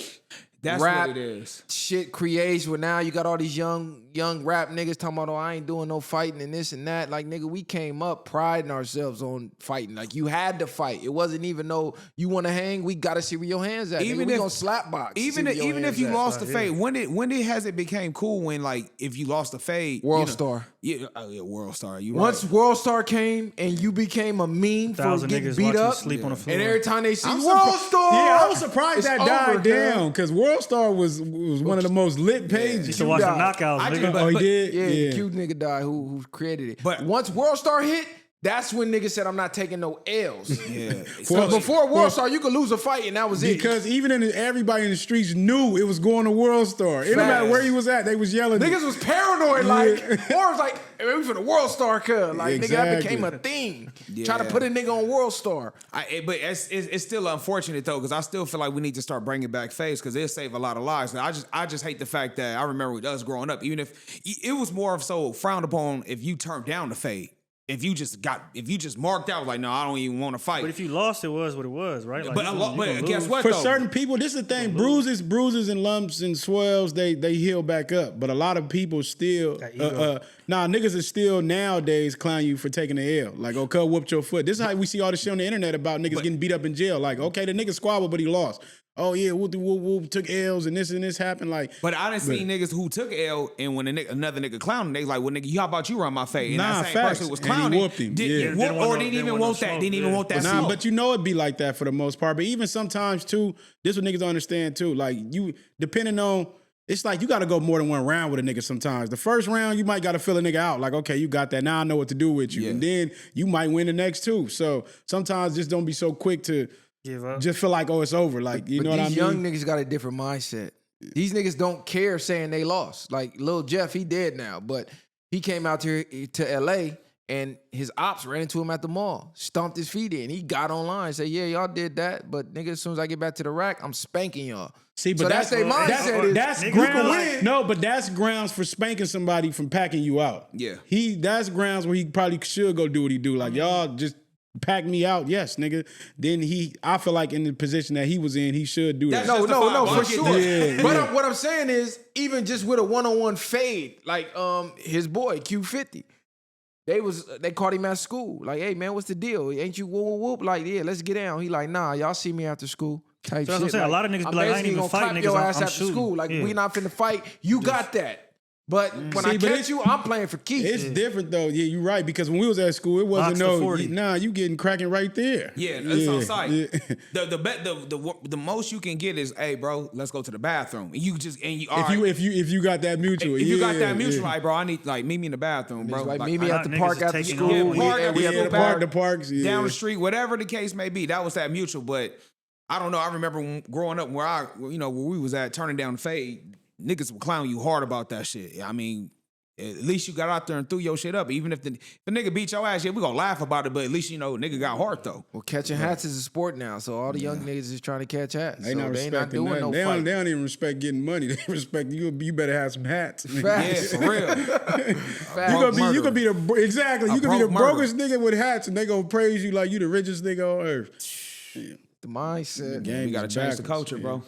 That's rap what it is. shit creates, where now you got all these young rap niggas talking about, oh, I ain't doing no fighting and this and that. Like, nigga, we came up priding ourselves on fighting. Like, you had to fight. It wasn't even no, you want to hang, we got to see where your hands at. Even nigga, we if- gonna slap box. Even if you lost the fade, when it has it became cool when, like, if you lost the fade, World Star. Yeah, World Star. You Once right. World Star came and you became a meme for 1,000 getting niggas beat watching up, sleep on the floor. and every time they see I'm World surpri- Star, Yeah, I was surprised it's that over, died cuz. down because World Star was one of the most lit pages. used to watch the died. knockouts. I nigga. just- Oh, he but- did? Yeah, the cute nigga died who created it. But- once World Star hit, that's when niggas said, I'm not taking no L's. Yeah. So before World Star, you could lose a fight and that was it. Because even everybody in the streets knew it was going to World Star. It didn't matter Facts. where he was at, they was yelling. Niggas was paranoid, like, or was like, hey, we for the World Star, cuz. Like, nigga, that became a thing. Trying to put a nigga on World Star. But it's still unfortunate though, because I still feel like we need to start bringing back face, because it'll save a lot of lives. Now, I just hate the fact that I remember with us growing up, even if it was more of so frowned upon if you turned down the fade. If you just marked out like, no, I don't even want to fight. But if you lost, it was what it was, right? Like, But you gonna guess lose. what For though? certain people, this is the thing: bruises and lumps and swells, they heal back up. But a lot of people still, niggas are still nowadays clown you for taking the L. Like, oh, cuz whooped your foot. This is how we see all this shit on the internet about niggas getting beat up in jail. Like, okay, the nigga squabbled, but he lost. Oh yeah, whoop took L's and this happened. Like, But I done seen niggas who took L, and when another nigga clowning, they like, well, nigga, how about you run my fade? And Nah, that same facts. person who was And he clowning whooped him. didn't Yeah. whoop- Didn't want or no- didn't even didn't want want no that. smoke, Didn't even yeah. want that Nah, smoke. but you know it'd be like that for the most part. But even sometimes too, this what niggas don't understand too. Like you, depending on, it's like you got to go more than one round with a nigga sometimes. The first round, you might got to fill a nigga out. Like, okay, you got that. Now I know what to do with you. Yeah. And then you might win the next two. So sometimes just don't be so quick to Give up. just feel like, oh, it's over. Like, you know what I mean? These young niggas got a different mindset. These niggas don't care saying they lost. Like Lil Jeff, he dead now, but he came out here to LA and his ops ran into him at the mall, stomped his feet in. He got online, said, yeah, y'all did that, but nigga, as soon as I get back to the rack, I'm spanking y'all. See, but so that's their mindset. That's Niggas grounds. can win. No, but that's grounds for spanking somebody from packing you out. Yeah. That's grounds where he probably should go do what he do. Like, y'all just pack me out, yes, nigga. Then I feel like in the position that he was in, he should do that. That's No, justifiable. for sure. Yeah, But yeah. what I'm saying is, even just with a one-on-one fade, like his boy Q50, they caught him at school. Like, hey man, what's the deal? Ain't you whoop whoop? Like, yeah, let's get down. He like, nah, y'all see me after school. Type So that's what I'm shit. saying. A lot of niggas be I'm like, I ain't basically even gonna fight clap niggas, your I'm ass after shooting. school. Like, Yeah. we not finna fight. You got that. But when I See, but catch you, I'm playing for keeps. It's different though. Yeah, you're right. Because when we was at school, it wasn't Box to 40. you getting cracking right there. Yeah, that's on site. Yeah. The most you can get is, hey, bro, let's go to the bathroom. And you just If you got that mutual, if you got that yeah, mutual, yeah. like, bro, I need meet me in the bathroom, bro. Like, meet me I- at the niggas park is after taking school. over. Yeah, We yeah, at yeah, the park, the parks, yeah. down the street, whatever the case may be. That was that mutual. But I don't know. I remember growing up where we was at, turning down the fade, niggas were clowning you hard about that shit. I mean, at least you got out there and threw your shit up. Even if the nigga beat your ass, yeah, we gonna laugh about it. But at least nigga got heart though. Well, catching hats is a sport now, so all the young niggas is trying to catch hats. They so not they ain't not respecting doing nothing. no fight. They don't even respect getting money. They respect you. You better have some hats. Facts. Yeah, for real. You could be the exactly. You could be the broke brokest nigga with hats, and they gonna praise you like you the richest nigga on earth. The mindset. Game We gotta is change the backwards, culture, bro.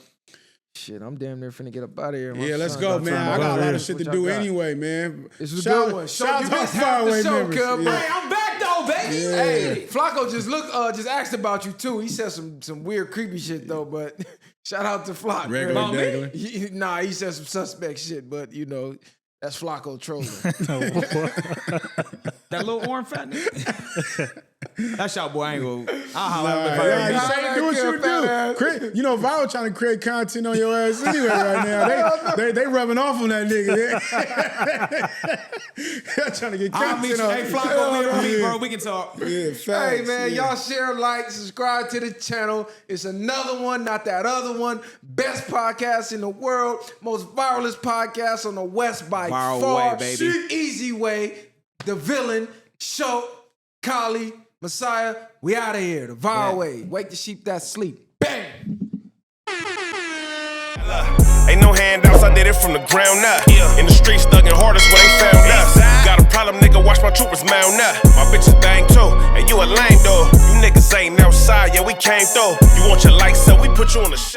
Shit, I'm damn near finna get up out of here. Yeah, let's go, man. I got a lot of shit to do anyway, man. This was a good one. Shout You out missed to half the Fireway show, members. cub. Yeah. Hey, I'm back though, baby. Yeah. Hey, Flacco just asked about you too. He said some weird, creepy shit though, but shout out to Flock. Regular, man. regular. Nah, he said some suspect shit, but you know, that's Flacco trolling. That little orange fat nigga. That's y'all boy. I ain't gonna. I'll holler at him if I Yeah, ever you meet him. trying to do what you do. You know, Viral trying to create content on your ass anyway right now. They rubbing off on that nigga. They're trying to get I'll meet content you. on. Hey, Flacco, me, bro. We can talk. Yeah, facts. Hey man, yeah. y'all share, like, subscribe to the channel. It's another one, not that other one. Best podcast in the world, most viralist podcast on the West by Viral far. way, baby. Easy way. The Villain, Show, Kali, Messiah. We out of here. The Viral way. Wake the sheep that sleep. Bang. Ain't no handouts, I did it from the ground up. In the streets, thugging hardest where they found us. Got a problem, nigga, watch my troopers mount up. My bitches bang too, and you a lame though. You niggas ain't outside, yeah, we came through. You want your lights up, we put you on the shade.